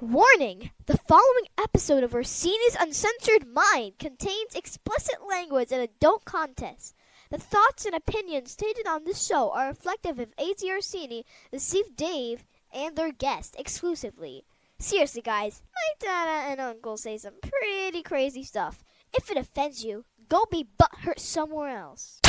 Warning! The following episode of Orsini's Uncensored Mind contains explicit language and adult content. The thoughts and opinions stated on this show are reflective of AJ Orsini, Deceive Dave, and their guests exclusively. Seriously, guys, my dada and uncle say some pretty crazy stuff. If it offends you, go be butthurt somewhere else.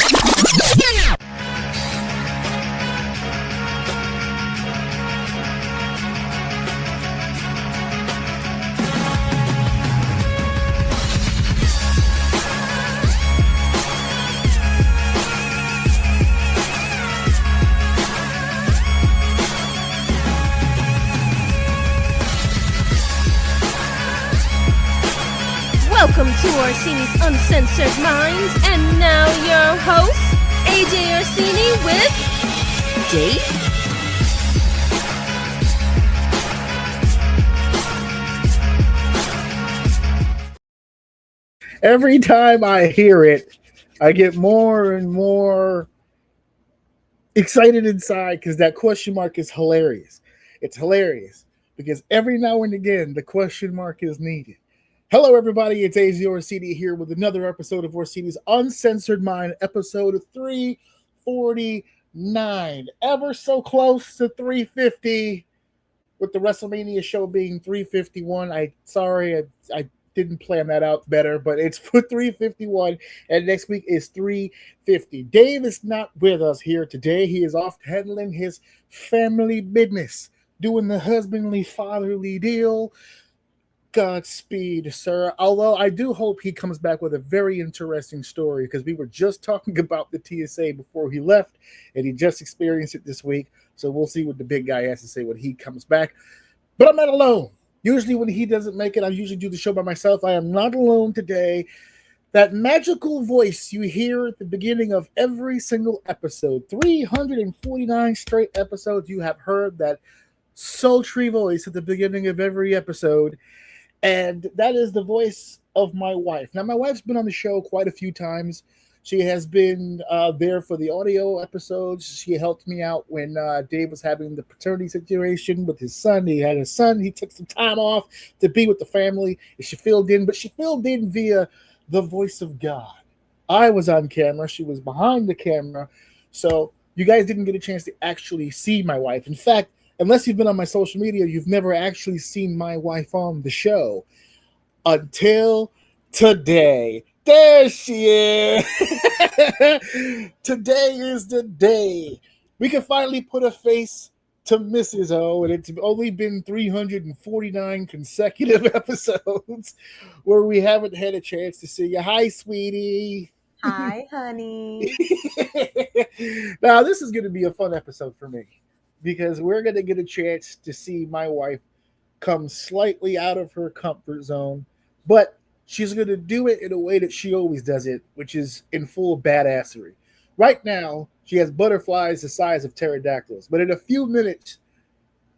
Welcome to Orsini's Uncensored Minds, and now your host, AJ Orsini with Dave. Every time I hear it, I get more and more excited inside because that question mark is hilarious. It's hilarious because every now and again, the question mark is needed. Hello, everybody. It's AJ Orsini here with another episode of Orsini's Uncensored Mind, episode 349. Ever so close to 350, with the WrestleMania show being 351. I didn't plan that out better, but it's for 351, and next week is 350. Dave is not with us here today. He is off handling his family business, doing the husbandly, fatherly deal. Godspeed, sir. Although I do hope he comes back with a very interesting story, because we were just talking about the TSA before he left, and he just experienced it this week. So we'll see what the big guy has to say when he comes back. But I'm not alone. Usually when he doesn't make it, I usually do the show by myself. I am not alone today. That magical voice you hear at the beginning of every single episode, 349 straight episodes, you have heard that sultry voice at the beginning of every episode. And that is the voice of my wife. Now, my wife's been on the show quite a few times. She has been there for the audio episodes. She helped me out when Dave was having the paternity situation with his son. He had a son. He took some time off to be with the family. And she filled in, but she filled in via the voice of God. I was on camera. She was behind the camera. So you guys didn't get a chance to actually see my wife. In fact, unless you've been on my social media, you've never actually seen my wife on the show until today. There she is. Today is the day. We can finally put a face to Mrs. O, and it's only been 349 consecutive episodes where we haven't had a chance to see you. Hi, sweetie. Hi, honey. Now, this is going to be a fun episode for me, because we're going to get a chance to see my wife come slightly out of her comfort zone, but she's going to do it in a way that she always does it, which is in full badassery. Right now, she has butterflies the size of pterodactyls, but in a few minutes,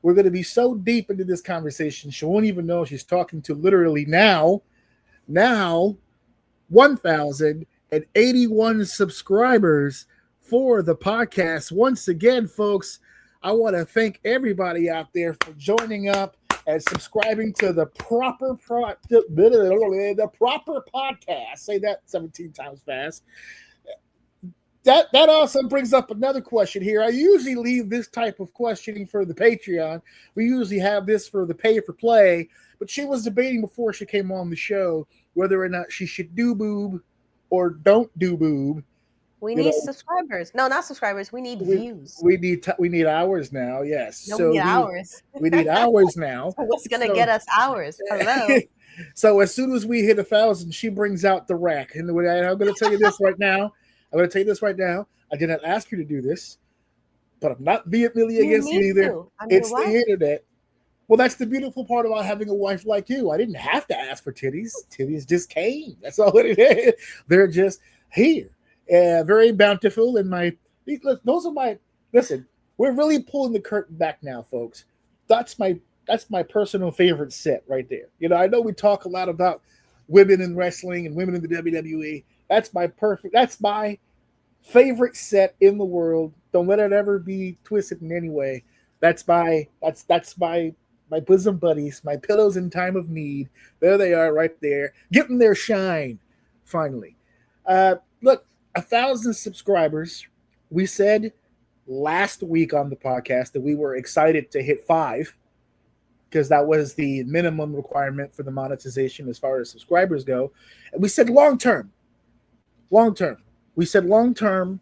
we're going to be so deep into this conversation, she won't even know she's talking to literally now 1,081 subscribers for the podcast. Once again, folks, I want to thank everybody out there for joining up and subscribing to the proper podcast. Say that 17 times fast. That also brings up another question here. I usually leave this type of questioning for the Patreon. We usually have this for the pay for play, but she was debating before she came on the show whether or not she should do boob or don't do boob. We need subscribers. No, not subscribers. We need views. We need hours now. Yes. No, we need hours. We need hours now. So what's gonna get us hours? Hello. So as soon as we hit 1,000, she brings out the rack. And I'm going to tell you this right now. I did not ask you to do this, but I'm not vehemently against you either. It's the internet. Well, that's the beautiful part about having a wife like you. I didn't have to ask for titties. Titties just came. That's all it is. They're just here. Very bountiful. And listen, we're really pulling the curtain back now, folks. That's my personal favorite set right there. I know we talk a lot about women in wrestling and women in the WWE. That's my favorite set in the world. Don't let it ever be twisted in any way. That's my my bosom buddies, my pillows in time of need. There they are, right there, getting their shine. Finally, look, 1,000 subscribers. We said last week on the podcast that we were excited to hit 5 because that was the minimum requirement for the monetization as far as subscribers go. And we said long term. We said long term.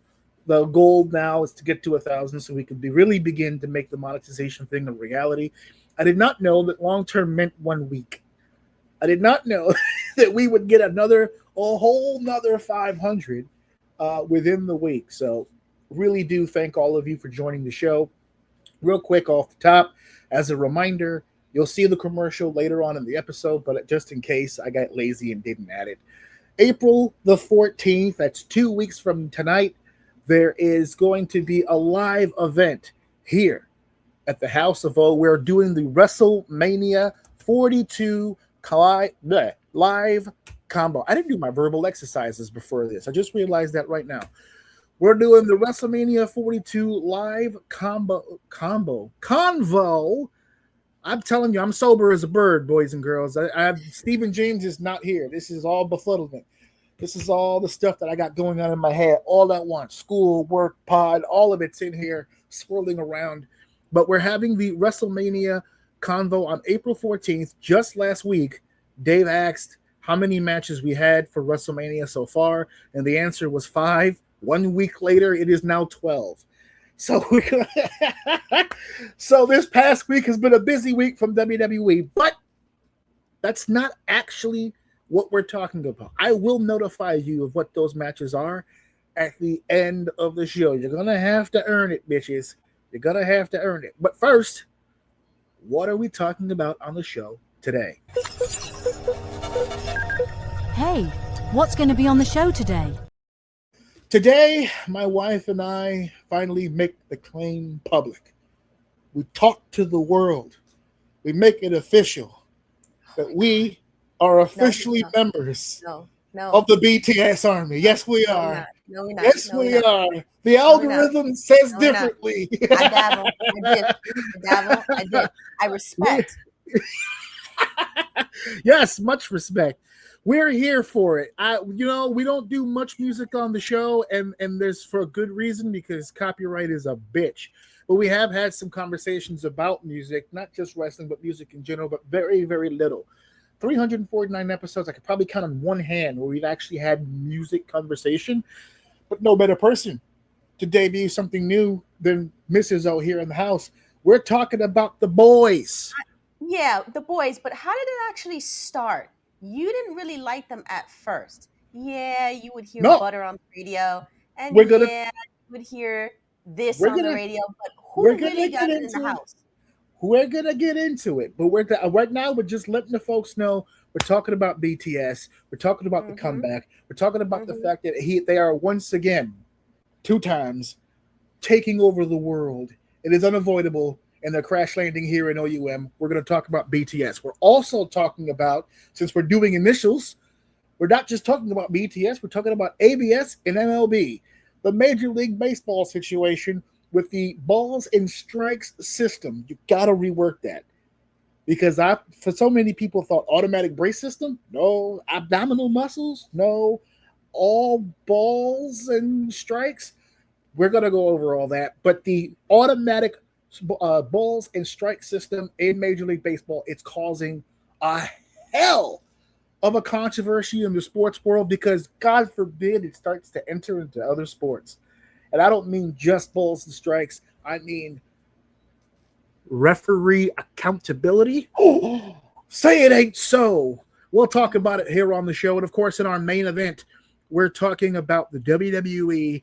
The goal now is to get to 1,000 so we can really begin to make the monetization thing a reality. I did not know that long term meant 1 week. I did not know that we would get a whole nother 500 within the week. So really do thank all of you for joining the show. Real quick off the top, as a reminder, you'll see the commercial later on in the episode, but just in case I got lazy and didn't add it. April the 14th, that's 2 weeks from tonight, there is going to be a live event here at the House of O. We're doing the WrestleMania 42 live combo. I didn't do my verbal exercises before this. I just realized that right now. We're doing the WrestleMania 42 live convo. I'm telling you, I'm sober as a bird, boys and girls. Stephen James is not here. This is all befuddlement. This is all the stuff that I got going on in my head all at once. School, work, pod, all of it's in here swirling around. But we're having the WrestleMania convo on April 14th. Just last week, Dave asked how many matches we had for WrestleMania so far, and the answer was 5. 1 week later, it is now 12. So this past week has been a busy week from WWE, but that's not actually what we're talking about. I will notify you of what those matches are at the end of the show. You're going to have to earn it, bitches. You're going to have to earn it. But first, what are we talking about on the show today? Hey, what's going to be on the show today? Today, my wife and I finally make the claim public. We talk to the world. We make it official that we are officially members of the BTS army. Yes, we are. No, we're not. Yes, we are. The algorithm says differently. I dabble. I did. I respect. Yes, much respect. We're here for it. We don't do much music on the show, and there's for a good reason, because copyright is a bitch. But we have had some conversations about music, not just wrestling, but music in general, but very, very little. 349 episodes, I could probably count on one hand where we've actually had music conversation, but no better person to debut something new than Mrs. O here in the house. We're talking about the boys. Yeah, the boys, but how did it actually start? You didn't really like them at first. Yeah, you would hear Butter on the radio, and you would hear this on the radio, but who really got it in the house? We're going to get into it, but right now we're just letting the folks know we're talking about BTS. We're talking about the comeback. We're talking about the fact that they are once again, 2 times, taking over the world. It is unavoidable, and they're crash landing here in OUM. We're going to talk about BTS. We're also talking about, since we're doing initials, we're not just talking about BTS, we're talking about ABS and MLB, the Major League Baseball situation with the balls and strikes system. You got to rework that, because for so many people thought automatic brace system, no. Abdominal muscles, no. All balls and strikes. We're going to go over all that, but the automatic balls and strike system in Major League Baseball, it's causing a hell of a controversy in the sports world, because God forbid it starts to enter into other sports. And I don't mean just balls and strikes. I mean referee accountability. Say it ain't so. We'll talk about it here on the show. And of course, in our main event, we're talking about the WWE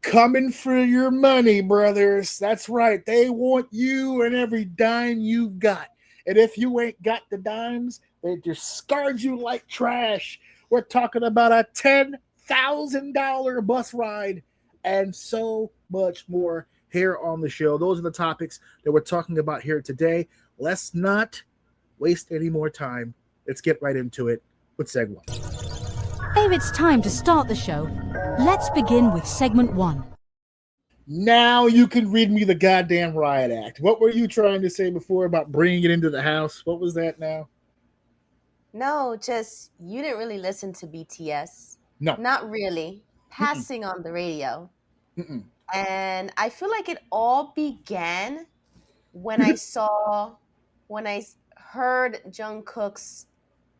coming for your money, brothers. That's right. They want you and every dime you've got. And if you ain't got the dimes, they discard you like trash. We're talking about a $10,000 bus ride and so much more here on the show. Those are the topics that we're talking about here today. Let's not waste any more time. Let's get right into it with segment 1. If it's time to start the show, let's begin with segment 1. Now you can read me the goddamn riot act. What were you trying to say before about bringing it into the house? What was that now? No, just you didn't really listen to BTS. No. Not really. Passing on the radio. Mm-mm. And I feel like it all began when when I heard Jungkook's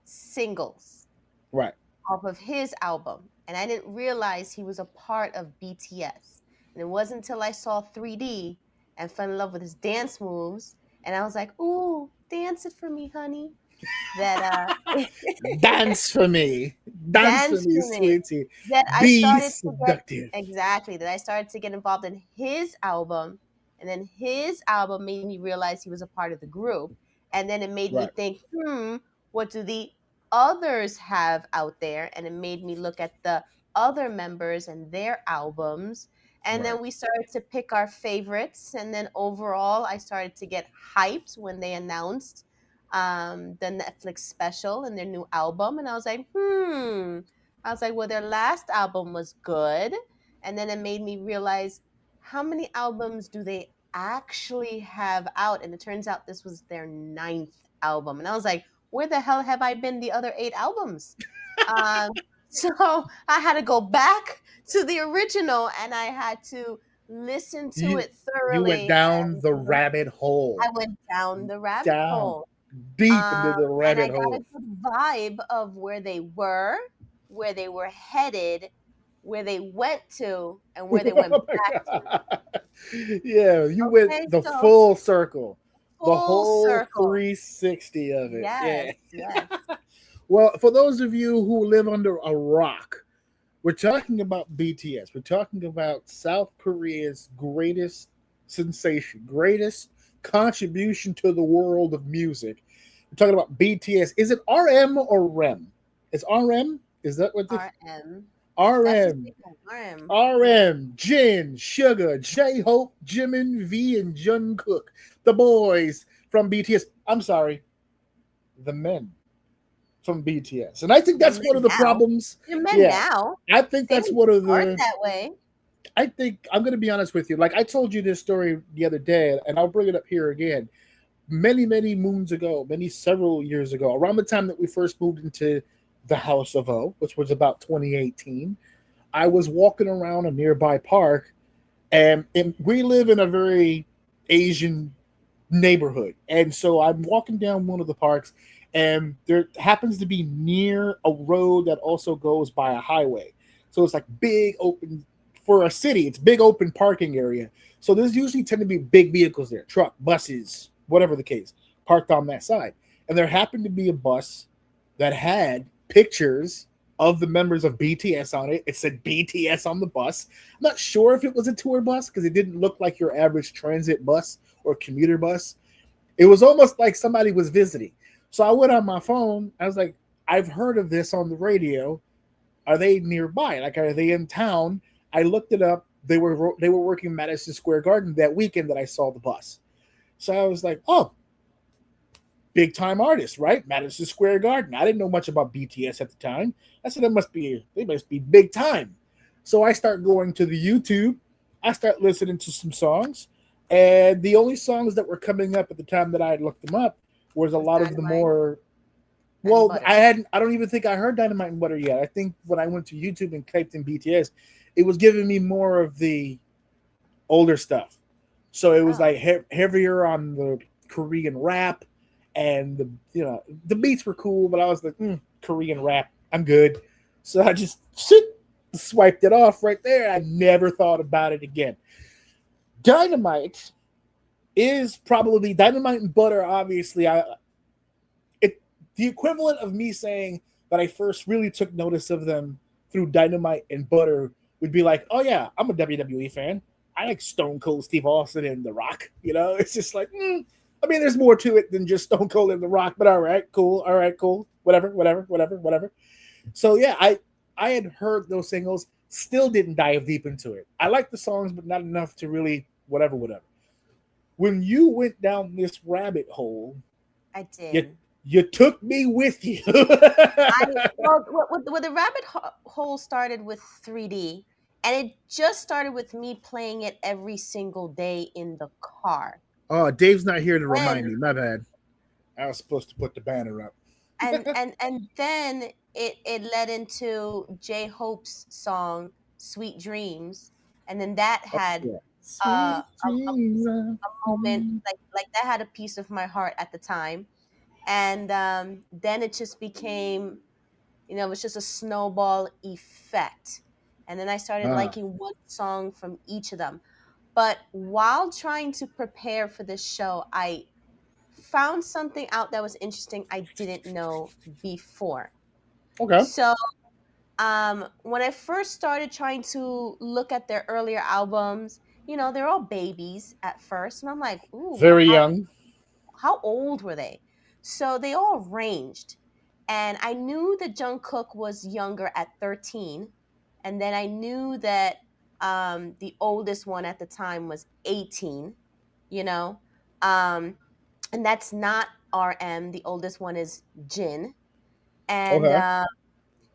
singles Right. off of his album. And I didn't realize he was a part of BTS. And it wasn't until I saw 3D and fell in love with his dance moves. And I was like, ooh, dance it for me, honey. That Dance for me. Dance for me, sweetie. That I Be started seductive. that I started to get involved in his album, and then his album made me realize he was a part of the group, and then it made me think, what do the others have out there? And it made me look at the other members and their albums, and then we started to pick our favorites, and then overall I started to get hyped when they announced the Netflix special and their new album, and I was like, well, their last album was good, and then it made me realize how many albums do they actually have out, and it turns out this was their 9th album, and I was like, where the hell have I been the other 8 albums? So I had to go back to the original, and I had to listen to it thoroughly. You went down the rabbit hole. I went down the rabbit hole. Deep into the rabbit hole. And I got a good vibe of where they were headed, where they went to, and where they went back to. Yeah, you went the full circle. The whole circle. 360 of it. Yes. Well, for those of you who live under a rock, we're talking about BTS. We're talking about South Korea's greatest sensation, greatest contribution to the world of music. We're talking about BTS. Is it RM or REM? It's RM? Is that what the RM? RM, Jin, Suga, J-Hope, Jimin, V, and Jungkook. The boys from BTS. I'm sorry, the men from BTS. And I think that's one of the problems. You're men now. I think that's one of the... that way. I think, I'm going to be honest with you. Like, I told you this story the other day, and I'll bring it up here again. Many moons ago, several years ago, around the time that we first moved into the House of O, which was about 2018, I was walking around a nearby park, and we live in a very Asian neighborhood. And so I'm walking down one of the parks, and there happens to be near a road that also goes by a highway. So it's like big open, for a city, it's big open parking area. So there's usually tend to be big vehicles there, truck, buses, whatever the case, parked on that side. And there happened to be a bus that had pictures of the members of BTS on it. It said BTS on the bus. I'm not sure if it was a tour bus because it didn't look like your average transit bus or commuter bus. It was almost like somebody was visiting. So I went on my phone. I was like, I've heard of this on the radio. Are they nearby? Like, are they in town? I looked it up. They were working Madison Square Garden that weekend that I saw the bus. So I was like, oh, big time artist, right? Madison Square Garden. I didn't know much about BTS at the time. I said they must be big time. So I start going to the YouTube. I start listening to some songs, and the only songs that were coming up at the time that I had looked them up was a lot of the more. Well, I don't even think I heard Dynamite and Butter yet. I think when I went to YouTube and typed in BTS, it was giving me more of the older stuff. So it was like heavier on the Korean rap, and the beats were cool, but I was like, Korean rap, I'm good. So I just swiped it off right there. I never thought about it again. Dynamite is probably Dynamite and Butter. Obviously, the equivalent of me saying that I first really took notice of them through Dynamite and Butter would be like, oh yeah, I'm a WWE fan. I like Stone Cold Steve Austin and The Rock. It's just like, I mean, there's more to it than just Stone Cold and The Rock, but all right, cool. Whatever. So yeah, I had heard those singles, still didn't dive deep into it. I like the songs, but not enough to really whatever. When you went down this rabbit hole, I did. You took me with you. The rabbit hole started with 3D. And it just started with me playing it every single day in the car. Oh, Dave's not here to remind me. My bad. I was supposed to put the banner up. And then it led into J-Hope's song "Sweet Dreams," and then that had Sweet a dreams. moment like that had a piece of my heart at the time. And then it just became, it was just a snowball effect. And then I started liking one song from each of them. But while trying to prepare for this show, I found something out that was interesting I didn't know before. Okay. So when I first started trying to look at their earlier albums, they're all babies at first. And I'm like, ooh, Very young. how old were they? So they all ranged. And I knew that Jungkook was younger at 13. And then I knew that the oldest one at the time was 18, you know? And that's not RM. The oldest one is Jin. And Okay.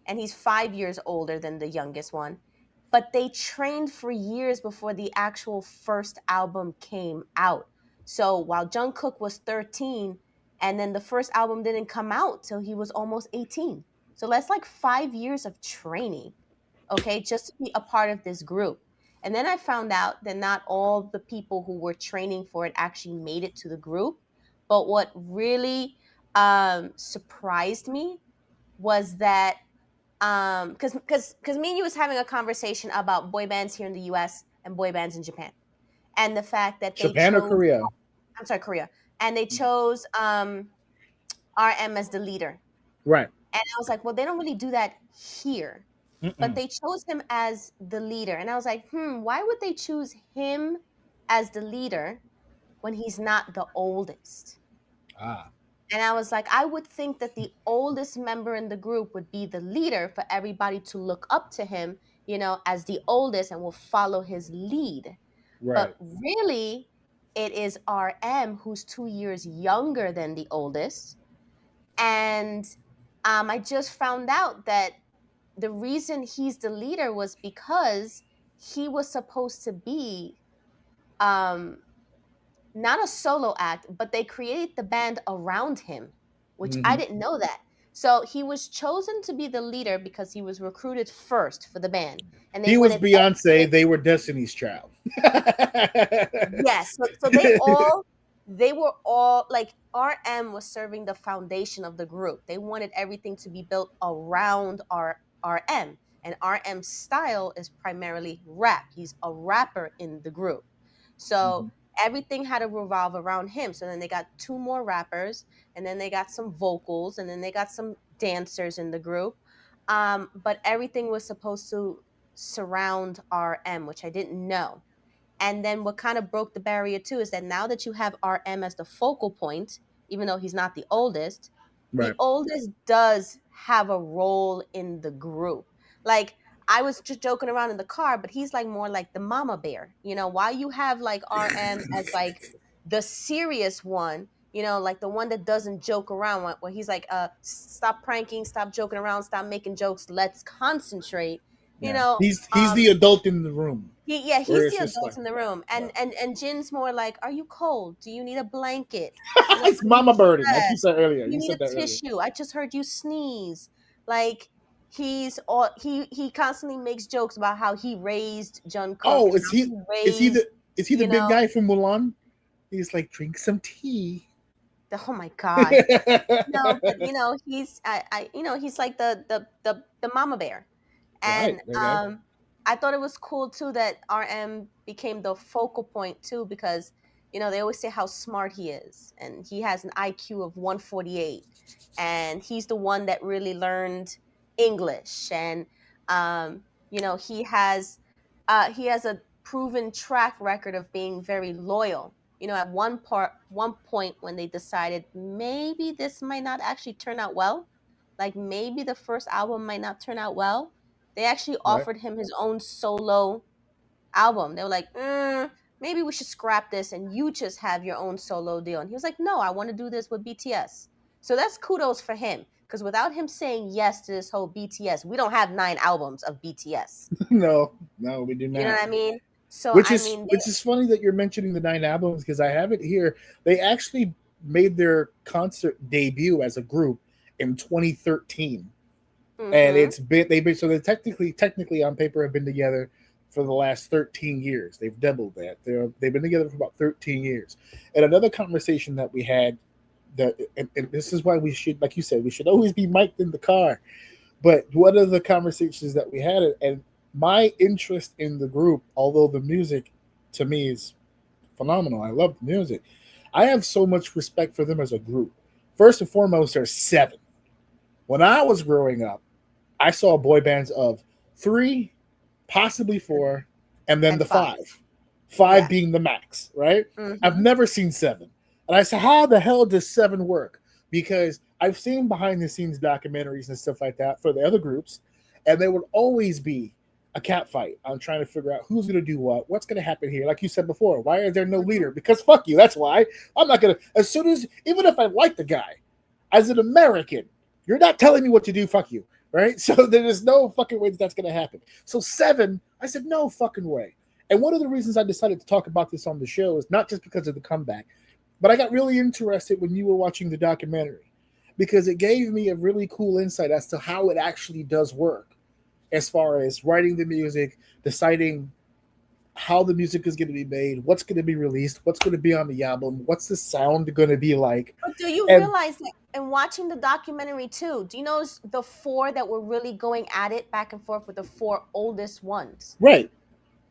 and he's 5 years older than the youngest one. But they trained for years before the actual first album came out. So while Jungkook was 13, and then the first album didn't come out till he was almost 18. So that's like 5 years of training, okay, just to be a part of this group. And then I found out that not all the people who were training for it actually made it to the group. But what really surprised me was that because me and you was having a conversation about boy bands here in the US and boy bands in Japan, and the fact that they Japan or chose, Korea? I'm sorry, Korea, and they chose RM as the leader. Right. And I was like, well, they don't really do that here. But they chose him as the leader. And I was like, why would they choose him as the leader when he's not the oldest? And I was like, I would think that the oldest member in the group would be the leader for everybody to look up to him, as the oldest, and will follow his lead. Right. But really, it is RM who's 2 years younger than the oldest. And I just found out that the reason he's the leader was because he was supposed to be not a solo act, but they created the band around him, which I didn't know that. So he was chosen to be the leader because he was recruited first for the band. And he was Beyonce. They were Destiny's Child. Yes. So they were all like, RM was serving the foundation of the group. They wanted everything to be built around RM. And RM's style is primarily rap. He's a rapper in the group. So everything had to revolve around him. So then they got 2 more rappers, and then they got some vocals, and then they got some dancers in the group. But everything was supposed to surround RM, which I didn't know. And then what kind of broke the barrier too is that now that you have RM as the focal point, even though he's not the oldest, the oldest does have a role in the group. Like, I was just joking around in the car, but he's like more like the mama bear. While you have like RM as like the serious one, like the one that doesn't joke around, where he's like, stop pranking, stop joking around, stop making jokes, let's concentrate. He's the adult in the room. He's the adult in the room. And Jin's more like, are you cold? Do you need a blanket? It's mama birding, like you said earlier. You need a tissue. I just heard you sneeze. Like, he constantly makes jokes about how he raised Jungkook. Oh, is he the big guy from Mulan? He's like, drink some tea. Oh my god. No, but he's he's like the mama bear. And I thought it was cool too that RM became the focal point too, because they always say how smart he is, and he has an IQ of 148, and he's the one that really learned English, and he has a proven track record of being very loyal. At one point when they decided maybe this might not actually turn out well, like maybe the first album might not turn out well, they actually offered him his own solo album. They were like, maybe we should scrap this and you just have your own solo deal. And he was like, no, I want to do this with BTS. So that's kudos for him. Because without him saying yes to this whole BTS, we don't have 9 albums of BTS. No, we do not. You know what I mean? So which is funny that you're mentioning the 9 albums, because I have it here. They actually made their concert debut as a group in 2013, and it's been they technically on paper have been together for the last 13 years. They've doubled that. They've been together for about 13 years. And another conversation that we had, that and this is why we should, like you said, we should always be mic'd in the car. But one of the conversations that we had, and my interest in the group, although the music to me is phenomenal, I love the music, I have so much respect for them as a group. First and foremost, there's 7. When I was growing up, I saw boy bands of 3, possibly 4, and then the 5. 5 being the max, right? I've never seen 7. And I said, how the hell does 7 work? Because I've seen behind the scenes documentaries and stuff like that for the other groups, and there would always be a cat fight on trying to figure out who's going to do what's going to happen here. Like you said before, why is there no leader? Because fuck you, that's why. I'm not going to, even if I like the guy, as an American, you're not telling me what to do, fuck you, right? So there's no fucking way that's going to happen. So 7, I said, no fucking way. And one of the reasons I decided to talk about this on the show is not just because of the comeback, but I got really interested when you were watching the documentary, because it gave me a really cool insight as to how it actually does work, as far as writing the music, deciding how the music is going to be made, what's going to be released, what's going to be on the album, what's the sound going to be like. But do you realize that in watching the documentary too, do you notice the 4 that were really going at it back and forth with the 4 oldest ones? Right.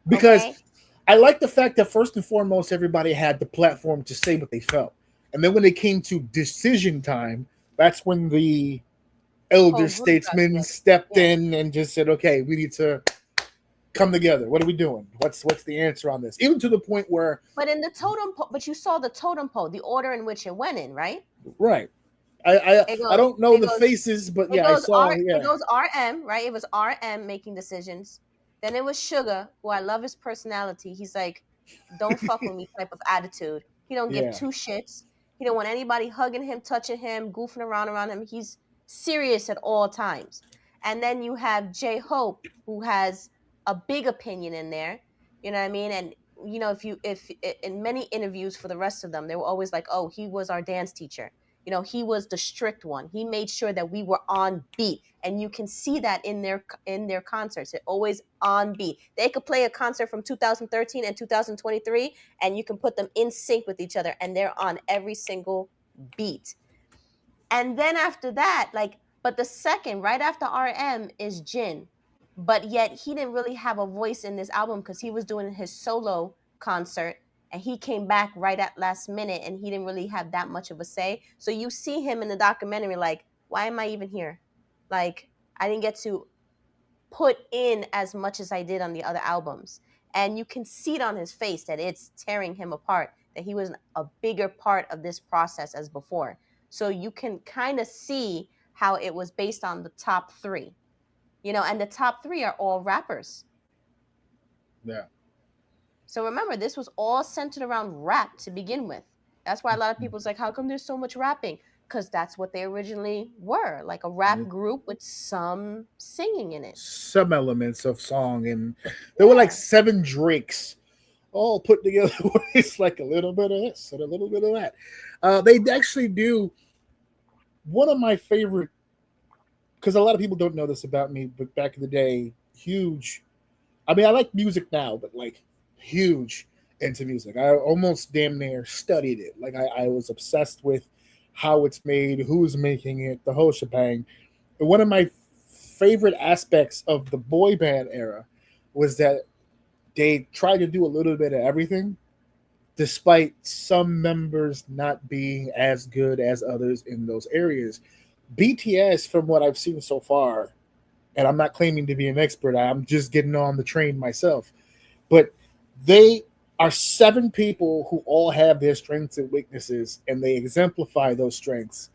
Because I like the fact that first and foremost, everybody had the platform to say what they felt. And then when it came to decision time, that's when the elder statesmen stepped in and just said, okay, we need to come together. What are we doing? What's the answer on this? Even to the point where... But in the totem pole, but you saw the totem pole, the order in which it went in, right? Right. I don't know the faces, but yeah, I saw. It goes RM, right? It was RM making decisions. Then it was Suga, who I love his personality. He's like, don't fuck with me type of attitude. He don't give 2 shits. He don't want anybody hugging him, touching him, goofing around him. He's serious at all times. And then you have J-Hope, who has a big opinion in there. You know what I mean? And you know, if in many interviews for the rest of them, they were always like, oh, he was our dance teacher. You know, he was the strict one. He made sure that we were on beat. And you can see that in their concerts. They're always on beat. They could play a concert from 2013 and 2023, and you can put them in sync with each other, and they're on every single beat. And then after that, but the second, right after RM, is Jin. But yet he didn't really have a voice in this album because he was doing his solo concert. And he came back right at last minute, and he didn't really have that much of a say. So you see him in the documentary like, why am I even here? Like, I didn't get to put in as much as I did on the other albums. And you can see it on his face that it's tearing him apart, that he was a bigger part of this process as before. So you can kind of see how it was based on the top 3. You know, and the top 3 are all rappers. Yeah. So remember, this was all centered around rap to begin with. That's why a lot of people's like, how come there's so much rapping? Because that's what they originally were, like a rap group with some singing in it. Some elements of song. And there were like 7 Drakes all put together. It's like a little bit of this and a little bit of that. They actually do one of my favorite, because a lot of people don't know this about me, but back in the day, huge. I mean, I like music now, but like, huge into music. I almost damn near studied it. Like I was obsessed with how it's made, who's making it, the whole shebang. And one of my favorite aspects of the boy band era was that they tried to do a little bit of everything, despite some members not being as good as others in those areas. BTS, from what I've seen so far, and I'm not claiming to be an expert, I'm just getting on the train myself, but they are 7 people who all have their strengths and weaknesses, and they exemplify those strengths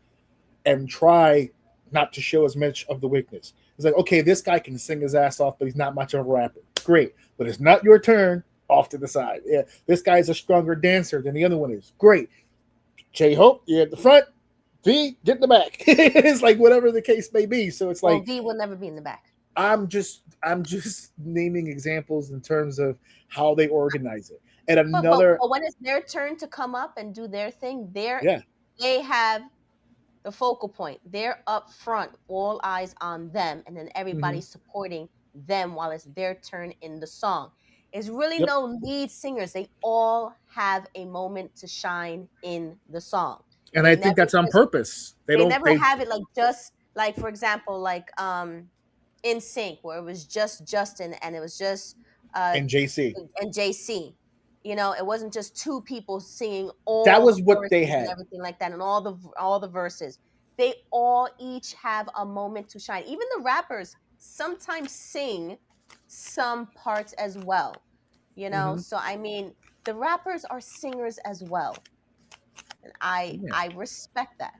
and try not to show as much of the weakness. It's like, okay, this guy can sing his ass off, but he's not much of a rapper. Great. But it's not your turn. Off to the side. Yeah, this guy's a stronger dancer than the other one is. Great. J-Hope, you're at the front. V, get in the back. It's like whatever the case may be. So it's like V will never be in the back. I'm just naming examples in terms of how they organize it. And another, but when it's their turn to come up and do their thing, yeah, they have the focal point. They're up front, all eyes on them, and then everybody's supporting them while it's their turn in the song. There's really no lead singers. They all have a moment to shine in the song. And I think that's on purpose. They never have it like just like, for example, like In Sync, where it was just Justin and it was just and JC. You know, it wasn't just two people singing all that was what they had and everything like that, and all the verses. They all each have a moment to shine. Even the rappers sometimes sing some parts as well. You know, so I mean, the rappers are singers as well. And I respect that.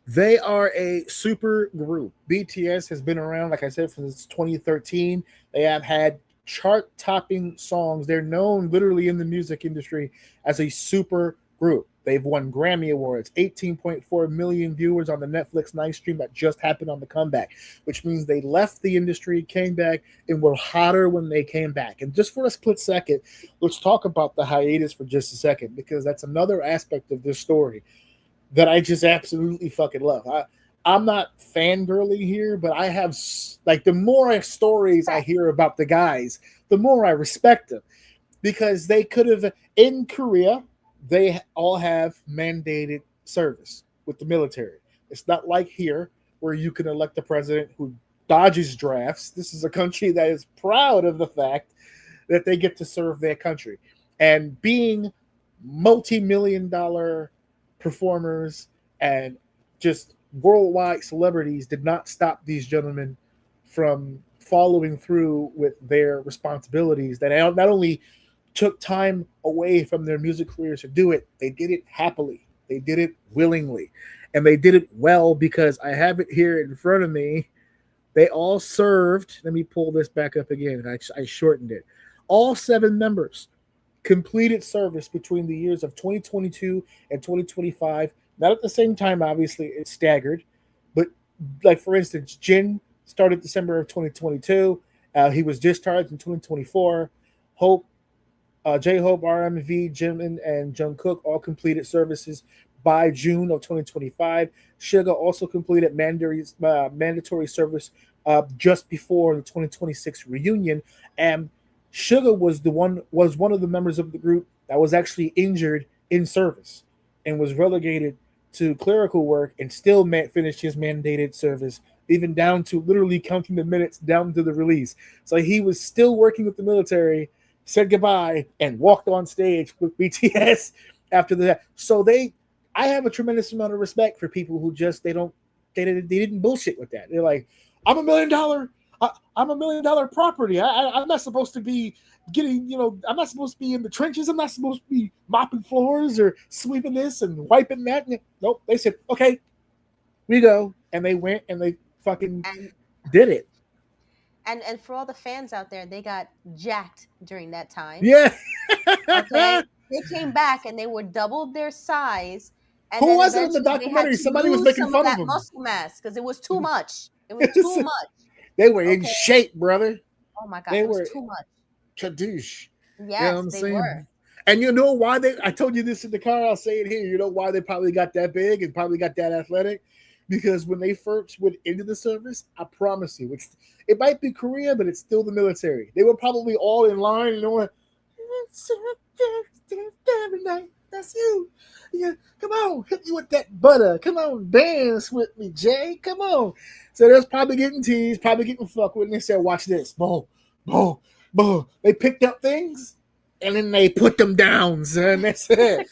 They are a super group. BTS has been around, like I said, since 2013. They have had chart-topping songs. They're known literally in the music industry as a super group. They've won Grammy Awards, 18.4 million viewers on the Netflix 9 stream that just happened on the comeback, which means they left the industry, came back, and were hotter when they came back. And just for a split second, let's talk about the hiatus for just a second, because that's another aspect of this story that I just absolutely fucking love. I'm not fangirling here, but I have, like, the more stories I hear about the guys, the more I respect them. Because they could have, in Korea, they all have mandated service with the military. It's not like here, where you can elect a president who dodges drafts. This is a country that is proud of the fact that they get to serve their country. And being multi-million-dollar performers and just worldwide celebrities did not stop these gentlemen from following through with their responsibilities. That not only took time away from their music careers to do it, they did it happily. They did it willingly. And they did it well, because I have it here in front of me. They all served. Let me pull this back up again. I shortened it. All 7 members completed service between the years of 2022 and 2025. Not at the same time, obviously, it's staggered. But, like, for instance, Jin started December of 2022. He was discharged in 2024. J-Hope, RMV, Jimin, and Jungkook all completed services by June of 2025. Suga also completed mandatory service just before the 2026 reunion. And Suga was one of the members of the group that was actually injured in service and was relegated to clerical work and still finished his mandated service, even down to literally counting the minutes down to the release. So he was still working with the military, said goodbye, and walked on stage with BTS after that. So I have a tremendous amount of respect for people who just they didn't bullshit with that. They're like, I'm $1 million. I'm $1 million property. I'm not supposed to be getting, I'm not supposed to be in the trenches. I'm not supposed to be mopping floors or sweeping this and wiping that. Nope. They said, okay, we go. And they went and they fucking did it. And for all the fans out there, they got jacked during that time. Yeah. Okay. They came back and they were doubled their size. And who was it in the documentary? Somebody was making fun of them. Muscle mass, because it was too much. It was too much. They were in shape, brother. Oh my God, it was too much. Chadouche. Yes, they were. And you know why I told you this in the car, I'll say it here. You know why they probably got that big and probably got that athletic? Because when they first went into the service, I promise you, it might be Korea, but it's still the military. They were probably all in line and they were like, that's you. Yeah, come on, hit me with that butter. Come on, dance with me, Jay. Come on. So they're probably getting teased, probably getting fucked with, and they said, watch this. Boom, boom, boom. They picked up things, and then they put them down, son. That's it.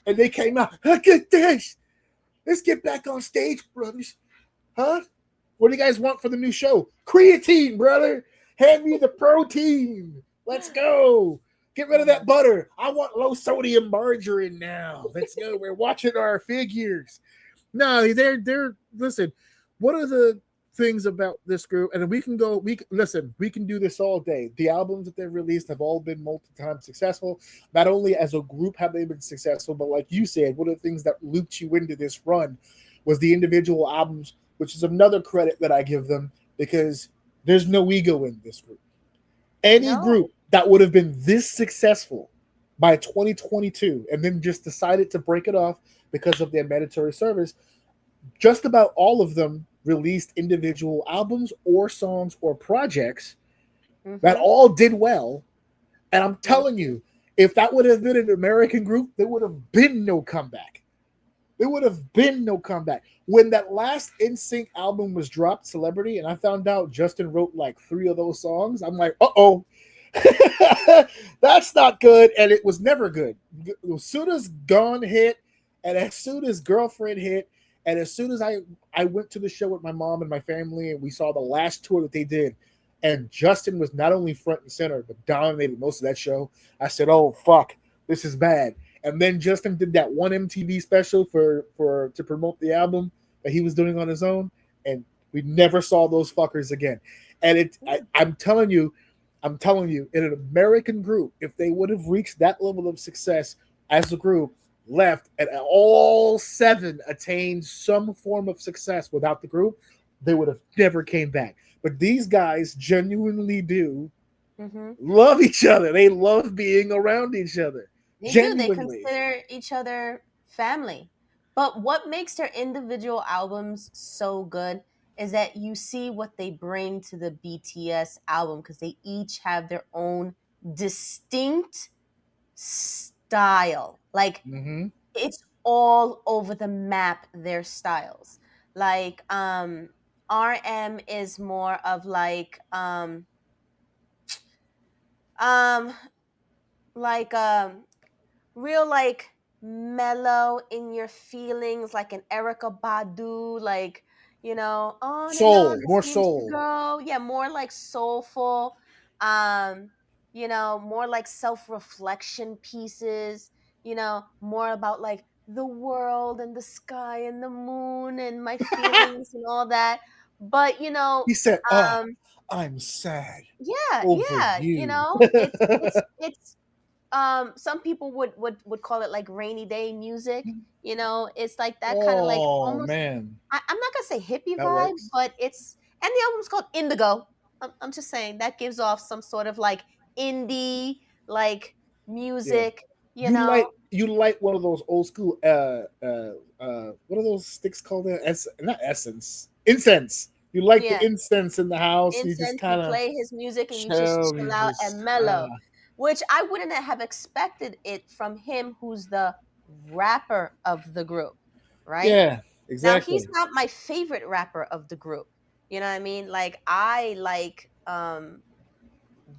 And they came out, look at this. Let's get back on stage, brothers. Huh? What do you guys want for the new show? Creatine, brother. Hand me the protein. Let's go. Get rid of that butter. I want low sodium margarine now. Let's go. We're watching our figures. No, they're listen. One of the things about this group, and we can go. We can do this all day. The albums that they've released have all been multi-time successful. Not only as a group have they been successful, but like you said, one of the things that looped you into this run was the individual albums, which is another credit that I give them because there's no ego in this group. Any group that would have been this successful by 2022 and then just decided to break it off because of their mandatory service, just about all of them released individual albums or songs or projects that all did well. And I'm telling you, if that would have been an American group, there would have been no comeback. There would have been no comeback. When that last NSYNC album was dropped, Celebrity, and I found out Justin wrote like 3 of those songs, I'm like, uh-oh. That's not good. And it was never good. As soon as Gone hit, and as soon as Girlfriend hit, and as soon as I went to the show with my mom and my family, and we saw the last tour that they did, and Justin was not only front and center, but dominated most of that show, I said, oh, fuck, this is bad. And then Justin did that one MTV special to promote the album that he was doing on his own, and we never saw those fuckers again. And I'm telling you, in an American group, if they would have reached that level of success as a group, left, and all 7 attained some form of success without the group, they would have never came back. But these guys genuinely do love each other. They love being around each other. They do. They consider each other family. But what makes their individual albums so good is that you see what they bring to the BTS album, because they each have their own distinct style. Like, it's all over the map, their styles. Like, RM is more of like real like mellow in your feelings, like an Erykah Badu, like, you know, soul, more soul. Yeah, more like soulful. You know, more like self-reflection pieces, you know, more about like the world and the sky and the moon and my feelings and all that. But, you know, he said, I'm sad. Yeah, you. You know, it's some people would call it like rainy day music. You know, it's like that kind of like almost, man. I'm not gonna say hippie vibe, but it's, and the album's called Indigo. I'm just saying that gives off some sort of like indie like music. Yeah. You like one of those old school what are those sticks called? Not essence, incense. You like the incense in the house. Incense, you just kind of play his music and you just chill out and mellow. Which I wouldn't have expected it from him, who's the rapper of the group, right? Yeah, exactly. Now, he's not my favorite rapper of the group. You know what I mean? Like, I like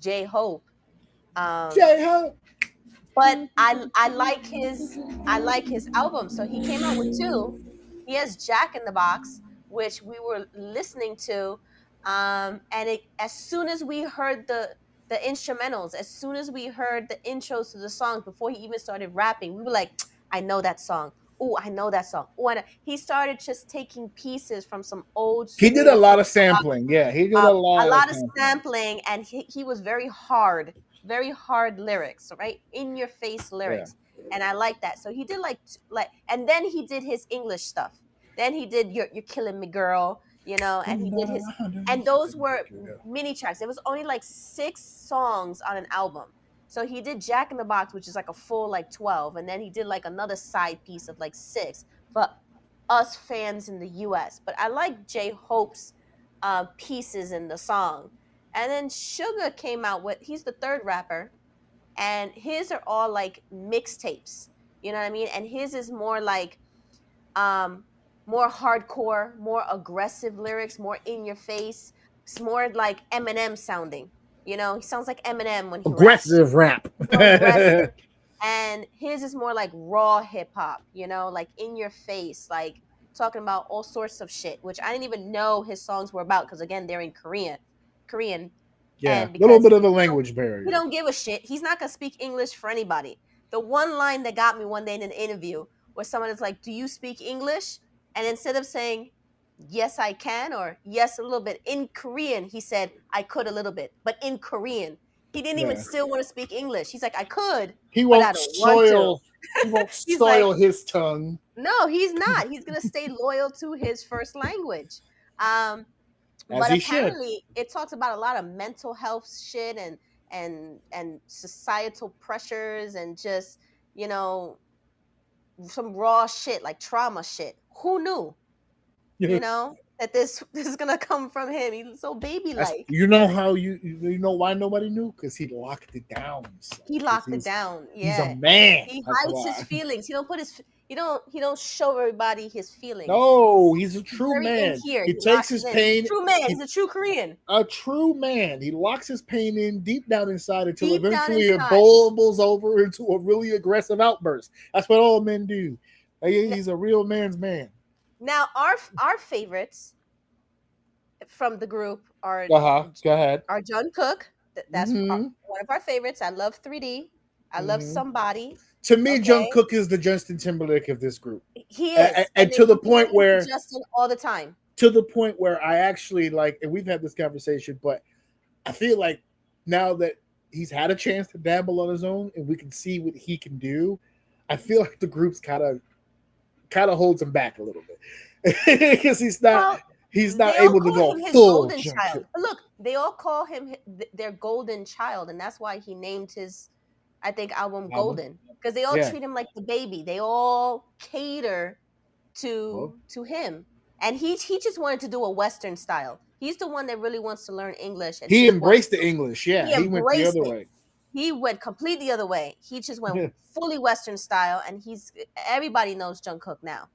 J-Hope. J-Hope. But I like his album. So he came out with 2. He has Jack in the Box, which we were listening to. And as soon as we heard the instrumentals, as soon as we heard the intros to the songs, before he even started rapping, we were like, I know that song. Oh, I know that song. Oh, he started just taking pieces from some old. He did a lot of sampling. Yeah, he did a lot of sampling, and he was very hard lyrics, right? In your face lyrics, and I like that. So he did like, and then he did his English stuff. Then he did You're Killing Me, Girl. You know, and he did his, and those were mini tracks. It was only like 6 songs on an album. So he did Jack in the Box, which is like a full like 12, and then he did like another side piece of like 6 for us fans in the US. But I like J-Hope's pieces in the song. And then Suga came out with, he's the 3rd rapper, and his are all like mixtapes. You know what I mean? And his is more like more hardcore, more aggressive lyrics, more in your face. It's more like Eminem sounding. You know, he sounds like Eminem when he aggressive raps. Aggressive. And his is more like raw hip hop, you know, like in your face, like talking about all sorts of shit, which I didn't even know his songs were about, because again, they're in Korean. Yeah, a little bit of a language barrier. He don't give a shit. He's not gonna speak English for anybody. The one line that got me one day in an interview was someone is like, "Do you speak English?" And instead of saying yes, I can, or yes, a little bit. In Korean, he said, I could a little bit, but in Korean. He didn't even still want to speak English. He's like, I could, He but I won't don't want to. soil. He won't He's like, soil his tongue. no, he's not. He's going to stay loyal to his first language. As But he should. apparently it talks about a lot of mental health shit and societal pressures and just, you know, some raw shit like trauma shit. Who knew? You know, that this is gonna come from him. He's so baby like. You know how you know why nobody knew? Because he locked it down. He locked it down. Yeah, he's a man. He hides his feelings. He don't put his. He don't show everybody his feelings. No, he's a true man. He takes his pain. True man. He's a true Korean. A true man. He locks his pain in deep down inside until eventually it bubbles over into a really aggressive outburst. That's what all men do. He's a real man's man. Now, our favorites from the group are go ahead. Are Jungkook. That's one of our favorites. I love 3D. I love Somebody. To me, Jungkook is the Justin Timberlake of this group. He is, and to the point where Justin all the time. To the point where I actually like, and we've had this conversation, but I feel like now that he's had a chance to dabble on his own, and we can see what he can do, I feel like the group's kind of holds him back a little bit because he's not able to go full golden child. But look, they all call him their golden child, and that's why he named his, I think, album Golden, because they all treat him like the baby. They all cater to him, and he just wanted to do a Western style. He's the one that really wants to learn English, and he embraced the English. Yeah, he went the other way. He went completely the other way. He just went fully Western style, and everybody knows Jungkook now.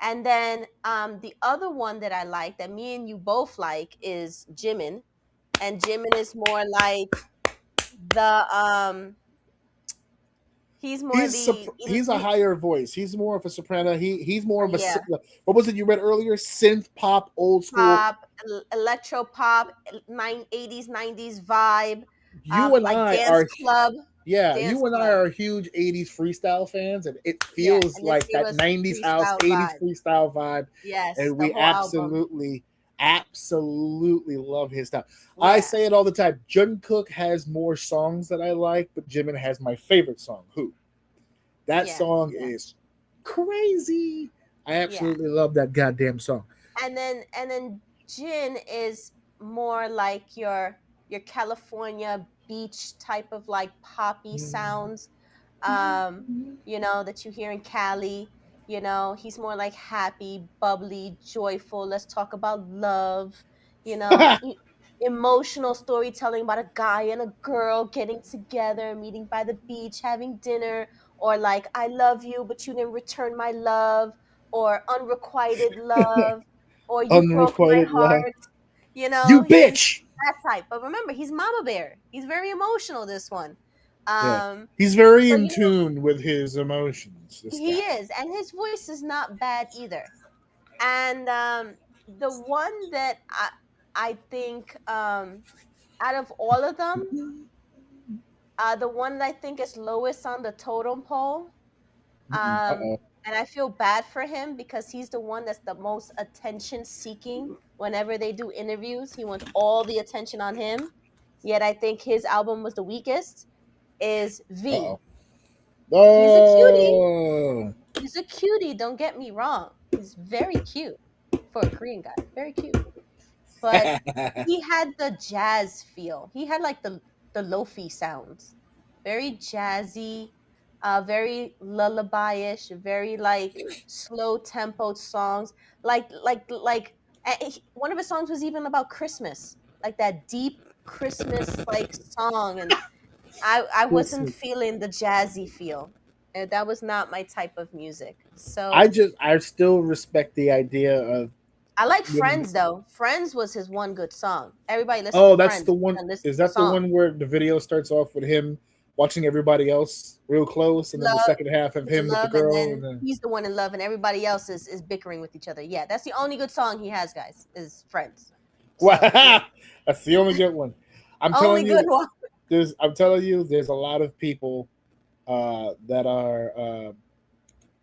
And then the other one that I like, that me and you both like, is Jimin. And Jimin is more like the he's a higher voice. He's more of a soprano. He's more of a what was it you read earlier? Synth pop, old school pop, electro pop, 80s, 90s vibe. You and I are club. Yeah, you and I are huge 80s freestyle fans, and it feels like that 90s house, 80s freestyle vibe. Yes. And we absolutely love his style. Yeah. I say it all the time. Jungkook has more songs that I like, but Jimin has my favorite song, Who. That song is crazy. I absolutely love that goddamn song. And then Jin is more like your California beach type of like poppy sounds, you know, that you hear in Cali. You know, he's more like happy, bubbly, joyful. Let's talk about love, you know, emotional storytelling about a guy and a girl getting together, meeting by the beach, having dinner, or like, I love you, but you didn't return my love, or unrequited love, or you broke my heart. You know, you bitch. That type. But remember, he's Mama Bear. He's very emotional, this one. He's very in tune with his emotions. He is. And his voice is not bad either. And the one that I think out of all of them, the one that I think is lowest on the totem pole, and I feel bad for him because he's the one that's the most attention seeking. Whenever they do interviews, he wants all the attention on him. Yet I think his album was the weakest. Is V. Oh. He's a cutie. Don't get me wrong. He's very cute for a Korean guy. Very cute. But he had the jazz feel. He had like the lo-fi sounds. Very jazzy. Very lullaby-ish, very like slow tempoed songs. Like one of his songs was even about Christmas, like that deep Christmas like song, and I wasn't feeling the jazzy feel. And that was not my type of music. So I still respect the idea of. I like Friends though. Friends was his one good song. Everybody listen. Oh, that's the one. Is that the one where the video starts off with him watching everybody else real close, and then the second half of him with the girl? And then he's the one in love, and everybody else is bickering with each other. Yeah, that's the only good song he has, guys. Is Friends. So, wow, that's the only good one. I'm telling you, there's a lot of people that are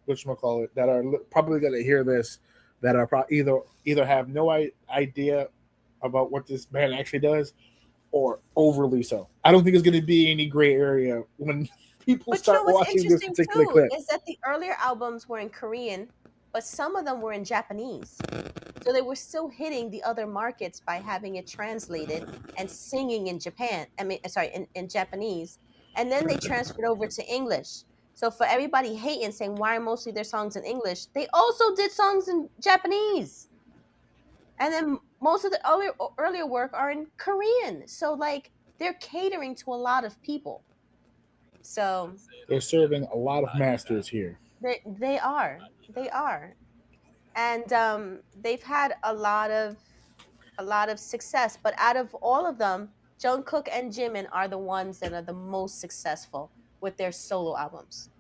whatchamacallit, that are probably going to hear this that are either have no idea about what this band actually does, or overly so. I don't think there's going to be any gray area when people But you know start what's watching this interesting particular too clip. is that the earlier albums were in Korean, but some of them were in Japanese. So they were still hitting the other markets by having it translated and singing in Japan. In Japanese. And then they transferred over to English. So for everybody hating, saying why are mostly their songs in English, they also did songs in Japanese. And then most of the earlier work are in Korean. So like they're catering to a lot of people. So they're serving a lot of masters here. they are. And they've had a lot of success. But out of all of them, Jungkook and Jimin are the ones that are the most successful with their solo albums.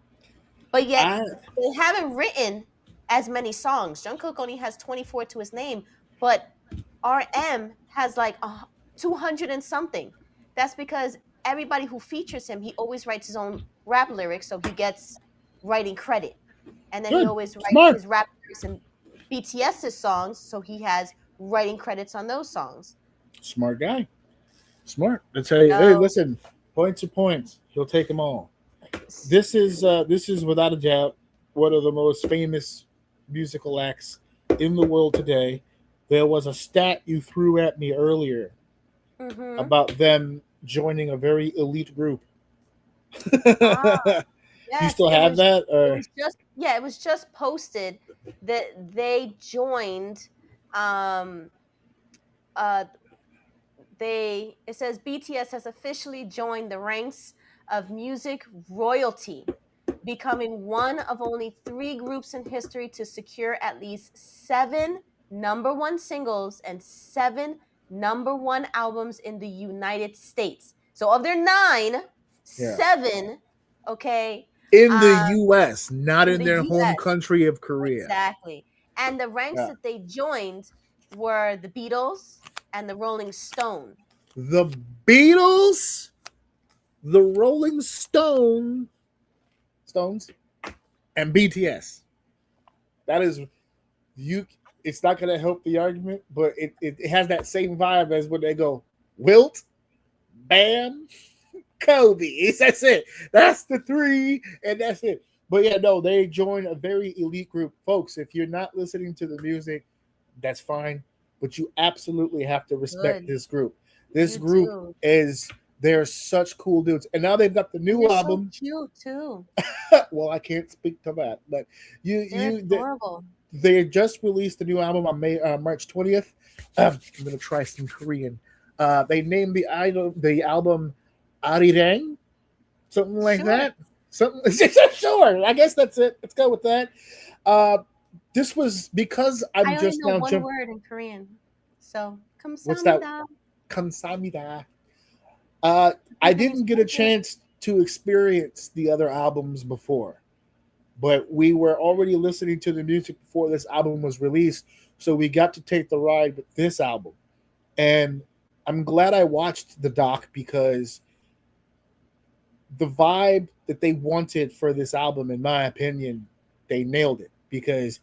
But yet they haven't written as many songs. Jungkook only has 24 to his name, but RM has like 200 and something. That's because everybody who features him, he always writes his own rap lyrics, so he gets writing credit. And then he always writes his rap lyrics in BTS's songs, so he has writing credits on those songs. Smart guy. Smart. I tell you, hey, listen, points are points. He'll take them all. This is without a doubt one of the most famous musical acts in the world today. There was a stat you threw at me earlier about them joining a very elite group. Yes, you still have that? Or? It was just posted that they joined. It says BTS has officially joined the ranks of music royalty, becoming one of only 3 groups in history to secure at least 7 number 1 singles and 7 number 1 albums in the United States. So of their 9, 7, okay, in the U.S., not in their home country of Korea. Exactly. And the ranks that they joined were the Beatles and the Rolling Stone. The Beatles, the Rolling Stones, and BTS. That is you. It's not going to help the argument, but it has that same vibe as when they go Wilt, Bam, Kobe. That's it. That's the 3, and that's it. But yeah, no, they joined a very elite group. Folks, if you're not listening to the music, that's fine. But you absolutely have to respect this group. This group they're such cool dudes. And now they've got the new album. So cute too. Well, I can't speak to that, but they're adorable. They just released the new album on March 20th. I'm gonna try some Korean. They named the album Arirang, something like that. Something sure. I guess that's it. Let's go with that. This was because I just only know now one word in Korean. So kamsamnida. What's that? Kamsamnida. I didn't get a chance to experience the other albums before, but we were already listening to the music before this album was released, so we got to take the ride with this album. And I'm glad I watched the doc because the vibe that they wanted for this album, in my opinion, they nailed it, because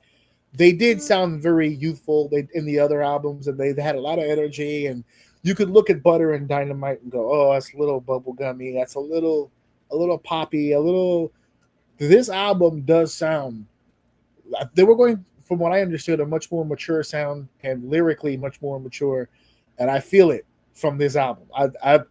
they did sound very youthful in the other albums, and they had a lot of energy, and you could look at Butter and Dynamite and go, oh, that's a little bubblegummy, that's a little poppy, This album does sound, they were going, from what I understood, a much more mature sound, and lyrically much more mature, and I feel it from this album. I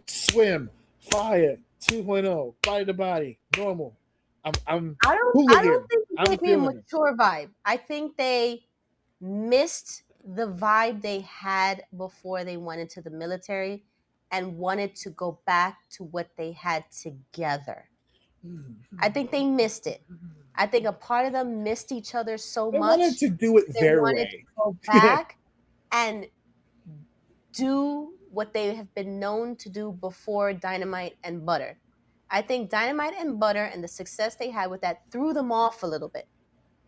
Swim, Fire, 2.0, Body to Body, Normal. I don't think it gave me a mature vibe. I think they missed the vibe they had before they went into the military and wanted to go back to what they had together. I think they missed it. I think a part of them missed each other so much. They wanted to do it their way. They wanted to go back and do what they have been known to do before Dynamite and Butter. I think Dynamite and Butter and the success they had with that threw them off a little bit.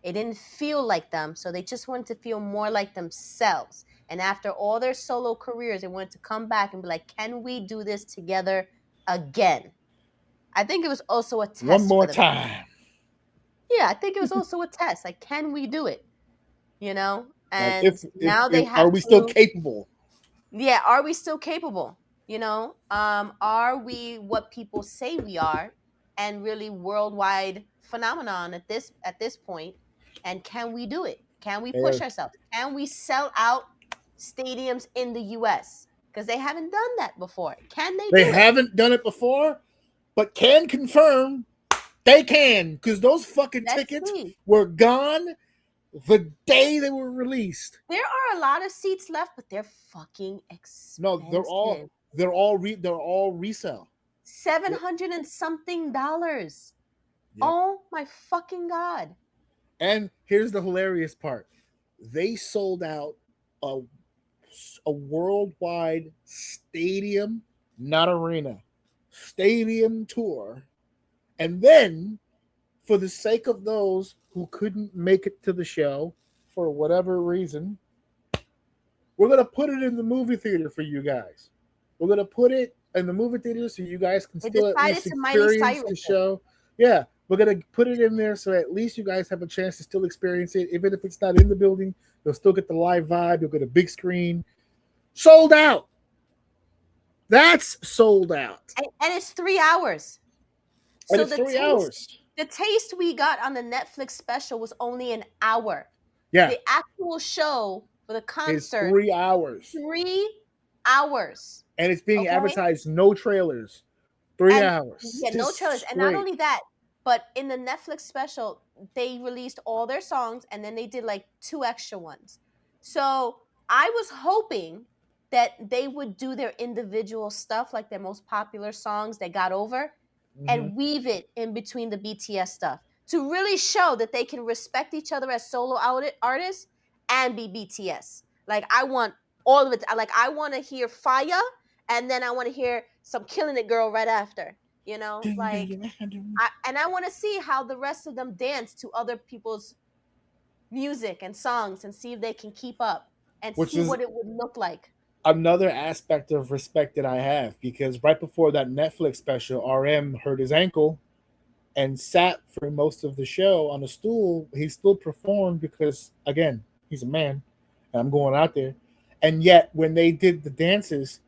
It didn't feel like them, so they just wanted to feel more like themselves. And after all their solo careers, they wanted to come back and be like, can we do this together again? I think it was also a test. One more time. Yeah, I think it was also a test. Like, can we do it? you know, Like, and now they if are have we to. still capable? Yeah, are we still capable? You know, are we what people say we are, and really worldwide phenomenon at this point? And can we do it? Can we push ourselves? Can we sell out stadiums in the U.S.? Because they haven't done that before. Can they They do it? haven't done it before, but can confirm they can, because those fucking Let's tickets see. were gone the day they were released. There are a lot of seats left, but they're fucking No, expensive. they're all resale. $700 and something dollars. Yep. Oh my fucking God. And here's the hilarious part. They sold out a worldwide stadium, not arena, stadium tour. And then, for the sake of those who couldn't make it to the show for whatever reason, we're going to put it in the movie theater for you guys. We're going to put it in the movie theater so you guys can still at least experience the show. Yeah, we're going to put it in there so at least you guys have a chance to still experience it. Even if it's not in the building, you'll still get the live vibe. You'll get a big screen. Sold out. That's sold out. And it's 3 hours. And so it's 3 hours. The taste we got on the Netflix special was only an hour. Yeah. The actual show for the concert is 3 hours. 3 hours. And it's being advertised, no trailers. 3 hours. Yeah, no trailers. And not only that, but in the Netflix special, they released all their songs and then they did like 2 extra ones. So I was hoping that they would do their individual stuff, like their most popular songs they got over, and weave it in between the BTS stuff to really show that they can respect each other as solo artists and be BTS. Like, I want all of it. Like, I want to hear Fire, and then I want to hear some Killing It Girl right after, you know? Like, I want to see how the rest of them dance to other people's music and songs and see if they can keep up and see what it would look like. Another aspect of respect that I have, because right before that Netflix special, RM hurt his ankle and sat for most of the show on a stool. He still performed because, again, he's a man, and I'm going out there. And yet, when they did the dances,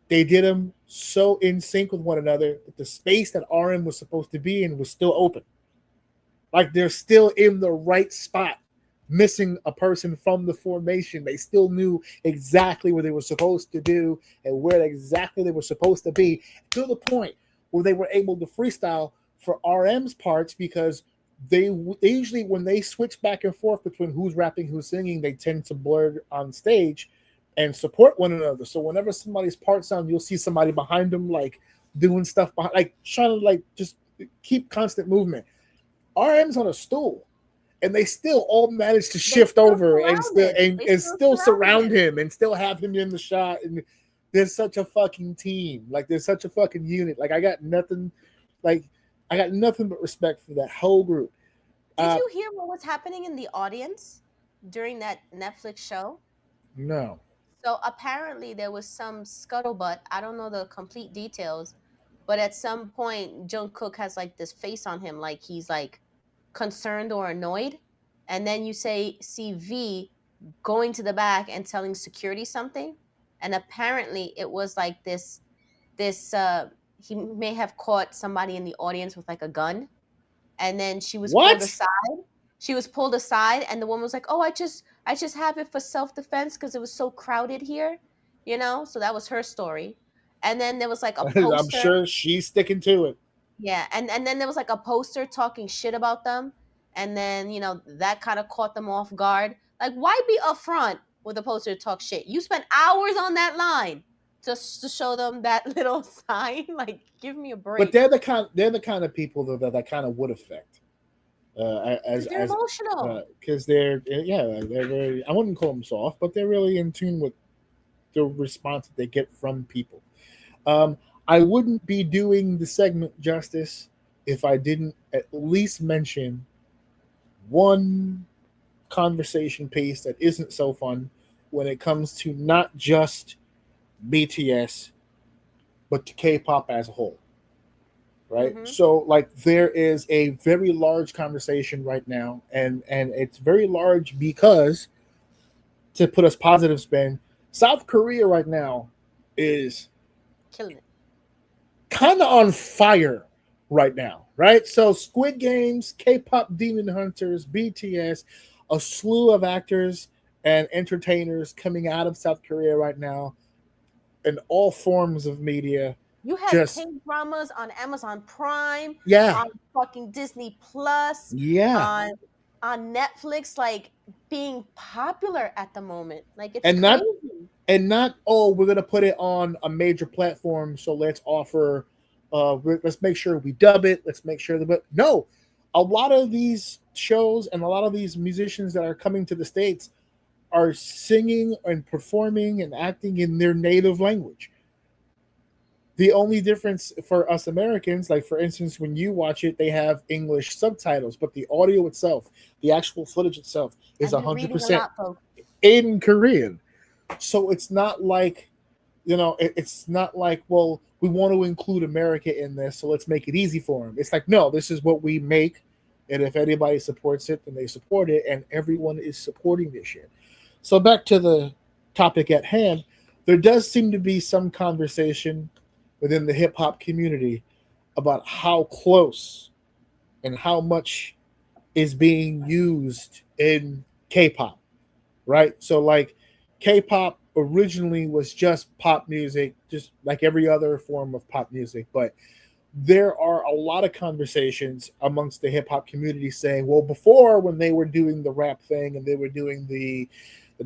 they did them so in sync with one another that the space that RM was supposed to be in was still open. Like, they're still in the right spot. Missing a person from the formation. They still knew exactly what they were supposed to do and where exactly they were supposed to be, to the point where they were able to freestyle for RM's parts, because they usually, when they switch back and forth between who's rapping, who's singing, they tend to blur on stage and support one another. So whenever somebody's parts on, you'll see somebody behind them, like doing stuff behind, like trying to like just keep constant movement. RM's on a stool. And they still all managed to shift over and still surround him and still have him in the shot. And there's such a fucking team. Like, there's such a fucking unit. Like, I got nothing but respect for that whole group. Did you hear what was happening in the audience during that Netflix show? No. So apparently there was some scuttlebutt. I don't know the complete details, but at some point Jungkook has like this face on him, like he's like concerned or annoyed, and then you see V going to the back and telling security something, and apparently it was like this he may have caught somebody in the audience with like a gun, and then she was pulled aside and the woman was like, oh, I just have it for self-defense because it was so crowded here, you know. So that was her story. And then there was like a poster. I'm sure she's sticking to it. Yeah, and then there was like a poster talking shit about them, and then, you know, that kind of caught them off guard. Like, why be upfront with a poster to talk shit? You spent hours on that line just to show them that little sign. Like, give me a break. But they're the kind of people that kind of would affect. They're emotional. Because they're very, I wouldn't call them soft, but they're really in tune with the response that they get from people. I wouldn't be doing the segment justice if I didn't at least mention one conversation piece that isn't so fun when it comes to not just BTS, but to K-pop as a whole. right? Mm-hmm. So like there is a very large conversation right now, and it's very large because, to put us positive spin, South Korea right now is Killing it. kind of on fire right now, right? So Squid Games, K-pop Demon Hunters, BTS, a slew of actors and entertainers coming out of South Korea right now in all forms of media. You have Just K-dramas on Amazon Prime, yeah, on fucking Disney Plus, yeah, on Netflix, like being popular at the moment. Like it's and not crazy. oh, we're gonna put it on a major platform, so let's offer let's make sure we dub it, let's make sure that, but no, a lot of these shows and a lot of these musicians that are coming to the States are singing and performing and acting in their native language. The only difference for us Americans, like for instance, when you watch it, they have English subtitles, but the audio itself, the actual footage itself, is And you're reading a 100% lot, folks. in Korean. So it's not like, it's not like, well, we want to include America in this, so let's make it easy for them. It's like, no, this is what we make, and if anybody supports it, then they support it, and everyone is supporting this shit. So back to the topic at hand, there does seem to be some conversation within the hip hop community about how close and how much is being used in K-pop, right? So like K-pop originally was just pop music, just like every other form of pop music, but there are a lot of conversations amongst the hip hop community saying, well, before when they were doing the rap thing and they were doing the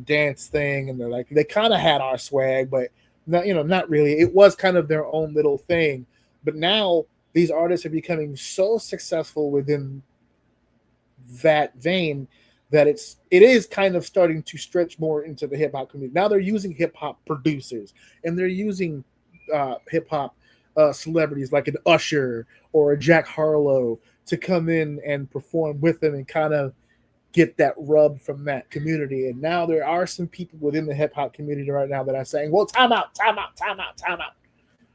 dance thing, and they're like, they kind of had our swag, but not, not really. It was kind of their own little thing. But now these artists are becoming so successful within that vein that it is kind of starting to stretch more into the hip hop community. Now they're using hip hop producers, and they're using hip hop celebrities like an Usher or a Jack Harlow to come in and perform with them and kind of get that rub from that community. And now there are some people within the hip hop community right now that are saying, well, time out.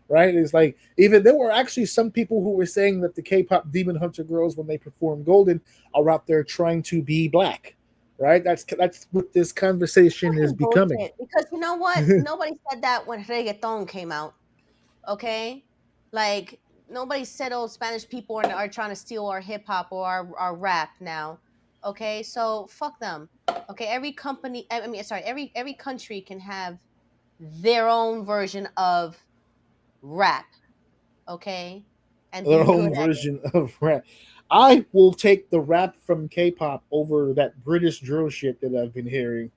Right? It's like, even there were actually some people who were saying that the K-pop Demon Hunter girls, when they perform Golden, are out there trying to be black. Right? That's what this conversation is becoming. Bullshit. Because you know what? Nobody said that when reggaeton came out. Okay? Like, nobody said, oh, Spanish people are trying to steal our hip hop or our rap now. Okay? So fuck them. Okay? Every country can have their own version of rap. Okay? And Their own version of rap. I will take the rap from K-pop over that British drill shit that I've been hearing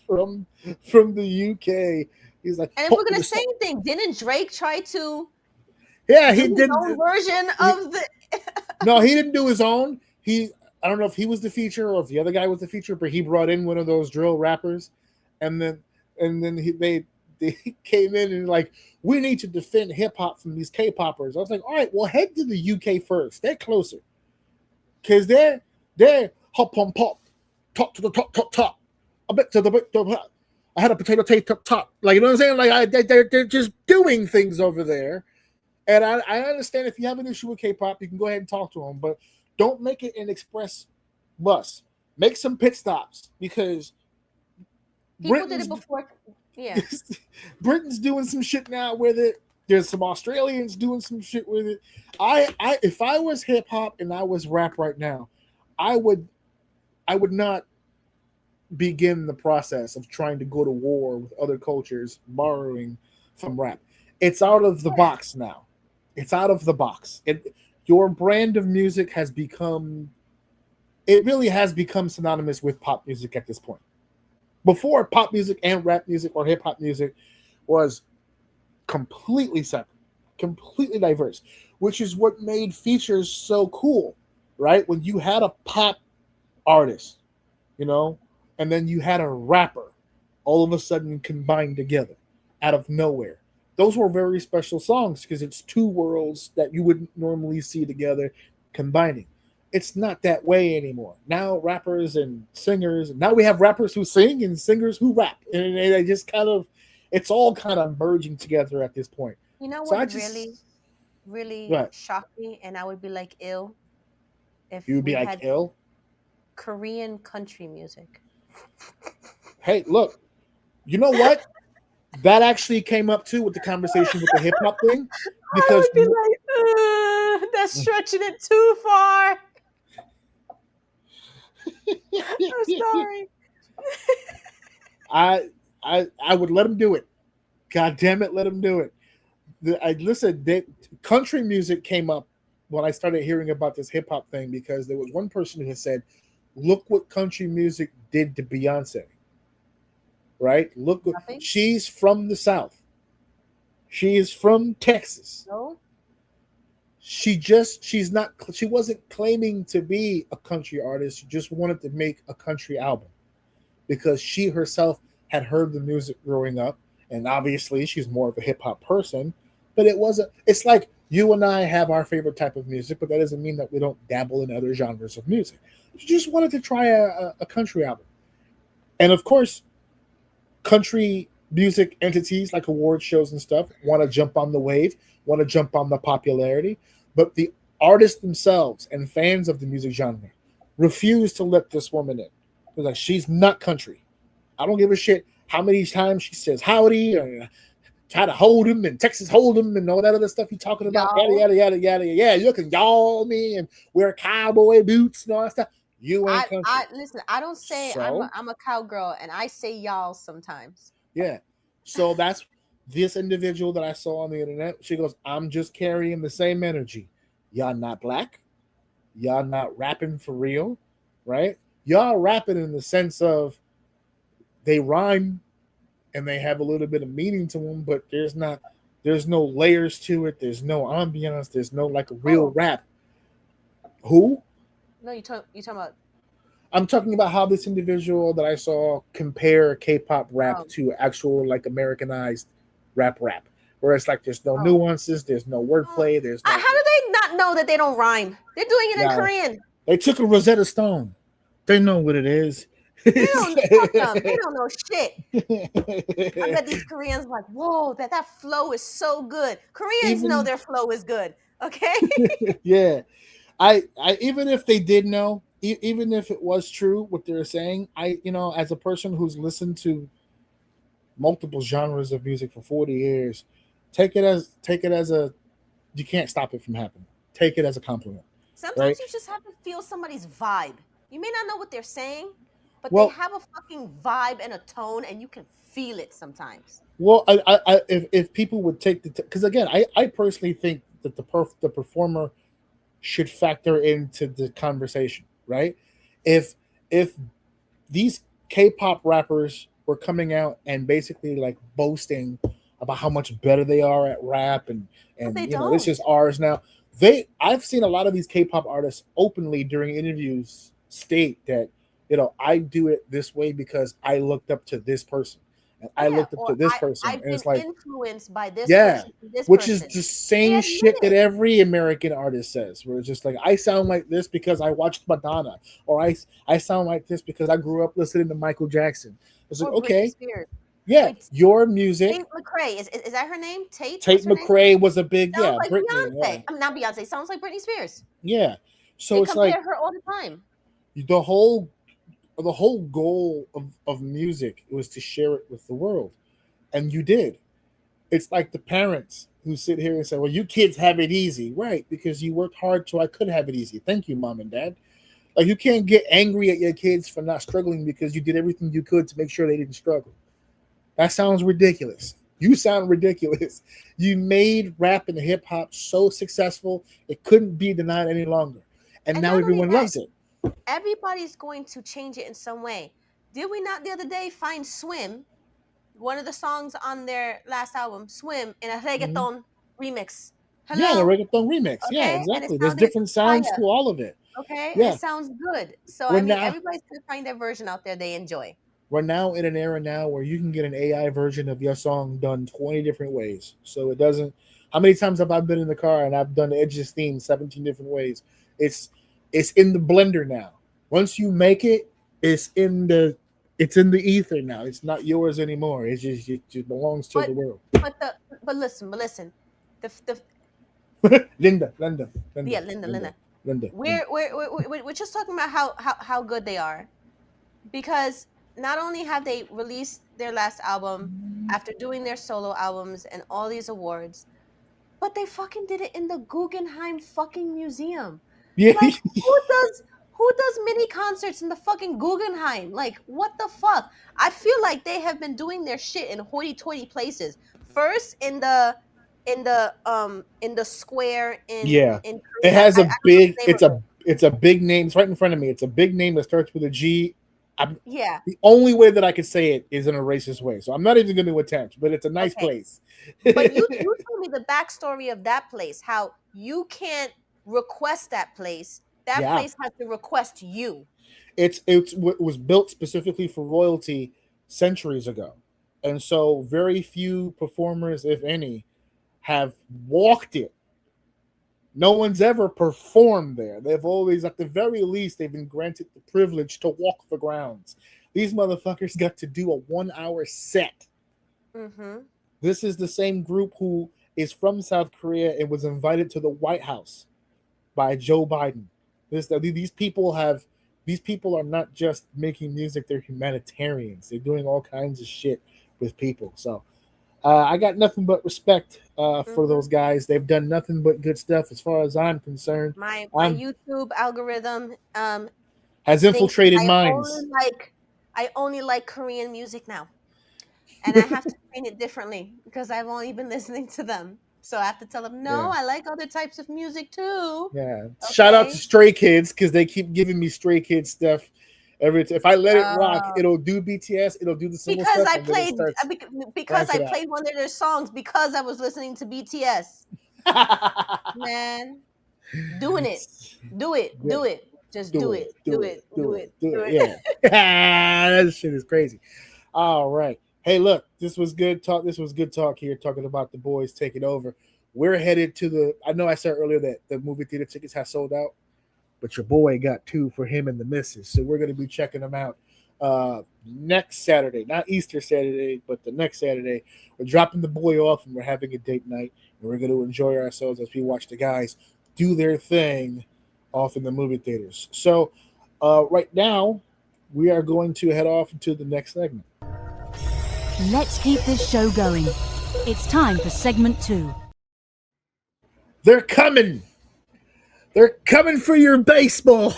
from the UK. He's like, and if we're gonna say anything, didn't Drake try to? Yeah, he did his own version of the. No, he didn't do his own. I don't know if he was the feature or if the other guy was the feature, but he brought in one of those drill rappers, and then they came in and like, we need to defend hip hop from these K-poppers. I was like, all right, well, head to the UK first. They're closer. Because they're hop on pop, top to the top, a bit to the bit. I had a potato tape up top. Like, you know what I'm saying? Like, they're just doing things over there. And I understand if you have an issue with K-pop, you can go ahead and talk to them, but don't make it an express bus. Make some pit stops, because people did it before. Yeah, Britain's doing some shit now with it. There's some Australians doing some shit with it. If I was hip hop and I was rap right now, I would not begin the process of trying to go to war with other cultures borrowing from rap. It's out of the box now. It's out of the box. Your brand of music has become, it really has become synonymous with pop music at this point. Before, pop music and rap music or hip hop music was completely separate, completely diverse, which is what made features so cool, right? When you had a pop artist, and then you had a rapper all of a sudden combined together out of nowhere. Those were very special songs because it's two worlds that you wouldn't normally see together combining. It's not that way anymore. Now rappers and singers, now we have rappers who sing and singers who rap. And they just kind of, it's all kind of merging together at this point. You know what really Right. shock me, and I would be like ill if You would be we like, had ill? Korean country music. Hey, look, you know what? That actually came up too with the conversation with the hip hop thing, I because would be like, that's stretching it too far. I'm sorry. I would let him do it. God damn it, let him do it. Country music came up when I started hearing about this hip hop thing, because there was one person who had said, "Look what country music did to Beyonce." Right? Look, Nothing? she's from the South. She is from Texas. No. She wasn't claiming to be a country artist. She just wanted to make a country album because she herself had heard the music growing up, and obviously she's more of a hip hop person. But it's like you and I have our favorite type of music, but that doesn't mean that we don't dabble in other genres of music. She just wanted to try a country album. And of course, country music entities like award shows and stuff want to jump on the wave, want to jump on the popularity, but the artists themselves and fans of the music genre refuse to let this woman in. They're like, she's not country. I don't give a shit how many times she says howdy or try to hold him and Texas hold him and all that other stuff you're talking about. Yada, yada, yada, yada. Yeah, you can y'all me and wear cowboy boots and all that stuff. You ain't country. Listen, I don't say I'm a cowgirl, and I say y'all sometimes. Yeah. So that's this individual that I saw on the internet. She goes, I'm just carrying the same energy. Y'all not black. Y'all not rapping for real, right? Y'all rapping in the sense of they rhyme and they have a little bit of meaning to them, but there's no layers to it. There's no ambiance. There's no like a real rap. Who? No, you talking about. I'm talking about how this individual that I saw compare K-pop rap to actual like Americanized rap, where it's like there's no nuances, there's no wordplay, there's no. How do they not know that they don't rhyme? They're doing it in Korean. They took a Rosetta Stone. They know what it is. They don't know shit. I bet these Koreans like, whoa, that flow is so good. Koreans know their flow is good. Okay. Yeah. I even if they did know, even if it was true what they're saying, as a person who's listened to multiple genres of music for 40 years, take it as a you can't stop it from happening. Take it as a compliment. Sometimes you just have to feel somebody's vibe. You may not know what they're saying, but they have a fucking vibe and a tone, and you can feel it sometimes. Well, if people would take because again, I personally think that the performer should factor into the conversation, right? If these K-pop rappers were coming out and basically like boasting about how much better they are at rap and this is ours now. I've seen a lot of these K-pop artists openly during interviews state that I do it this way because I looked up to this person. And I looked up to this person. I've been influenced by this person. This which person. Is the same shit that every American artist says. Where it's just like, I sound like this because I watched Madonna. Or I sound like this because I grew up listening to Michael Jackson. It's like, okay. Yeah, your music. Tate McRae. Is that her name? Tate McRae was a big, sounds like Britney. Beyonce. Yeah. I mean, not Beyonce. Sounds like Britney Spears. Yeah. So they it's compare like her all the time. The whole goal of music was to share it with the world. And you did. It's like the parents who sit here and say, well, you kids have it easy. Right, because you worked hard so I could have it easy. Thank you, mom and dad. Like, you can't get angry at your kids for not struggling because you did everything you could to make sure they didn't struggle. That sounds ridiculous. You sound ridiculous. You made rap and hip-hop so successful, it couldn't be denied any longer. And now everyone loves it. Everybody's going to change it in some way. Did we not the other day find Swim, one of the songs on their last album, Swim, in a reggaeton remix? Hello? Yeah, the reggaeton remix. Okay? Yeah, exactly. There's different sounds to all of it. Okay, yeah. It sounds good. So everybody's gonna find their version out there they enjoy. We're now in an era now where you can get an AI version of your song done 20 different ways. So it doesn't. How many times have I been in the car and I've done the Edge's theme 17 different ways? It's in the blender now. Once you make it, it's in the ether now. It's not yours anymore. It just belongs to the world. But listen. Linda. Yeah, Linda. We're just talking about how good they are, because not only have they released their last album after doing their solo albums and all these awards, but they fucking did it in the Guggenheim fucking museum. Yeah. Like, who does mini concerts in the fucking Guggenheim? Like, what the fuck? I feel like they have been doing their shit in hoity-toity places. First in the square Yeah. in It Korea. has I a don't know big. the name of it. It's a big name. It's right in front of me. It's a big name that starts with a G. Yeah. The only way that I could say it is in a racist way, so I'm not even going to attempt. But it's a nice Okay. place. But you told me the backstory of that place, how you can't request that place. That Yeah. place has to request you. It was built specifically for royalty centuries ago, and so very few performers, if any, have walked it. No one's ever performed there. They've always, at the very least, they've been granted the privilege to walk the grounds. These motherfuckers got to do a 1-hour set. Mm-hmm. This is the same group who is from South Korea and was invited to the White House by Joe Biden. These people are not just making music, they're humanitarians. They're doing all kinds of shit with people. So I got nothing but respect for those guys. They've done nothing but good stuff as far as I'm concerned. My YouTube algorithm has infiltrated minds. I only like Korean music now. And I have to train it differently because I've only been listening to them. So I have to tell them, no, I like other types of music too. Yeah. Okay. Shout out to Stray Kids because they keep giving me Stray Kids stuff. If I let it rock, it'll do BTS. It'll do the similar because stuff. I played one of their songs because I was listening to BTS. Man, doing it, do it. Just do it. Yeah, that shit is crazy. All right. Hey, look, this was good talk. This was good talk here, talking about the boys taking over. We're headed to I know I said earlier that the movie theater tickets have sold out, but your boy got 2 for him and the missus. So we're going to be checking them out next Saturday, not Easter Saturday, but the next Saturday. We're dropping the boy off and we're having a date night, and we're going to enjoy ourselves as we watch the guys do their thing off in the movie theaters. So right now, we are going to head off into the next segment. Let's keep this show going. It's time for segment 2. They're coming. They're coming for your baseball.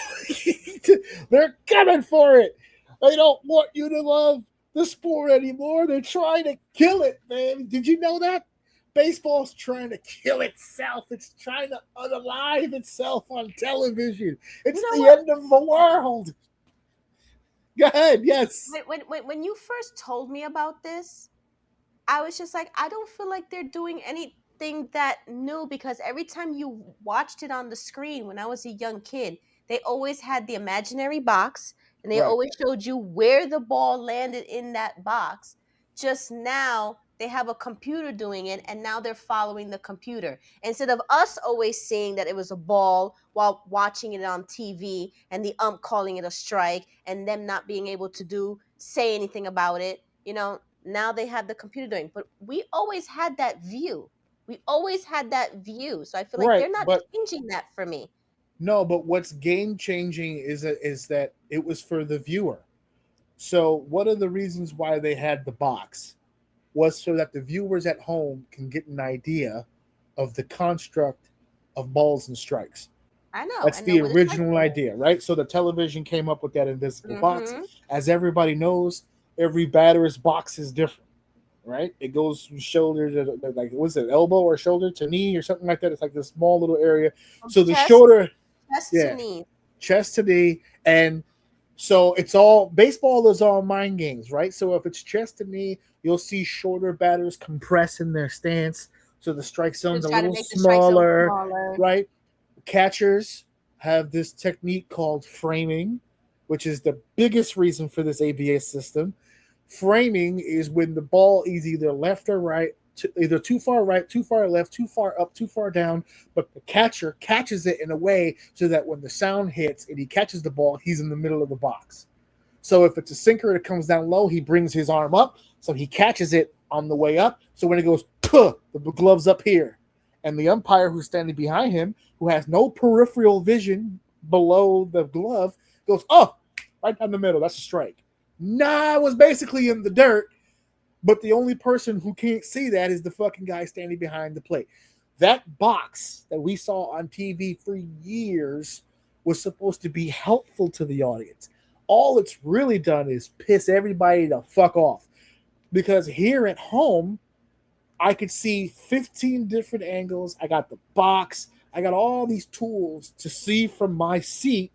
They're coming for it. They don't want you to love the sport anymore. They're trying to kill it, man. Did you know that? Baseball's trying to kill itself. It's trying to unalive itself on television. It's the end of the world. Go ahead, yes. When you first told me about this, I was just like, I don't feel like they're doing anything that new, because every time you watched it on the screen when I was a young kid, they always had the imaginary box and they always showed you where the ball landed in that box. Just now, they have a computer doing it, and now they're following the computer. Instead of us always seeing that it was a ball while watching it on TV and the ump calling it a strike and them not being able to say anything about it, now they have the computer doing. But we always had that view. So I feel like they're not changing that for me. No, but what's game changing is that it was for the viewer. So one of the reasons why they had the box was so that the viewers at home can get an idea of the construct of balls and strikes. I know. That's the original idea, right? So the television came up with that invisible box. As everybody knows, every batter's box is different, right? It goes from shoulder to, like, what's it, elbow or shoulder to knee or something like that. It's like this small little area. So the shoulder, chest to knee, and so it's all, baseball is all mind games, right? So if it's chest to knee, you'll see shorter batters compress in their stance, so the strike zone's a little smaller, right? Catchers have this technique called framing, which is the biggest reason for this ABA system. Framing is when the ball is either left or right, either too far right, too far left, too far up, too far down, but the catcher catches it in a way so that when the sound hits and he catches the ball, he's in the middle of the box. So if it's a sinker that comes down low, he brings his arm up, so he catches it on the way up. So when it goes, the glove's up here. And the umpire who's standing behind him, who has no peripheral vision below the glove, goes, oh, right down the middle. That's a strike. Nah, it was basically in the dirt. But the only person who can't see that is the fucking guy standing behind the plate. That box that we saw on TV for years was supposed to be helpful to the audience. All it's really done is piss everybody the fuck off. Because here at home, I could see 15 different angles. I got the box. I got all these tools to see from my seat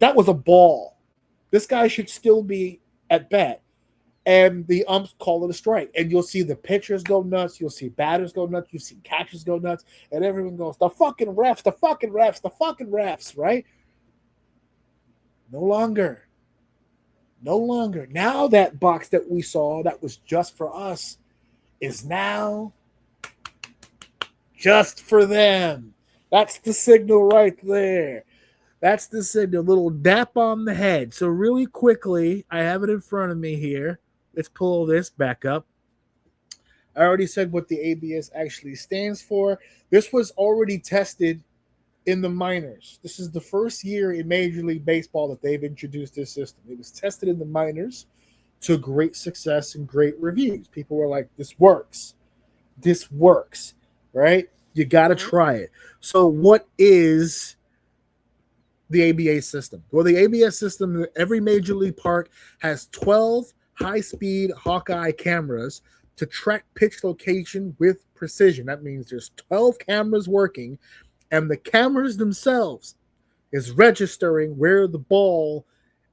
that was a ball. This guy should still be at bat. And the umps call it a strike. And you'll see the pitchers go nuts. You'll see batters go nuts. You'll see catchers go nuts. And everyone goes, the fucking refs, the fucking refs, the fucking refs, right? No longer. No longer. Now that box that we saw that was just for us is now just for them. That's the signal right there. That's the signal. Little dap on the head. So really quickly, I have it in front of me here. Let's pull this back up. I already said what the ABS actually stands for. This was already tested in the minors. This is the first year in Major League Baseball that they've introduced this system. It was tested in the minors to great success and great reviews. People were like, this works. This works, right? You got to try it. So what is the ABS system? Well, the ABS system, every Major League park has 12 high-speed Hawkeye cameras to track pitch location with precision. That means there's 12 cameras working, and the cameras themselves is registering where the ball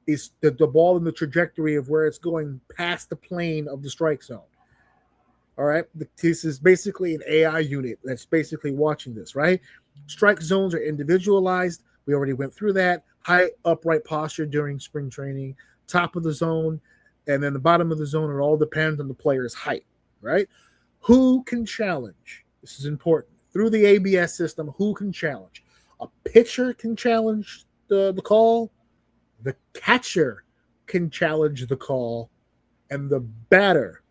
is, the ball in the trajectory of where it's going past the plane of the strike zone. All right, this is basically an AI unit that's basically watching this, right? Strike zones are individualized. We already went through that. High upright posture during spring training, top of the zone, and then the bottom of the zone. It all depends on the player's height, right? Who can challenge? This is important. Through the ABS system, who can challenge? A pitcher can challenge the call. The catcher can challenge the call. And the batter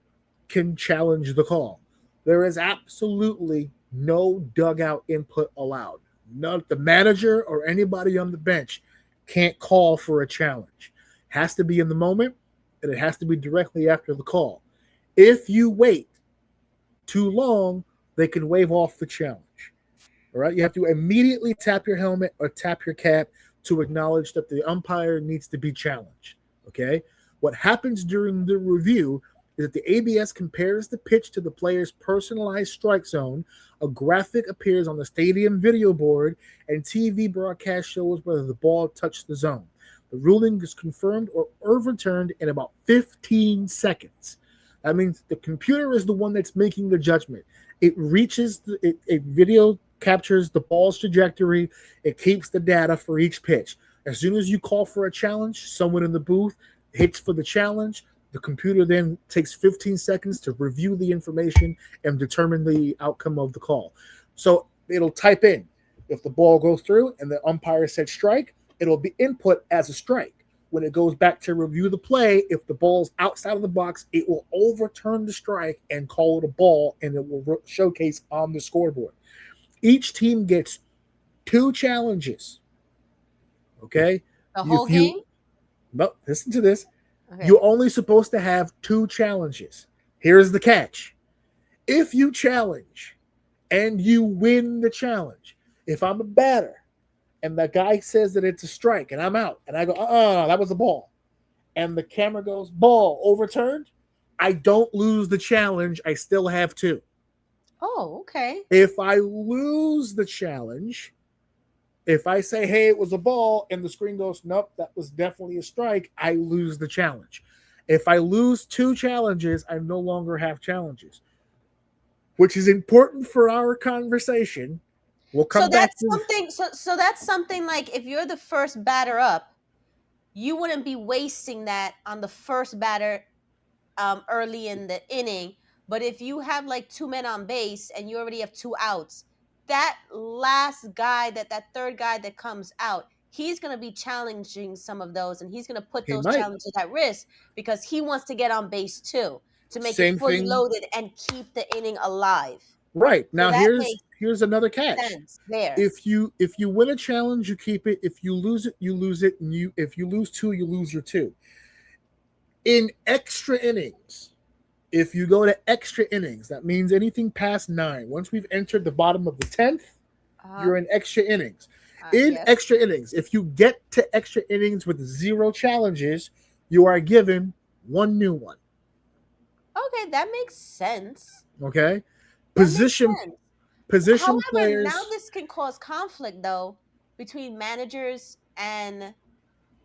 can challenge the call. There is absolutely no dugout input allowed. Not the manager or anybody on the bench can't call for a challenge. It has to be in the moment, and it has to be directly after the call. If you wait too long, they can wave off the challenge. All right, you have to immediately tap your helmet or tap your cap to acknowledge that the umpire needs to be challenged. Okay, what happens during the review is that the ABS compares the pitch to the player's personalized strike zone. A graphic appears on the stadium video board, and TV broadcast shows whether the ball touched the zone. The ruling is confirmed or overturned in about 15 seconds. That means the computer is the one that's making the judgment. It reaches, it video captures the ball's trajectory. It keeps the data for each pitch. As soon as you call for a challenge, someone in the booth hits for the challenge. The computer then takes 15 seconds to review the information and determine the outcome of the call. So it'll type in, if the ball goes through and the umpire said strike, it'll be input as a strike. When it goes back to review the play, if the ball's outside of the box, it will overturn the strike and call it a ball, and it will showcase on the scoreboard. Each team gets 2 challenges. Okay? The whole game? No, listen to this. Okay. You're only supposed to have 2 challenges. Here's the catch. If you challenge and you win the challenge, if I'm a batter and the guy says that it's a strike and I'm out and I go, that was a ball, and the camera goes, ball overturned, I don't lose the challenge. I still have 2. Oh, okay. If I lose the challenge, if I say, hey, it was a ball, and the screen goes, nope, that was definitely a strike, I lose the challenge. If I lose 2 challenges, I no longer have challenges, which is important for our conversation. We'll come back to something. So that's something like, if you're the first batter up, you wouldn't be wasting that on the first batter early in the inning. But if you have like 2 men on base and you already have 2 outs, that last guy, that third guy that comes out, he's going to be challenging some of those, and he's going to put those challenges at risk because he wants to get on base too, to make it fully loaded and keep the inning alive. Right. Now that here's another catch. There. If you win a challenge, you keep it. If you lose it, you lose it. And if you lose 2, you lose your 2. In extra innings, if you go to extra innings, that means anything past 9. Once we've entered the bottom of the 10th, you're in extra innings. Extra innings, if you get to extra innings with 0 challenges, you are given 1 new one. Okay, that makes sense. Okay, position However, players. Now this can cause conflict though between managers and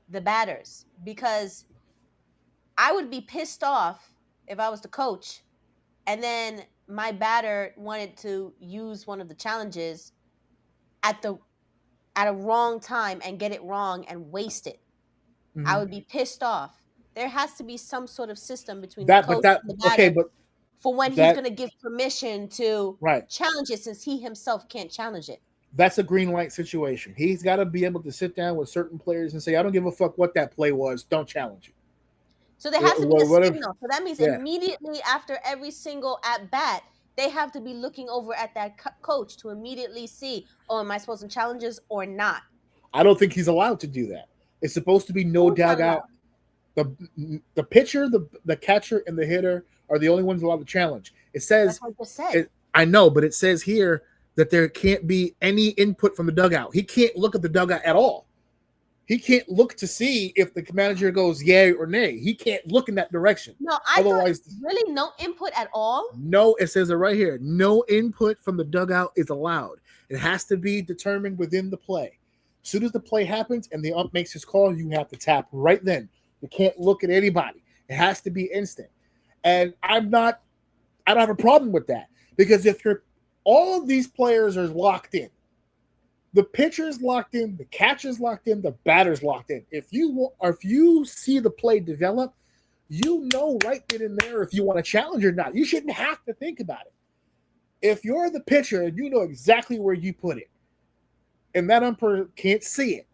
the batters, because I would be pissed off if I was the coach and then my batter wanted to use one of the challenges at a wrong time and get it wrong and waste it. Mm-hmm. I would be pissed off. There has to be some sort of system between the coach and the batter for when he's going to give permission to challenge it, since he himself can't challenge it. That's a green light situation. He's got to be able to sit down with certain players and say, I don't give a fuck what that play was. Don't challenge it. So there has to be a signal. So that means immediately after every single at bat, they have to be looking over at that coach to immediately see, oh, am I supposed to challenge this or not? I don't think he's allowed to do that. It's supposed to be no dugout. The pitcher, the catcher, and the hitter are the only ones allowed to challenge. It says, that's what you said. I know, but it says here that there can't be any input from the dugout. He can't look at the dugout at all. He can't look to see if the manager goes yay or nay. He can't look in that direction. No, otherwise, really no input at all? No, it says it right here. No input from the dugout is allowed. It has to be determined within the play. As soon as the play happens and the ump makes his call, you have to tap right then. You can't look at anybody. It has to be instant. And I don't have a problem with that, because if all of these players are locked in, the pitcher's locked in, the catcher's locked in, the batter's locked in. If you see the play develop, you know right then and there if you want to challenge or not. You shouldn't have to think about it. If you're the pitcher and you know exactly where you put it, and that umpire can't see it,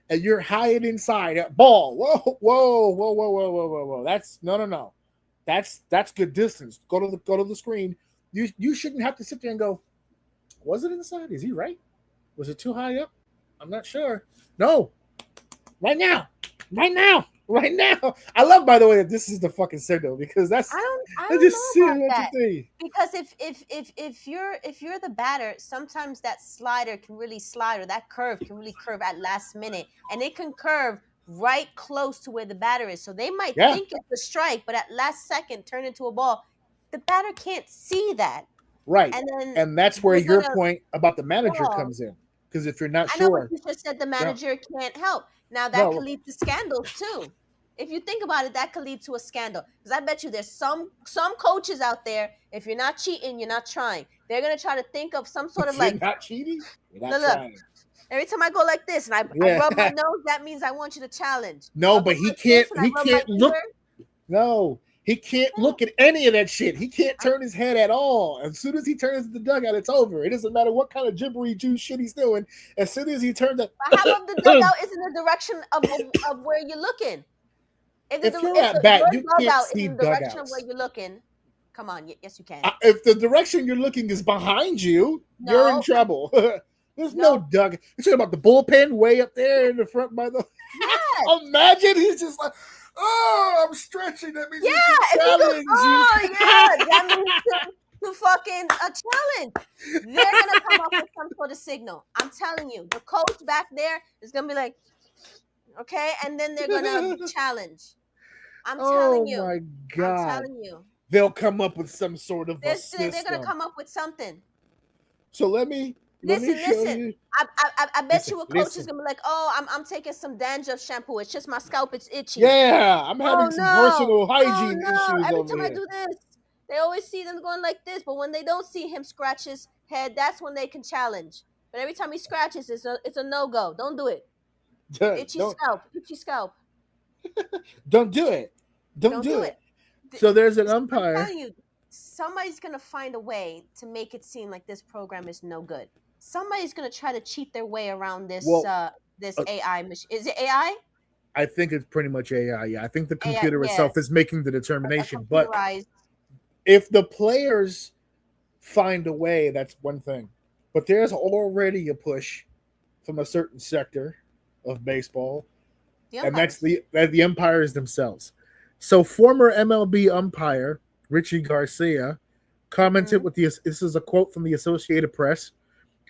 and you're hiding inside at ball, whoa. That's no. That's good distance. Go to the screen. You shouldn't have to sit there and go, was it inside? Is he right? Was it too high up? I'm not sure. No. Right now. I love, by the way, that this is the fucking signal, because that's I don't know about that. Because if you're the batter, sometimes that slider can really slide, or that curve can really curve at last minute, and it can curve right close to where the batter is. So they might think it's a strike, but at last second turn into a ball. The batter can't see that. Right. And that's where your point about the manager comes in. Because if you're not sure. I know what you just said, the manager can't help. Now that could lead to scandals too. If you think about it, that could lead to a scandal. Because I bet you there's some coaches out there, if you're not cheating, you're not trying. They're going to try to think of some sort of you're not cheating? You're not trying. Every time I go like this and I rub my nose, that means I want you to challenge. No, but he can't look. No. He can't look at any of that shit. He can't turn his head at all. As soon as he turns the dugout, it's over. It doesn't matter what kind of gibbery Jew shit he's doing. As soon as he turns that. But how about the dugout is in the direction of where you're looking? If you're at bat, you can't see the direction of where you're looking. Come on, yes you can. If the direction you're looking is behind you, you're in trouble. There's no dugout. You're talking about the bullpen way up there in the front by the. Yes. Imagine he's just like. Oh, I'm stretching. That means that means to fucking a challenge. They're gonna come up with some sort of signal. I'm telling you, the coach back there is gonna be like, okay, and then they're gonna challenge. I'm telling you. Oh my God. I'm telling you. They'll come up with some sort of a system. They're gonna come up with something. So let me Listen. I bet you a coach is gonna be like, "Oh, I'm taking some dandruff shampoo. It's just my scalp. It's itchy." Yeah, I'm having some personal hygiene issues. Every time I do this, they always see them going like this. But when they don't see him scratch his head, that's when they can challenge. But every time he scratches, it's a no go. Don't do it. Itchy scalp. Don't do it. Don't do it. So there's an umpire. I'm telling you, somebody's gonna find a way to make it seem like this program is no good. Somebody's going to try to cheat their way around this AI machine. Is it AI? I think it's pretty much AI. Yeah, I think the computer itself is making the determination. But if the players find a way, that's one thing. But there's already a push from a certain sector of baseball, and that's the umpires themselves. So former MLB umpire Richie Garcia commented with this is a quote from the Associated Press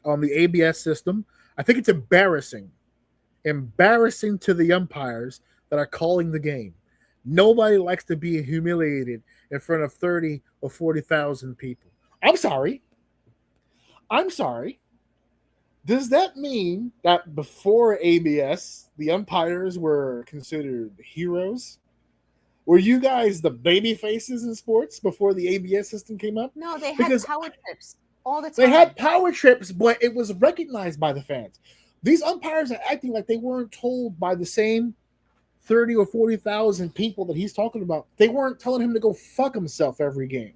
on the ABS system. I think it's embarrassing to the umpires that are calling the game. Nobody likes to be humiliated in front of 30 or 40,000 people. I'm sorry. Does that mean that before ABS, the umpires were considered heroes? Were you guys the baby faces in sports before the ABS system came up? No, they had power trips all the time. They had power trips, but it was recognized by the fans. These umpires are acting like they weren't told by the same 30 or 40,000 people that he's talking about. They weren't telling him to go fuck himself every game.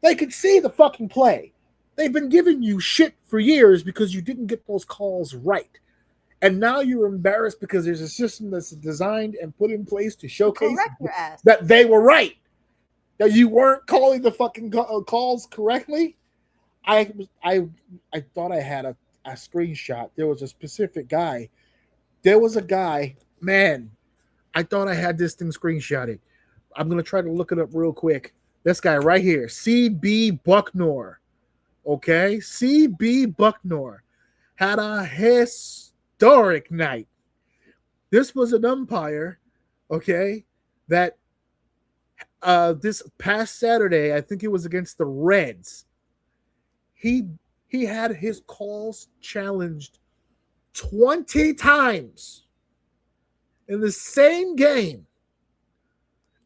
They could see the fucking play. They've been giving you shit for years because you didn't get those calls right. And now you're embarrassed because there's a system that's designed and put in place to showcase that they were right. That you weren't calling the fucking calls correctly. I thought I had a screenshot. There was a specific guy. There was a guy, man, I thought I had this thing screenshotted. I'm going to try to look it up real quick. This guy right here, CB Bucknor. Okay? CB Bucknor had a historic night. This was an umpire, okay, that this past Saturday, I think it was against the Reds, he had his calls challenged 20 times in the same game,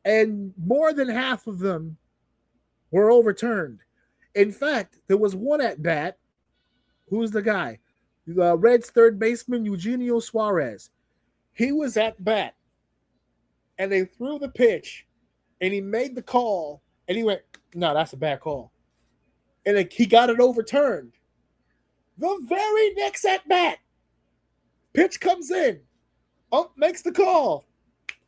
and more than half of them were overturned. In fact, there was one at bat. Who's the guy? The Reds third baseman, Eugenio Suarez. He was at bat, and they threw the pitch, and he made the call, and he went, no, that's a bad call. And he got it overturned. The very next at bat, pitch comes in. Makes the call.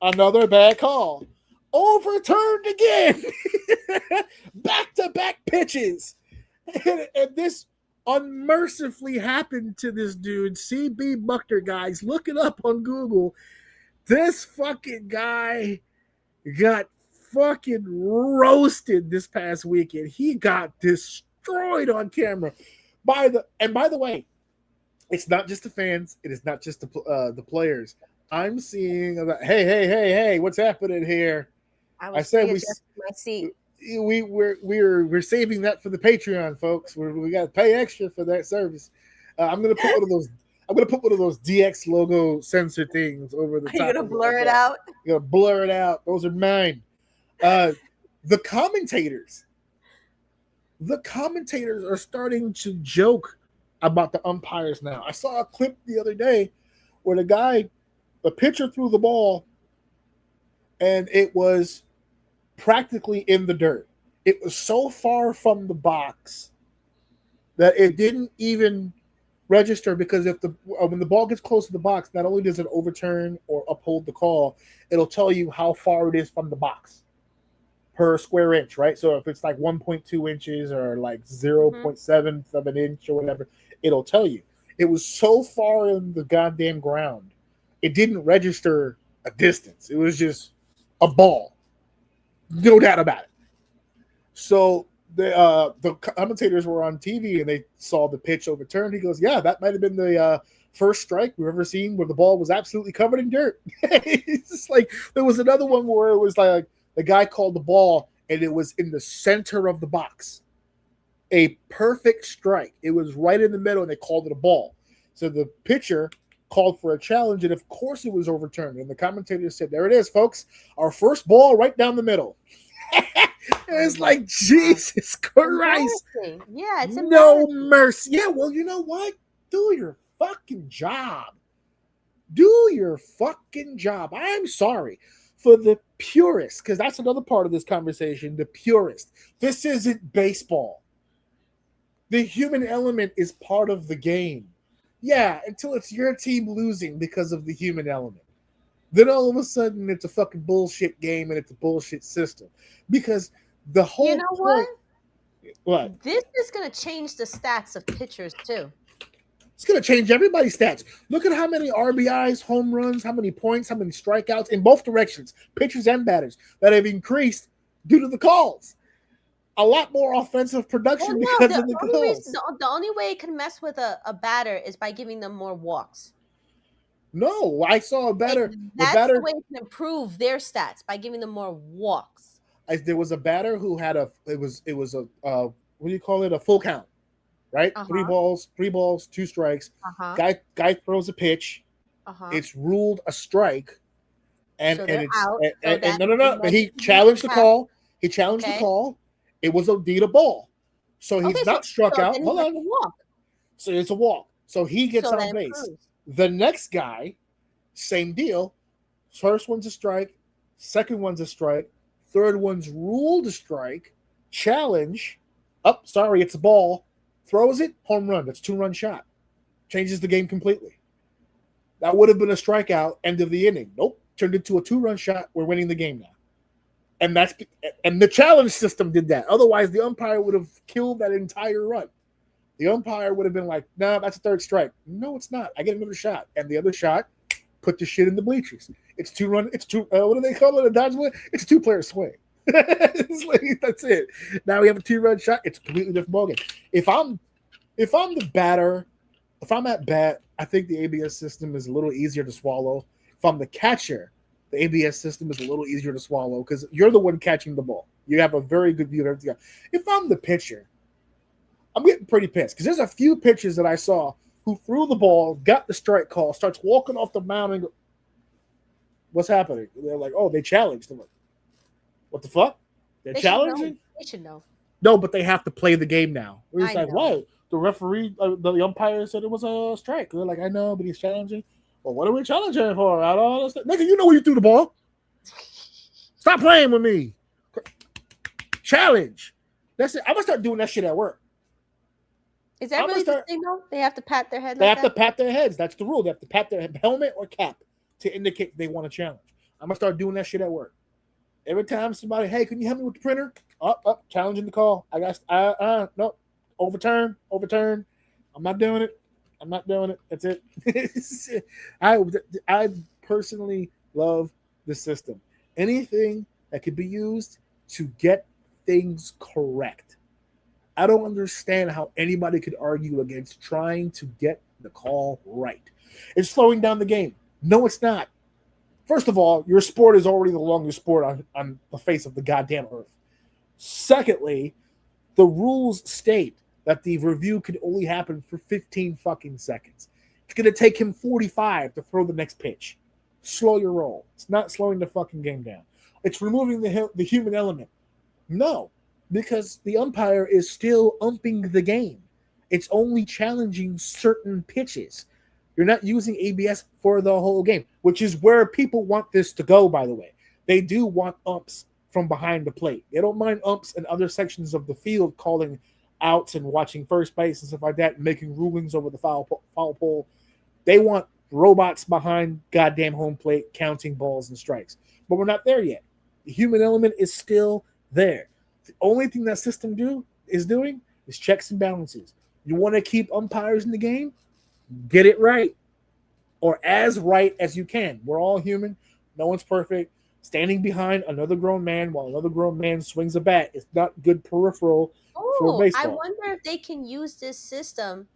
Another bad call. Overturned again. Back-to-back pitches. And this unmercifully happened to this dude, CB Buckner, guys. Look it up on Google. This fucking guy got fucking roasted this past weekend. He got destroyed on camera. By the way, it's not just the fans. It is not just the players. I'm seeing hey, what's happening here? I said my seat. We're saving that for the Patreon, folks. We got to pay extra for that service. I'm gonna put one of those DX logo sensor things over the top. Are you gonna blur it out? You're gonna blur it out. Those are mine. The commentators are starting to joke about the umpires now. I saw a clip the other day where the pitcher threw the ball, and it was practically in the dirt. It was so far from the box that it didn't even register, because when the ball gets close to the box, not only does it overturn or uphold the call, it'll tell you how far it is from the box per square inch, right? So if it's like 1.2 inches or like 0.7 of an inch or whatever, it'll tell you. It was so far in the goddamn ground, it didn't register a distance. It was just a ball. No doubt about it. So the commentators were on TV and they saw the pitch overturned. He goes, yeah, that might have been the first strike we've ever seen where the ball was absolutely covered in dirt. It's just like, there was another one where it was like the guy called the ball and it was in the center of the box. A perfect strike. It was right in the middle and they called it a ball. So the pitcher called for a challenge, and of course it was overturned. And the commentator said, there it is, folks. Our first ball right down the middle. It's like, Jesus Christ. Yeah, it's no mercy. Yeah, well, you know what? Do your fucking job. Do your fucking job. I'm sorry for the purists, because that's another part of this conversation, the purist. This isn't baseball. The human element is part of the game. Yeah, until it's your team losing because of the human element. Then all of a sudden it's a fucking bullshit game and it's a bullshit system. Because the whole You know what? What? This is going to change the stats of pitchers too. It's going to change everybody's stats. Look at how many RBIs, home runs, how many points, how many strikeouts in both directions, pitchers and batters, that have increased due to the calls. A lot more offensive production because of the calls. The only way it can mess with a batter is by giving them more walks. No, I saw a batter. That's the way it can improve their stats, by giving them more walks. There was a batter who had it was a what do you call it? A full count, right? Uh-huh. 3 balls, 2 strikes. Uh-huh. Guy throws a pitch. Uh-huh. It's ruled a strike, and So and they're it's out. and no. But he challenged the call. He challenged the call. It was indeed a ball, so he's not struck out. Hold on. Walk. So it's a walk. So he gets on base. Improves. The next guy, same deal. First one's a strike. Second one's a strike. Third one's ruled a strike. Challenge. Oh, sorry, it's a ball. Throws it. Home run. That's 2-run shot. Changes the game completely. That would have been a strikeout. End of the inning. Nope. Turned into a 2-run shot. We're winning the game now. And the challenge system did that. Otherwise, the umpire would have killed that entire run. The umpire would have been like, "Nah, that's a 3rd strike." No, it's not. I get another shot. And the other shot, put the shit in the bleachers. It's 2-run. It's what do they call it? A dodge win? It's a 2-player swing. That's it. Now we have a 2-run shot. It's a completely different ballgame. If I'm the batter, if I'm at bat, I think the ABS system is a little easier to swallow. If I'm the catcher, the ABS system is a little easier to swallow because you're the one catching the ball. You have a very good view of everything. If I'm the pitcher, I'm getting pretty pissed because there's a few pitchers that I saw who threw the ball, got the strike call, starts walking off the mound and go, "What's happening?" They're like, "Oh, they challenged." I'm like, "What the fuck? They're challenging?" They should know. No, but they have to play the game now. We're just I like, know. "Why?" The referee, the umpire said it was a strike. They're like, "I know, but he's challenging." Well, what are we challenging for? I don't understand. Nigga, you know where you threw the ball. Stop playing with me. Challenge. That's it. I'm gonna start doing that shit at work. Is that really the signal? They have to pat their head. They have to pat their heads. That's the rule. They have to pat their helmet or cap to indicate they want to challenge. I'm gonna start doing that shit at work. Every time somebody, "Hey, can you help me with the printer?" Up, challenging the call. I got no, overturn. I'm not doing it. That's it. I personally love the system. Anything that could be used to get things correct. I don't understand how anybody could argue against trying to get the call right. It's slowing down the game. No, it's not. First of all, your sport is already the longest sport on the face of the goddamn earth. Secondly, the rules state that the review can only happen for 15 fucking seconds. It's going to take him 45 to throw the next pitch. Slow your roll. It's not slowing the fucking game down. It's removing the human element. No, because the umpire is still umping the game. It's only challenging certain pitches. You're not using ABS for the whole game, which is where people want this to go, by the way. They do want umps from behind the plate. They don't mind umps in other sections of the field calling outs and watching first base and stuff like that, and making rulings over the foul pole. They want robots behind goddamn home plate counting balls and strikes. But we're not there yet. The human element is still there. The only thing that system is doing is checks and balances. You want to keep umpires in the game? Get it right. Or as right as you can. We're all human. No one's perfect. Standing behind another grown man while another grown man swings a bat is not good peripheral for baseball. I wonder if they can use this system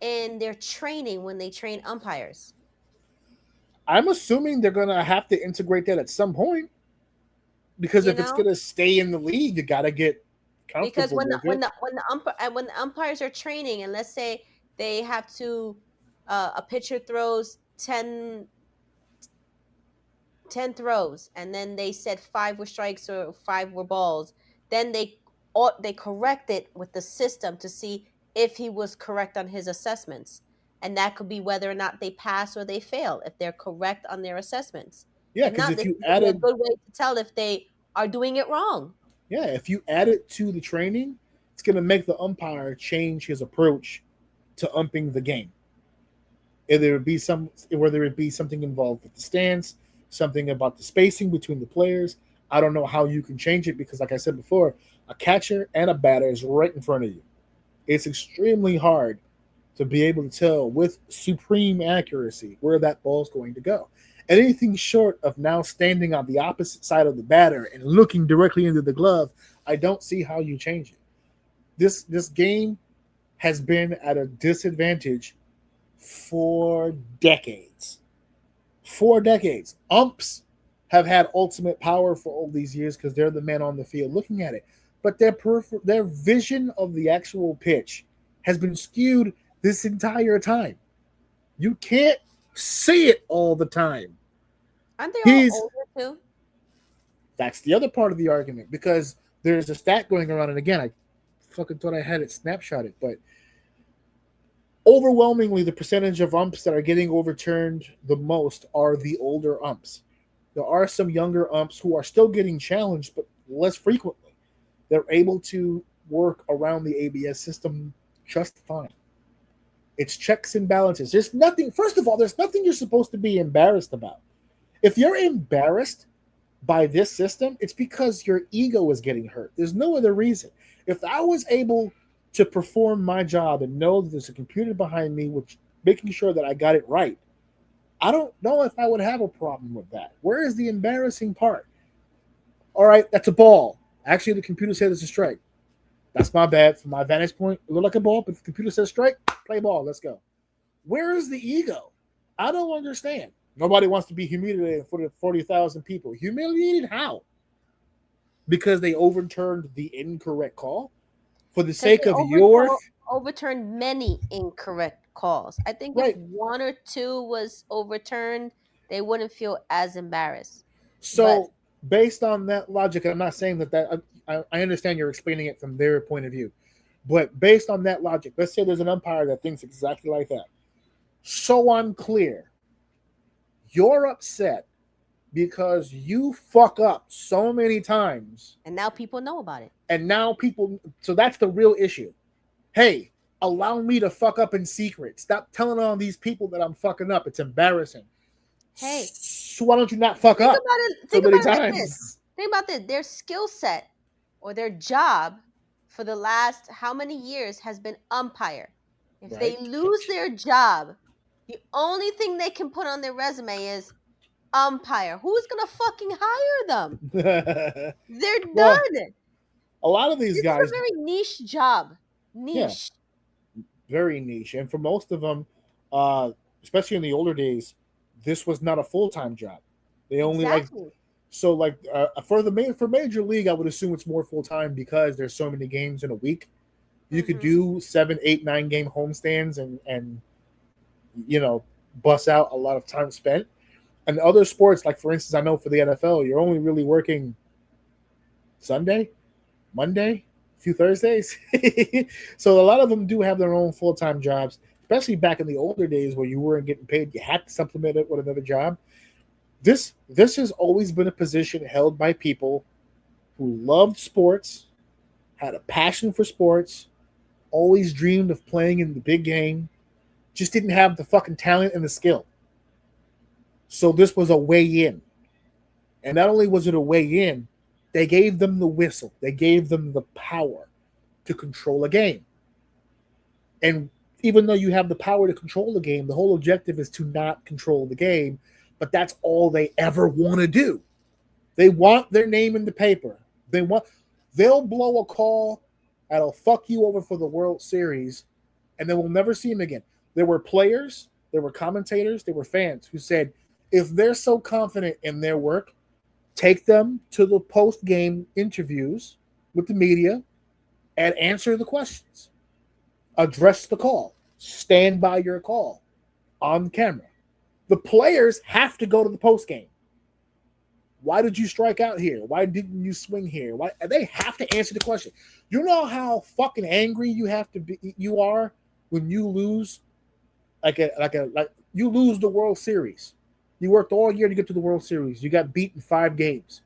in their training when they train umpires. I'm assuming they're going to have to integrate that at some point. Because if it's going to stay in the league, you got to get comfortable because when the umpires are training, and let's say they have to a pitcher throws 10 throws, and then they said 5 were strikes or 5 were balls, then they correct it with the system to see if he was correct on his assessments, and that could be whether or not they pass or they fail if they're correct on their assessments. Yeah, because if you added a good way to tell if they are doing it wrong. Yeah, if you add it to the training, it's going to make the umpire change his approach to umping the game. Whether it be something involved with the stance, something about the spacing between the players. I don't know how you can change it because, like I said before, a catcher and a batter is right in front of you. It's extremely hard to be able to tell with supreme accuracy where that ball's going to go. Anything short of now standing on the opposite side of the batter and looking directly into the glove, I don't see how you change it. This game has been at a disadvantage for decades. 4 decades. Umps have had ultimate power for all these years because they're the men on the field looking at it. But their vision of the actual pitch has been skewed this entire time. You can't see it all the time. Aren't they all older too? That's the other part of the argument because there's a stat going around, and again, I fucking thought I had it snapshotted, but overwhelmingly the percentage of umps that are getting overturned the most are the older umps. There are some younger umps who are still getting challenged, but less frequently. They're able to work around the ABS system just fine. It's checks and balances. There's nothing, first of all, there's nothing you're supposed to be embarrassed about. If you're embarrassed by this system, it's because your ego is getting hurt. There's no other reason. If I was able to perform my job and know that there's a computer behind me, which making sure that I got it right, I don't know if I would have a problem with that. Where is the embarrassing part? All right, that's a ball. Actually, the computer said it's a strike. That's my bad. From my vantage point, it looked like a ball, but if the computer says strike, play ball. Let's go. Where is the ego? I don't understand. Nobody wants to be humiliated for the 40,000 people. Humiliated how? Because they overturned the incorrect call? For the sake of your... Overturned many incorrect calls. I think if one or two was overturned, they wouldn't feel as embarrassed. So, based on that logic, I'm not saying that I understand you're explaining it from their point of view, but based on that logic, let's say there's an umpire that thinks exactly like that. So I'm clear. You're upset because you fuck up so many times. And now people know about it. So that's the real issue. Hey, allow me to fuck up in secret. Stop telling all these people that I'm fucking up. It's embarrassing. Hey. So why don't you not fuck up so many times? Think about this. Their skill set or their job for the last how many years has been umpire. If they lose their job, the only thing they can put on their resume is umpire. Who's going to fucking hire them? They're done. A lot of these guys... It's a very niche job. Niche. Yeah, very niche. And for most of them, especially in the older days, this was not a full-time job. They only for Major League, I would assume it's more full-time because there's so many games in a week. You could do 7, 8, 9 game homestands and bust out a lot of time spent. And other sports, like for instance, I know for the NFL, you're only really working Sunday, Monday, a few Thursdays. So a lot of them do have their own full-time jobs, especially back in the older days where you weren't getting paid. You had to supplement it with another job. This has always been a position held by people who loved sports, had a passion for sports, always dreamed of playing in the big game, just didn't have the fucking talent and the skill. So this was a way in. And not only was it a way in, they gave them the whistle. They gave them the power to control a game. And even though you have the power to control the game, the whole objective is to not control the game, but that's all they ever want to do. They want their name in the paper. They'll blow a call that'll fuck you over for the World Series, and then we'll never see them again. There were players, there were commentators, there were fans who said, if they're so confident in their work, take them to the post-game interviews with the media and answer the questions. Address the call. Stand by your call on camera. The players have to go to the post-game. Why did you strike out here? Why didn't you swing here? Why? They have to answer the question. You know how fucking angry you are when you lose like you lose the World Series. You worked all year to get to the World Series. You got beat in 5 games.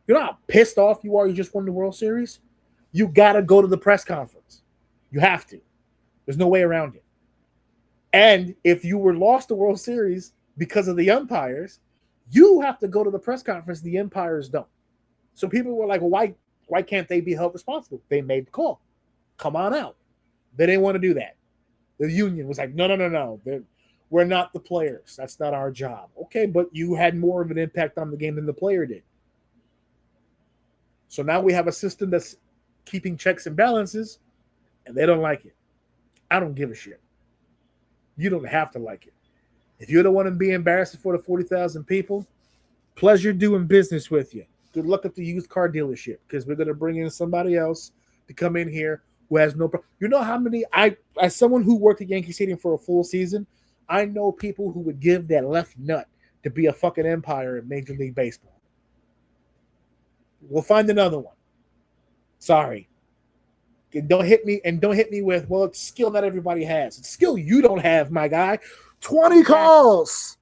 You know how pissed off you are you just won the World Series? You got to go to the press conference. You have to. There's no way around it. And if you were lost the World Series because of the umpires, you have to go to the press conference. The umpires don't. So people were like, well, why can't they be held responsible? They made the call. Come on out. They didn't want to do that. The union was like, no. We're not the players. That's not our job. Okay, but you had more of an impact on the game than the player did. So now we have a system that's keeping checks and balances, and they don't like it. I don't give a shit. You don't have to like it. If you don't want to be embarrassed for the 40,000 people, pleasure doing business with you. Good luck at the used car dealership, because we're going to bring in somebody else to come in here who has no problem. You know how many, as someone who worked at Yankee Stadium for a full season, I know people who would give that left nut to be a fucking empire in Major League Baseball. We'll find another one. Sorry. Don't hit me with, well, it's skill not everybody has. It's skill you don't have, my guy. 20 calls.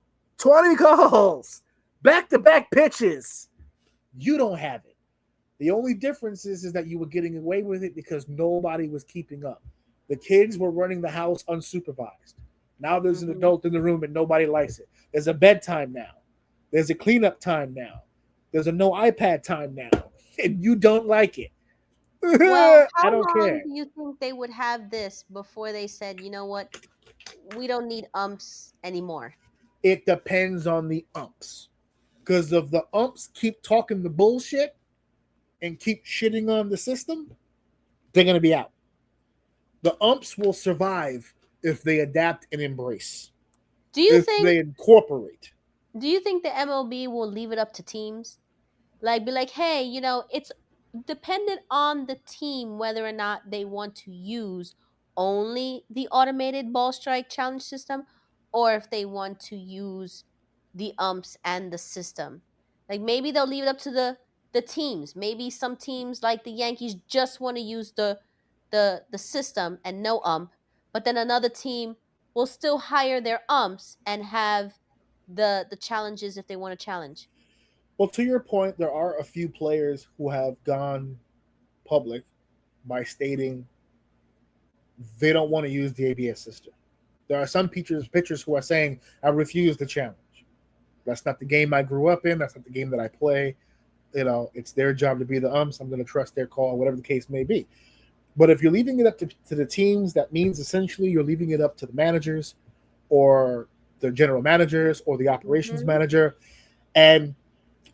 Back-to-back pitches. You don't have it. The only difference is that you were getting away with it because nobody was keeping up. The kids were running the house unsupervised. Now there's an adult in the room and nobody likes it. There's a bedtime now. There's a cleanup time now. There's a no iPad time now. And you don't like it. Well, how I don't long care. do you think they would have this before they said, you know what, we don't need umps anymore? It depends on the umps. Because if the umps keep talking the bullshit and keep shitting on the system, they're going to be out. The umps will survive if they adapt and embrace. If they incorporate. Do you think the MLB will leave it up to teams? Like, be like, hey, you know, it's dependent on the team whether or not they want to use only the automated ball strike challenge system or if they want to use the umps and the system. Like, maybe they'll leave it up to the teams. Maybe some teams like the Yankees just want to use the system and no ump, but then another team will still hire their umps and have the challenges if they want to challenge. Well, to your point, there are a few players who have gone public by stating they don't want to use the ABS system. There are some pitchers who are saying, I refuse the challenge. That's not the game I grew up in. That's not the game that I play. You know, it's their job to be the umps. I'm going to trust their call, whatever the case may be. But if you're leaving it up to the teams, that means essentially you're leaving it up to the managers or the general managers or the operations manager. And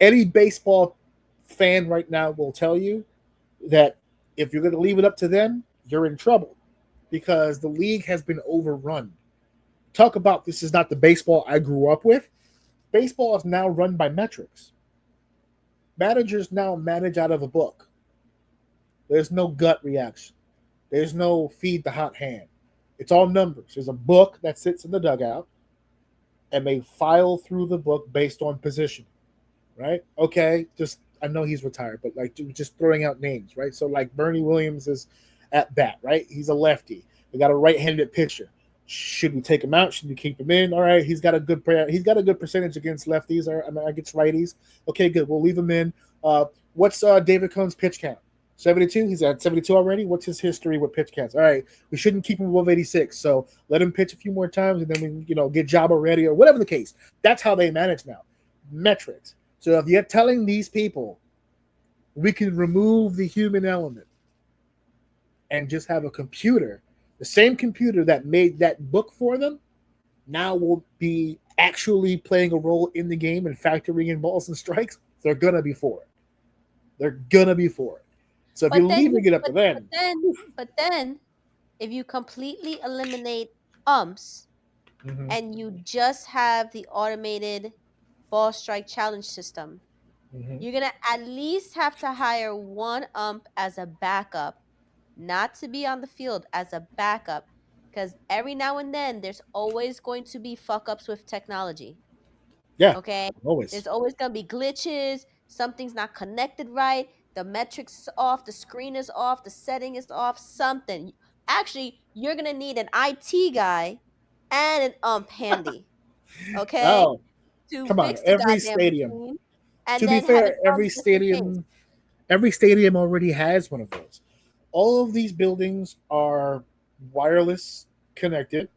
any baseball fan right now will tell you that if you're going to leave it up to them, you're in trouble because the league has been overrun. Talk about this is not the baseball I grew up with. Baseball is now run by metrics. Managers now manage out of a book. There's no gut reaction. There's no feed the hot hand. It's all numbers. There's a book that sits in the dugout, and they file through the book based on position, right? Okay, I know he's retired, but like just throwing out names, right? So like Bernie Williams is at bat, right? He's a lefty. We got a right-handed pitcher. Should we take him out? Should we keep him in? All right, he's got a good percentage against lefties or against righties. Okay, good. We'll leave him in. What's David Cohn's pitch count? 72? He's at 72 already? What's his history with pitch counts? All right, we shouldn't keep him above 86, so let him pitch a few more times and then we get Jabba ready or whatever the case. That's how they manage now. Metrics. So if you're telling these people we can remove the human element and just have a computer, the same computer that made that book for them now will be actually playing a role in the game and factoring in balls and strikes, they're going to be for it. They're going to be for it. So if you're leaving it up to them. But then, if you completely eliminate umps and you just have the automated ball strike challenge system, you're going to at least have to hire one ump as a backup, not to be on the field, as a backup, because every now and then there's always going to be fuck-ups with technology. Yeah. Okay? Always. There's always going to be glitches, something's not connected right, the metrics is off, the screen is off, the setting is off, something. Actually, you're going to need an IT guy and an ump handy. Okay? Oh, to come on. fix the Every goddamn stadium. machine, and To be then have fair, it every just in case. stadium already has one of those. All of these buildings are wireless connected.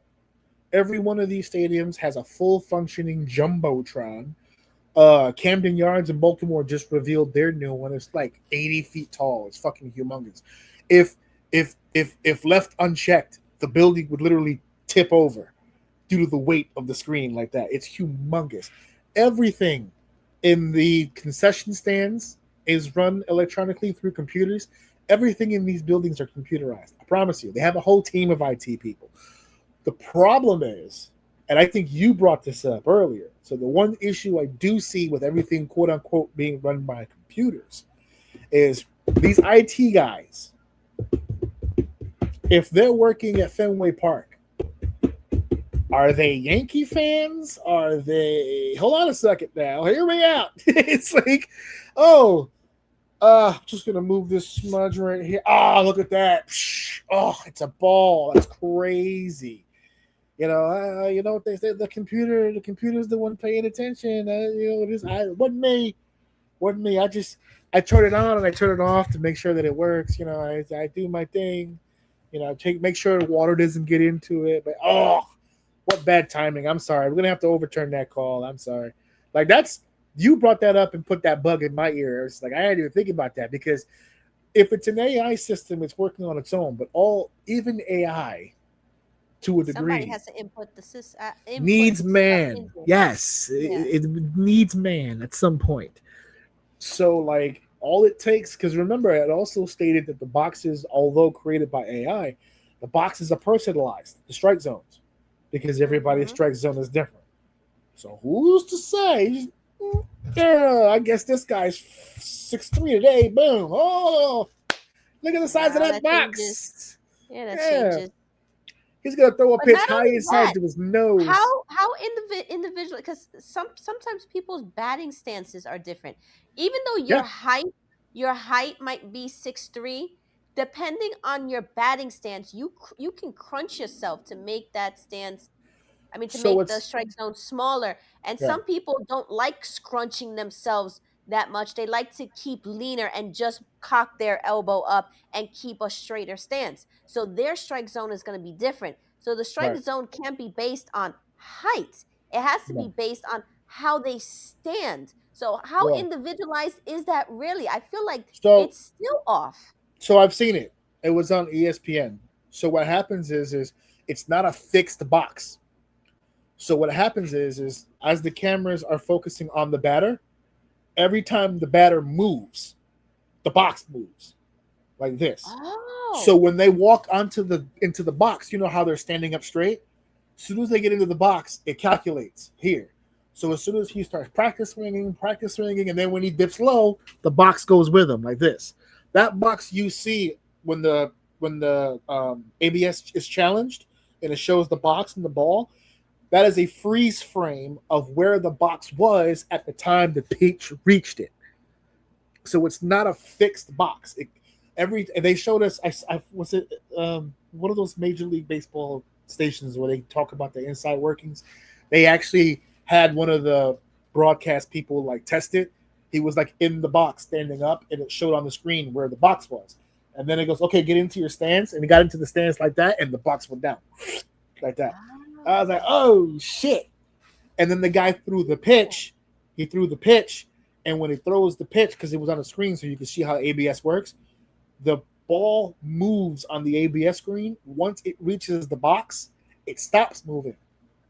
Every one of these stadiums has a full functioning jumbotron Camden Yards in Baltimore just revealed their new one. It's like 80 feet tall. It's fucking humongous. If left unchecked, the building would literally tip over due to the weight of the screen like that. It's humongous. Everything in the concession stands is run electronically through computers. Everything in these buildings are computerized. I promise you. They have a whole team of IT people. The problem is, and I think you brought this up earlier, so the one issue I do see with everything quote unquote being run by computers is these IT guys, if they're working at Fenway Park, are they Yankee fans? Are they, hold on a second now, hear me out. It's like, just gonna move this smudge right here. Look at that. Oh, it's a ball. That's crazy. You know what they say. The computer's the one paying attention. Wasn't me. I turn it on and I turn it off to make sure that it works. I do my thing. Make sure the water doesn't get into it. But what bad timing. I'm sorry. We're gonna have to overturn that call. I'm sorry. Like you brought that up and put that bug in my ear. It's like I hadn't even think about that, because if it's an AI system, it's working on its own. But even AI, to a degree, somebody has to input the system. Needs man. Yes, it needs man at some point. So like all it takes, because remember, it also stated that the boxes, although created by AI, the boxes are personalized, the strike zones, because everybody's strike zone is different. So who's to say? Yeah, I guess this guy's 6'3" today. Boom. Oh, look at the size of that box. That changes. He's gonna throw a pitch high inside to his nose. How individual? Because sometimes people's batting stances are different. Even though your height might be 6'3", depending on your batting stance, you can crunch yourself to make that stance. Make the strike zone smaller. And some people don't like scrunching themselves that much. They like to keep leaner and just cock their elbow up and keep a straighter stance. So their strike zone is going to be different. So the strike zone can't be based on height. It has to be based on how they stand. So how individualized is that really? I feel like it's still off. So I've seen it. It was on ESPN. So what happens is it's not a fixed box. So what happens is as the cameras are focusing on the batter, every time the batter moves, the box moves like this. So when they walk into the box, you know how they're standing up straight? As soon as they get into the box, it calculates here. So as soon as he starts practice swinging, and then when he dips low, the box goes with him like this. That box you see when the ABS is challenged and it shows the box and the ball, that is a freeze frame of where the box was at the time the pitch reached it. So it's not a fixed box. They showed us. Was it one of those Major League Baseball stations where they talk about the inside workings? They actually had one of the broadcast people like test it. He was like in the box standing up, and it showed on the screen where the box was. And then it goes, okay, get into your stance, and he got into the stance like that, and the box went down like that. I was like, oh, shit. And then the guy threw the pitch. He threw the pitch. And when he throws the pitch, because it was on the screen so you can see how ABS works, the ball moves on the ABS screen. Once it reaches the box, it stops moving.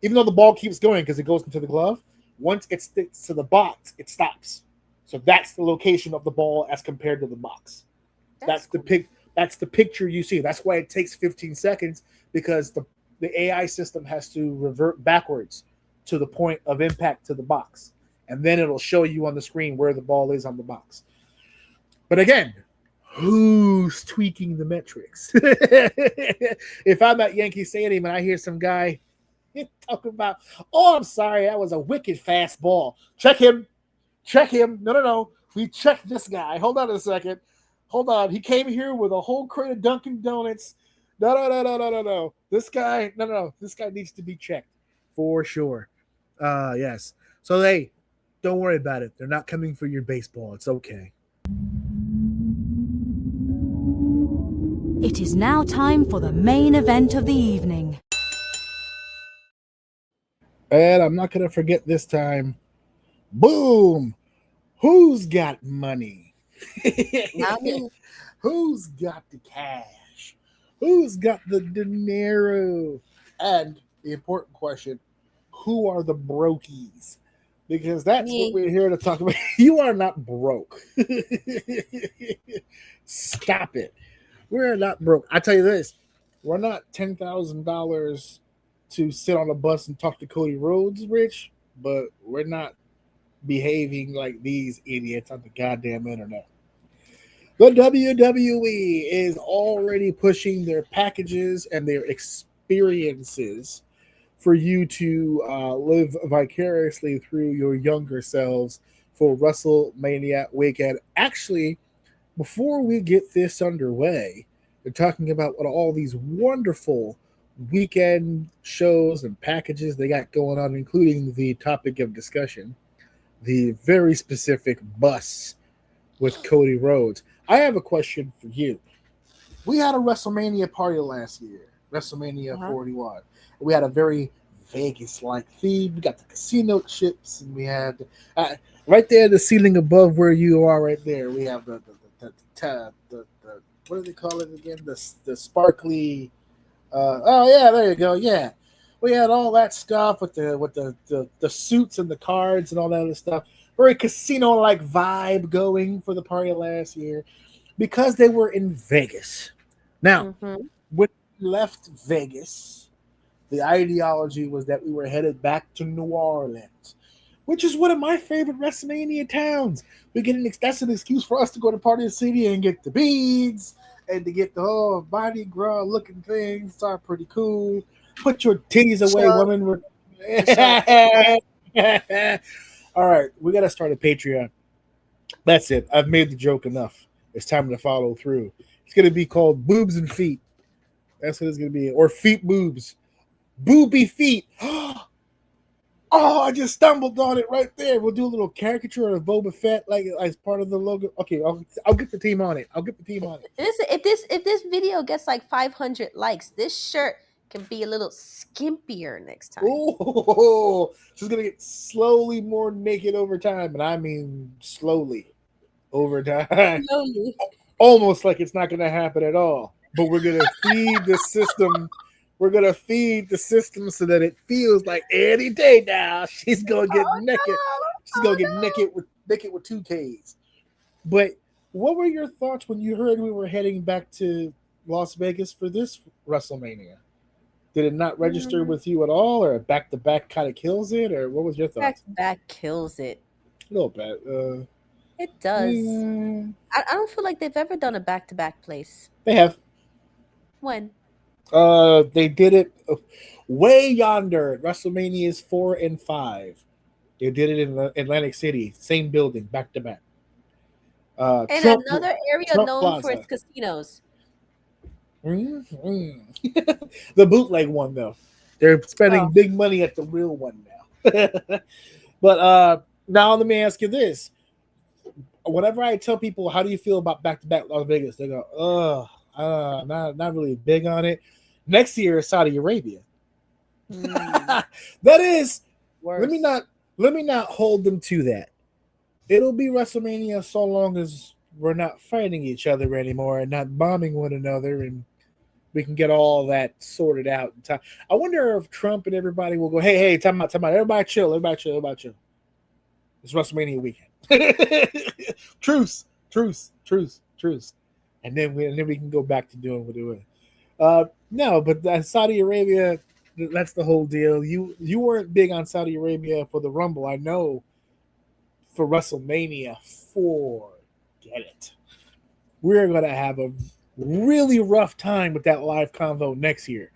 Even though the ball keeps going because it goes into the glove, once it sticks to the box, it stops. So that's the location of the ball as compared to the box. That's cool. That's the picture you see. That's why it takes 15 seconds, because the AI system has to revert backwards to the point of impact to the box. And then it'll show you on the screen where the ball is on the box. But again, who's tweaking the metrics? If I'm at Yankee Stadium and I hear some guy talk about, I'm sorry, that was a wicked fast ball. Check him. No. We checked this guy. Hold on a second. Hold on. He came here with a whole crate of Dunkin' Donuts. No. This guy needs to be checked for sure. Yes. So don't worry about it. They're not coming for your baseball. It's okay. It is now time for the main event of the evening. And I'm not going to forget this time Boom. Who's got money? Not me. Who's got the cash? Who's got the dinero? And the important question, who are the brokies? Because that's what Me. we're here to talk about. You are not broke. Stop it. We're not broke. I tell you this, we're not $10,000 to sit on a bus and talk to Cody Rhodes, Rich, but we're not behaving like these idiots on the goddamn internet. The WWE is already pushing their packages and their experiences for you to live vicariously through your younger selves for WrestleMania weekend. Actually, before we get this underway, they're talking about what all these wonderful weekend shows and packages they got going on, including the topic of discussion, the very specific bus with Cody Rhodes. I have a question for you. We had a WrestleMania party last year, WrestleMania 41. We had a very Vegas-like theme. We got the casino chips, and we had right there the ceiling above where you are, right there. We have the what do they call it again? The sparkly. Oh yeah, there you go. Yeah, we had all that stuff with the suits and the cards and all that other stuff. Very casino-like vibe going for the party last year because they were in Vegas. Now, when we left Vegas, the ideology was that we were headed back to New Orleans, which is one of my favorite WrestleMania towns. That's an excuse for us to go to Party City and get the beads and to get the whole Mardi Gras looking things. It's all pretty cool. Put your titties away, woman. All right, we got to start a Patreon. That's it. I've made the joke enough. It's time to follow through. It's going to be called Boobs and Feet. That's what it's going to be. Or Feet Boobs. Booby Feet. Oh, I just stumbled on it right there. We'll do a little caricature of Boba Fett like as part of the logo. Okay, I'll get the team on it. If this video gets like 500 likes, this shirt can be a little skimpier next time. Oh, she's gonna get slowly more naked over time, and I mean slowly over time. Slowly. Almost like it's not gonna happen at all. But we're gonna feed the system. We're gonna feed the system so that it feels like any day now she's gonna get naked. She's gonna get naked with 2Ks. But what were your thoughts when you heard we were heading back to Las Vegas for this WrestleMania? Did it not register with you at all, or back to back kind of kills it, or what was your thoughts? Back to back kills it. A little bit. It does. I don't feel like they've ever done a back to back place. They have. When? They did it way yonder at WrestleManias 4 and 5. They did it in Atlantic City, same building, back to back. And another area Trump known Plaza. for its casinos. The bootleg one, though. They're spending big money at the real one now. But now let me ask you this. Whenever I tell people, how do you feel about back-to-back Las Vegas? They go, not really big on it. Next year is Saudi Arabia. That is worse. Let me not hold them to that. It'll be WrestleMania so long as we're not fighting each other anymore and not bombing one another, and we can get all that sorted out in time. I wonder if Trump and everybody will go, hey, time out. Everybody chill. It's WrestleMania weekend. Truce. And then we can go back to doing what we're doing. No, but Saudi Arabia, that's the whole deal. You weren't big on Saudi Arabia for the Rumble, I know. For WrestleMania, forget it. We're gonna have a really rough time with that live convo next year,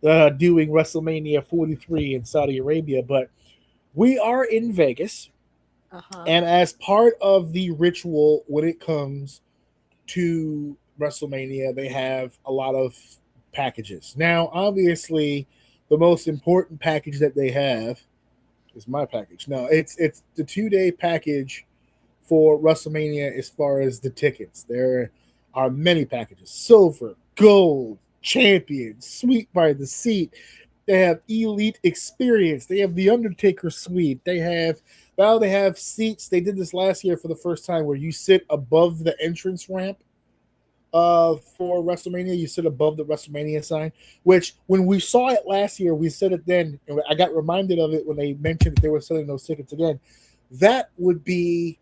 doing WrestleMania 43 in Saudi Arabia. But we are in Vegas, and as part of the ritual when it comes to WrestleMania, they have a lot of packages. Now, obviously, the most important package that they have is my package. No, it's the 2-day package for WrestleMania as far as the tickets. There are many packages: silver, gold, champion, suite by the seat. They have elite experience. They have the Undertaker suite. They have Now they have seats. They did this last year for the first time where you sit above the entrance ramp for WrestleMania. You sit above the WrestleMania sign, which when we saw it last year, we said it then, and I got reminded of it when they mentioned that they were selling those tickets again. That would be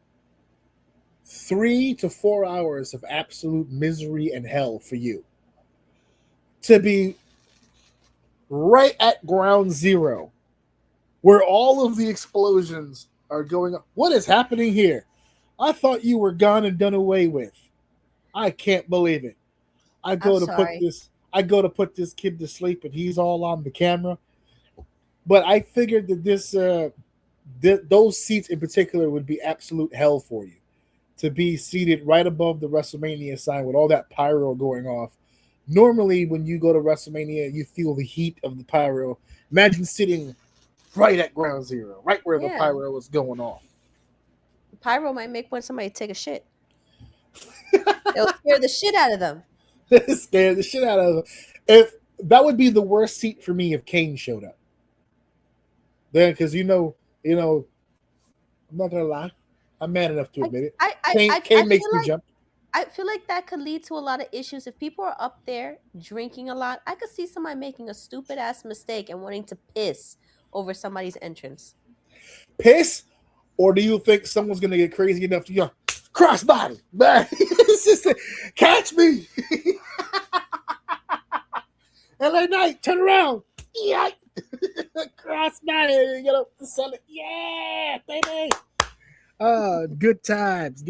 3 to 4 hours of absolute misery and hell for you. To be right at ground zero, where all of the explosions are going on. What is happening here? I thought you were gone and done away with. I can't believe it. I go to put this kid to sleep, and he's all on the camera. But I figured that those seats in particular would be absolute hell for you. To be seated right above the WrestleMania sign with all that pyro going off. Normally, when you go to WrestleMania, you feel the heat of the pyro. Imagine sitting right at ground zero, right where the pyro is going off. The pyro might make somebody take a shit. It'll scare the shit out of them. Scare the shit out of them. If that would be the worst seat for me if Kane showed up. Then, because you know, I'm not gonna lie, I'm man enough to admit it. Kane makes me jump. I feel like that could lead to a lot of issues. If people are up there drinking a lot, I could see somebody making a stupid ass mistake and wanting to piss over somebody's entrance. Piss? Or do you think someone's gonna get crazy enough to go crossbody? It's just catch me. LA Knight, turn around. Yeah. Crossbody. You gotta sell it. Yeah, baby. Good times.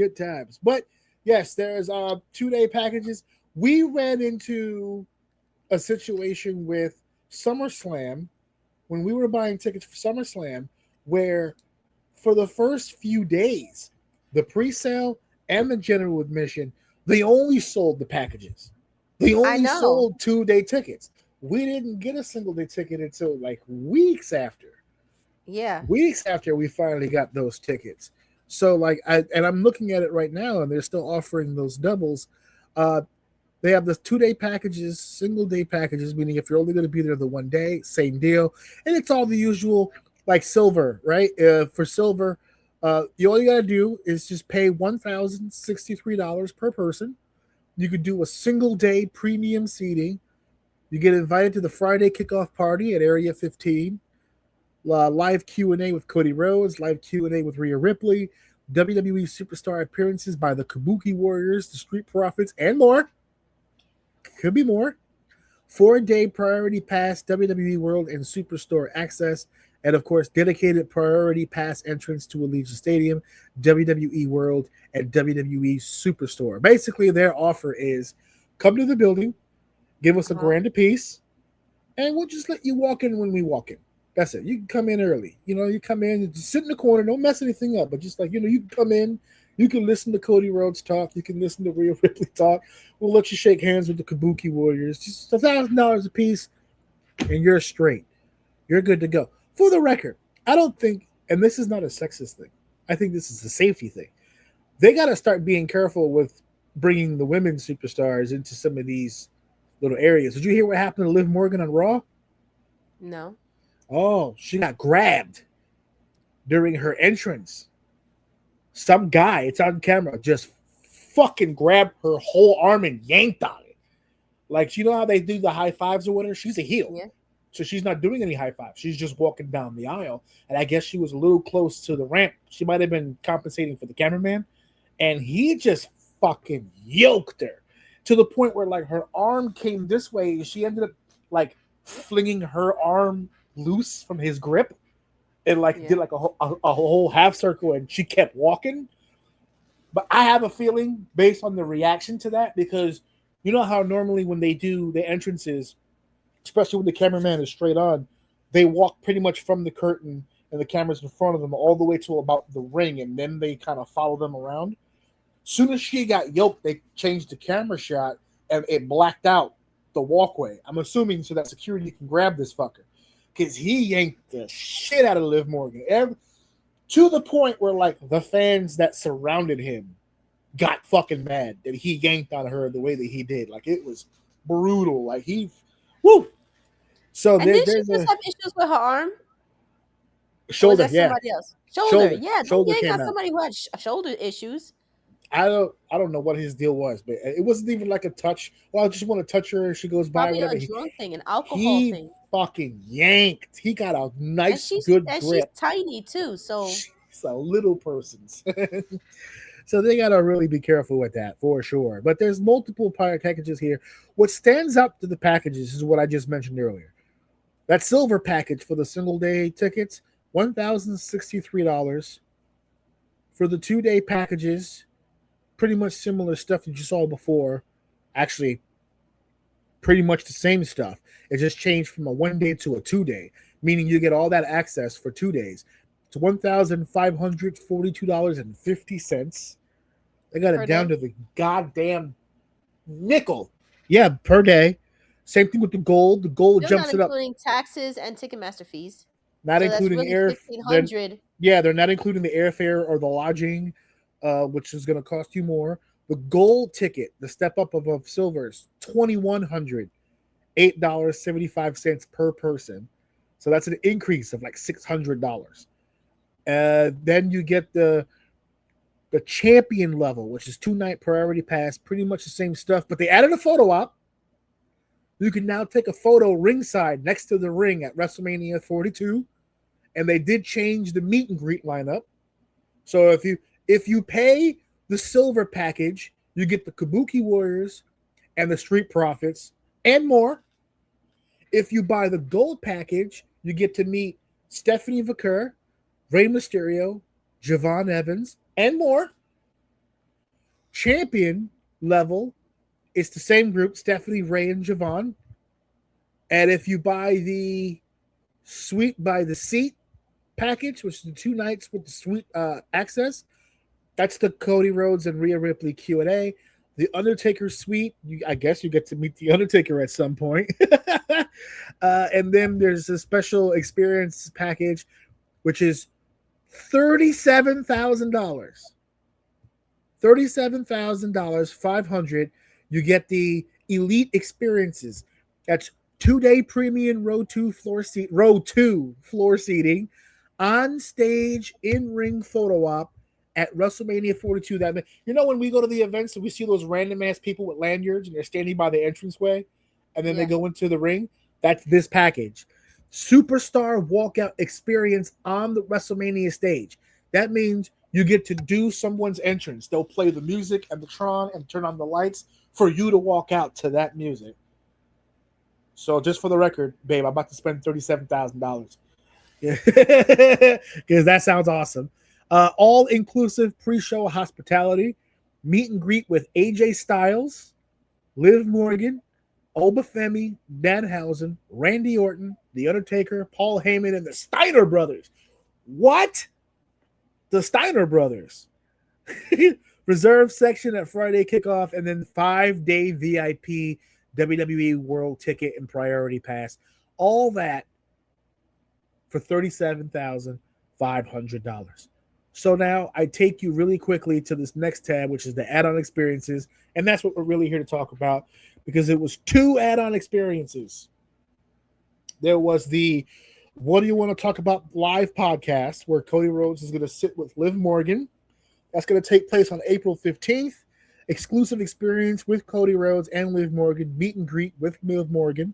But yes, there's 2-day packages. We ran into a situation with SummerSlam when we were buying tickets for SummerSlam, where for the first few days, the pre-sale and the general admission, they only sold the packages. They only sold 2-day tickets. We didn't get a single-day ticket until like weeks after. Yeah. Weeks after we finally got those tickets. So like, I'm looking at it right now, and they're still offering those doubles. They have the 2-day packages, single-day packages, meaning if you're only going to be there the 1 day, same deal. And it's all the usual, like silver, right? For silver, all you got to do is just pay $1,063 per person. You could do a single-day premium seating. You get invited to the Friday kickoff party at Area 15. Live Q&A with Cody Rhodes, live Q&A with Rhea Ripley, WWE superstar appearances by the Kabuki Warriors, the Street Profits, and more. Could be more. 4-day priority pass, WWE World and Superstore access, and of course, dedicated priority pass entrance to Allegiant Stadium, WWE World, and WWE Superstore. Basically, their offer is come to the building, give us a grand apiece, and we'll just let you walk in when we walk in. That's it. You can come in early. You come in, you just sit in the corner, don't mess anything up, but just like, you can come in, you can listen to Cody Rhodes talk, you can listen to Rhea Ripley talk. We'll let you shake hands with the Kabuki Warriors. Just $1,000 a piece, and you're straight. You're good to go. For the record, I don't think, and this is not a sexist thing, I think this is a safety thing. They got to start being careful with bringing the women superstars into some of these little areas. Did you hear what happened to Liv Morgan on Raw? No. Oh, she got grabbed during her entrance. Some guy, it's on camera, just fucking grabbed her whole arm and yanked on it. Like, you know how they do the high fives or whatever? She's a heel. Yeah. So she's not doing any high fives. She's just walking down the aisle. And I guess she was a little close to the ramp. She might have been compensating for the cameraman. And he just fucking yoked her to the point where, like, her arm came this way. And she ended up, like, flinging her arm loose from his grip. And, like, did, like, a whole half circle. And she kept walking. But I have a feeling, based on the reaction to that, because you know how normally when they do the entrances, especially when the cameraman is straight on, they walk pretty much from the curtain and the camera's in front of them all the way to about the ring, and then they kind of follow them around. Soon as she got yoked, they changed the camera shot, and it blacked out the walkway. I'm assuming so that security can grab this fucker, because he yanked the shit out of Liv Morgan. To the point where, like, the fans that surrounded him got fucking mad that he yanked on her the way that he did. Like, it was brutal. Like, woo! So and did she just have issues with her arm? Shoulder, somebody else? Shoulder. Yeah, Shoulder you came got out. somebody who had shoulder issues. I don't know what his deal was, but it wasn't even like a touch. Well, I just want to touch her and she goes by, Probably whatever. a drunk thing, an alcohol He thing. fucking yanked. He got a And nice, she's good grip. tiny too, so She's a little person. So they got to really be careful with that for sure. But there's multiple packages here. What stands out to the packages is what I just mentioned earlier. That silver package for the single day tickets, $1,063. For the 2-day packages, pretty much similar stuff that you saw before. Actually, pretty much the same stuff. It just changed from a 1-day to a 2-day, meaning you get all that access for 2 days. It's $1,542.50. They got it down to the goddamn nickel. Yeah, per day. Same thing with the gold. The gold jumps it up. Not including taxes and Ticketmaster fees. Not so including that's really $1,500. Yeah, they're not including the airfare or the lodging, which is going to cost you more. The gold ticket, the step up of silver, is $2,100, $8.75 per person. So that's an increase of like $600. Then you get the champion level, which is 2-night priority pass, pretty much the same stuff, but they added a photo op. You can now take a photo ringside next to the ring at WrestleMania 42, and they did change the meet and greet lineup. So if you pay the silver package, you get the Kabuki Warriors and the Street Profits and more. If you buy the gold package, you get to meet Stephanie Vaquer, Rey Mysterio, Javon Evans, and more. Champion level, it's the same group, Stephanie, Rey, and Javon. And if you buy the Suite by the Seat package, which is the 2 nights with the suite access, that's the Cody Rhodes and Rhea Ripley Q&A. The Undertaker suite, I guess you get to meet the Undertaker at some point. And then there's a special experience package, which is $37,000. $37,500. You get the elite experiences. That's 2-day premium row 2 floor seating, on stage in-ring photo op at WrestleMania 42. That, you know, when we go to the events and we see those random ass people with lanyards and they're standing by the entranceway and then they go into the ring, that's this package. Superstar walkout experience on the WrestleMania stage. That means you get to do someone's entrance. They'll play the music and the Tron and turn on the lights for you to walk out to that music. So just for the record, babe, I'm about to spend $37,000. Because that sounds awesome. All-inclusive pre-show hospitality, meet and greet with AJ Styles, Liv Morgan, Obafemi, Danhausen, Randy Orton, The Undertaker, Paul Heyman, and the Steiner Brothers. What? The Steiner Brothers. Reserve section at Friday kickoff, and then 5-day VIP WWE World Ticket and Priority Pass. All that for $37,500. So now I take you really quickly to this next tab, which is the add-on experiences, and that's what we're really here to talk about, because it was 2 add-on experiences. There was the What Do You Want to Talk About live podcast, where Cody Rhodes is going to sit with Liv Morgan. That's going to take place on April 15th. Exclusive experience with Cody Rhodes and Liv Morgan. Meet and greet with Liv Morgan.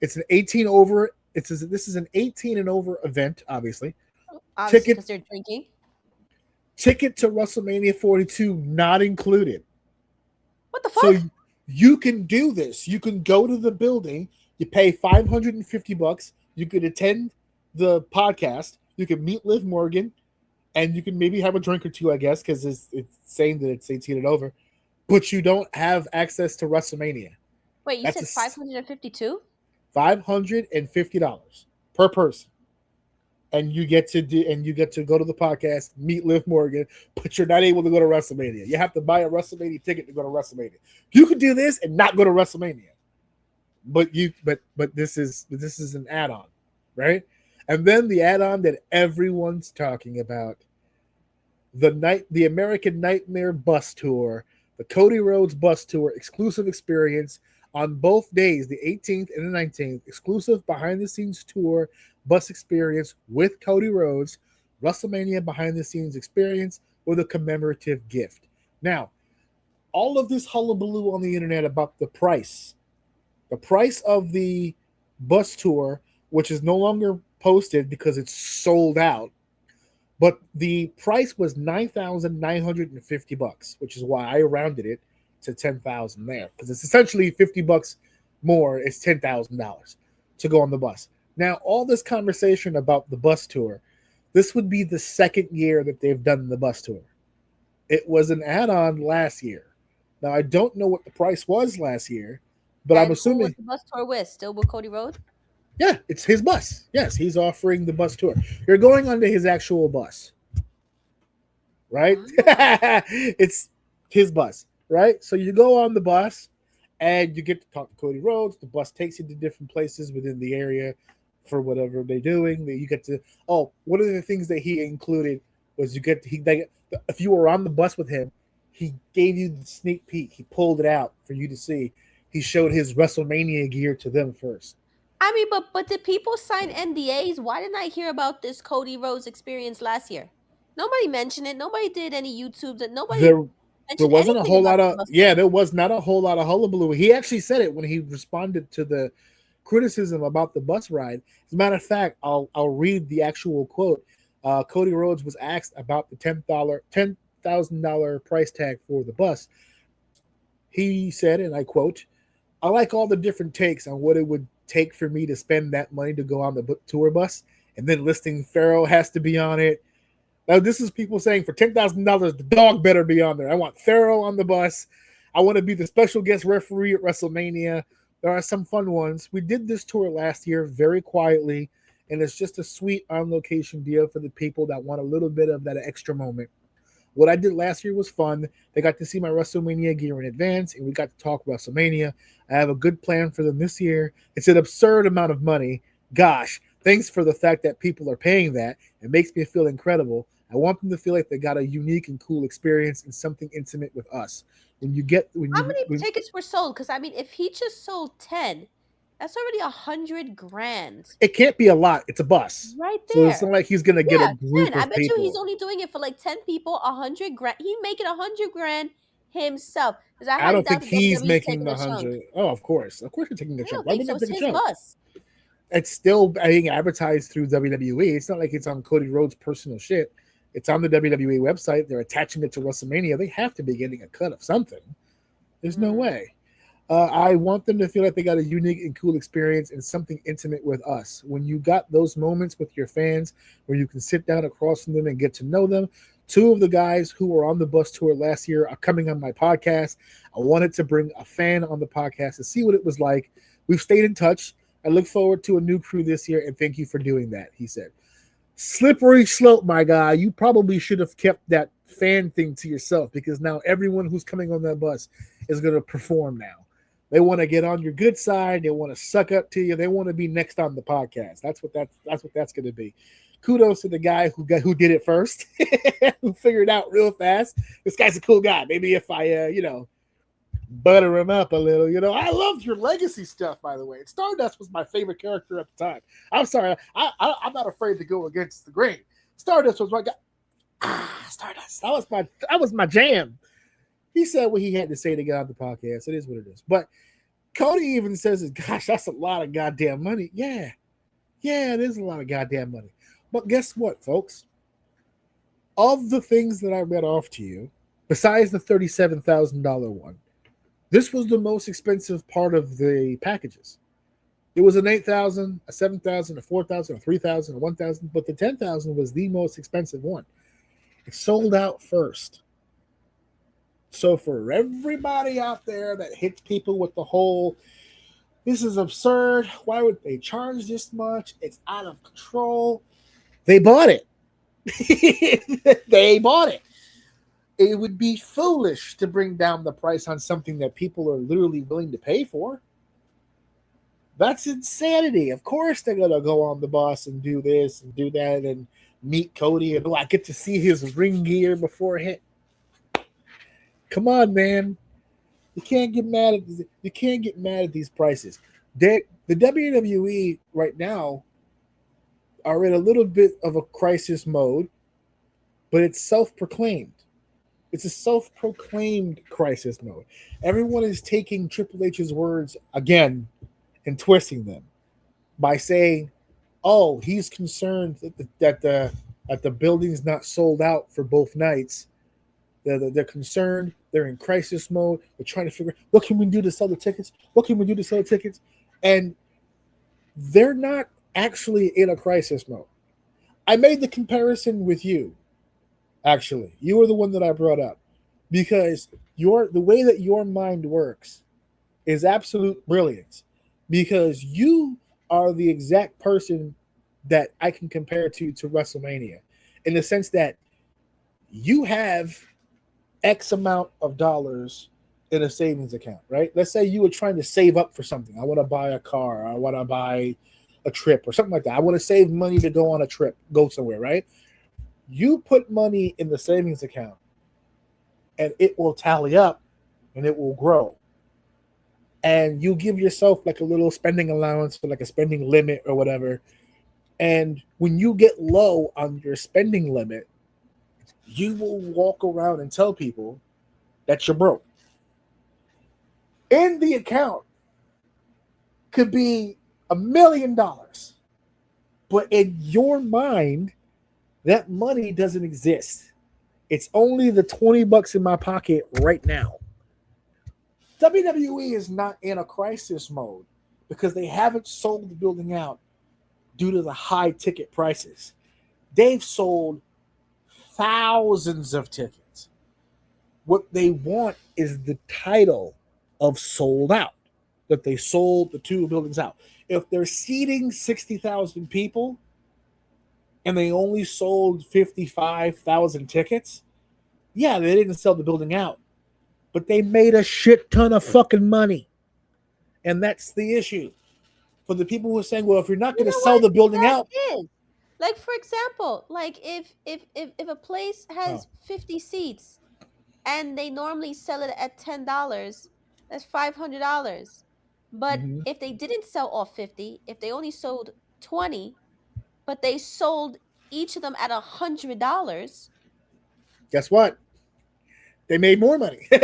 It's an 18 over. This is an 18 and over event, obviously. Obviously, because they're drinking. Ticket to WrestleMania 42 not included. What the fuck? So you can do this. You can go to the building. You pay $550. You could attend the podcast. You can meet Liv Morgan, and you can maybe have a drink or two, I guess, because it's saying that it's 18 and over. But you don't have access to WrestleMania. Wait, you said 552? $550 per person. And you get to go to the podcast, meet Liv Morgan, but you're not able to go to WrestleMania. You have to buy a WrestleMania ticket to go to WrestleMania. You could do this and not go to WrestleMania. But this is an add-on, right? And then the add-on that everyone's talking about, the American Nightmare Bus Tour, the Cody Rhodes Bus Tour exclusive experience on both days, the 18th and the 19th, exclusive behind-the-scenes tour bus experience with Cody Rhodes, WrestleMania behind the scenes experience with a commemorative gift. Now, all of this hullabaloo on the internet about the price of the bus tour, which is no longer posted because it's sold out. But the price was $9,950, which is why I rounded it to $10,000 there, because it's essentially $50 more. It's $10,000 to go on the bus. Now, all this conversation about the bus tour, this would be the second year that they've done the bus tour. It was an add-on last year. Now, I don't know what the price was last year, but I'm assuming. Who was the bus tour with? Still with Cody Rhodes? Yeah, it's his bus. Yes, he's offering the bus tour. You're going onto his actual bus, right? It's his bus, right? So you go on the bus and you get to talk to Cody Rhodes. The bus takes you to different places within the area for whatever they're doing. You get to, one of the things that he included was if you were on the bus with him, he gave you the sneak peek. He pulled it out for you to see. He showed his WrestleMania gear to them first. I mean, but did people sign NDAs? Why didn't I hear about this Cody Rhodes experience last year? Nobody mentioned it. Nobody did any YouTube. There wasn't a whole lot of there was not a whole lot of hullabaloo. He actually said it when he responded to the criticism about the bus ride. As a matter of fact, I'll read the actual quote. Cody Rhodes was asked about the $10,000 price tag for the bus. He said, and I quote, "I like all the different takes on what it would take for me to spend that money to go on the tour bus, and then listing Pharaoh has to be on it." Now, this is people saying for $10,000, the dog better be on there. I want Pharaoh on the bus. I want to be the special guest referee at WrestleMania. There are some fun ones. We did this tour last year very quietly, and it's just a sweet on-location deal for the people that want a little bit of that extra moment. What I did last year was fun. They got to see my WrestleMania gear in advance, and we got to talk WrestleMania. I have a good plan for them this year. It's an absurd amount of money. Gosh, thanks for the fact that people are paying that. It makes me feel incredible. I want them to feel like they got a unique and cool experience and something intimate with us. How many tickets were sold? Because I mean, if he just sold 10, that's already $100,000. It can't be a lot. It's a bus, right there. So it's not like he's gonna get a group 10. of I bet people. you he's only doing it for like 10 people. $100,000. He making $100,000 himself. I don't think he's making the 100. Oh, of course you're taking a chunk. Why would you take a chunk? Bus. It's still being advertised through WWE. It's not like it's on Cody Rhodes' personal shit. It's on the WWE website. They're attaching it to WrestleMania. They have to be getting a cut of something. There's no way. I want them to feel like they got a unique and cool experience and something intimate with us. When you got those moments with your fans where you can sit down across from them and get to know them. Two of the guys who were on the bus tour last year are coming on my podcast. I wanted to bring a fan on the podcast to see what it was like. We've stayed in touch. I look forward to a new crew this year, and thank you for doing that, he said. Slippery slope, my guy. You probably should have kept that fan thing to yourself, because now everyone who's coming on that bus is going to perform now. They want to get on your good side. They want to suck up to you. They want to be next on the podcast. That's what that's going to be. Kudos to the guy who did it first, who figured it out real fast. This guy's a cool guy. Maybe if I, butter him up a little, I loved your legacy stuff, by the way. Stardust was my favorite character at the time. I'm sorry. I'm not afraid to go against the grain. Stardust was my guy. Stardust. That was my jam. He said what he had to say to get on the podcast. It is what it is. But Cody even says, gosh, that's a lot of goddamn money. Yeah, it is a lot of goddamn money. But guess what, folks? Of the things that I read off to you, besides the $37,000 one, this was the most expensive part of the packages. It was an $8,000, a $7,000, a $4,000, a $3,000, a $1,000, but the $10,000 was the most expensive one. It sold out first. So for everybody out there that hits people with the whole, this is absurd, why would they charge this much? It's out of control. They bought it. They bought it. It would be foolish to bring down the price on something that people are literally willing to pay for. That's insanity. Of course they're going to go on the bus and do this and do that and meet Cody. And I get to see his ring gear before it hit. Come on, man. You can't get mad at these prices. The WWE right now, are in a little bit of a crisis mode, but it's self-proclaimed. It's a self-proclaimed crisis mode. Everyone is taking Triple H's words again and twisting them by saying, "Oh, he's concerned that the building's not sold out for both nights. They're concerned. They're in crisis mode. They're trying to figure out what can we do to sell the tickets. What can we do to sell the tickets?" And they're not actually in a crisis mode. I made the comparison with you. Actually, you were the one that I brought up because the way that your mind works is absolute brilliance. Because you are the exact person that I can compare to WrestleMania, in the sense that you have X amount of dollars in a savings account, right? Let's say you were trying to save up for something. I want to buy a car. I want to buy a trip or something like that. I want to save money to go on a trip, go somewhere, right? You put money in the savings account and it will tally up and it will grow. And you give yourself like a little spending allowance or like a spending limit or whatever. And when you get low on your spending limit, you will walk around and tell people that you're broke. In the account could be $1 million, but in your mind, that money doesn't exist. It's only the $20 in my pocket right now. WWE is not in a crisis mode because they haven't sold the building out due to the high ticket prices. They've sold thousands of tickets. What they want is the title of sold out, that they sold the two buildings out. If they're seating 60,000 people and they only sold 55,000 tickets, yeah, they didn't sell the building out, but they made a shit ton of fucking money. And that's the issue. For the people who are saying, well, if you're not going to sell the building out. Is. Like, for example, like if a place has 50 seats and they normally sell it at $10, that's $500. But if they didn't sell all 50, if they only sold 20, but they sold each of them at $100, guess what? They made more money. They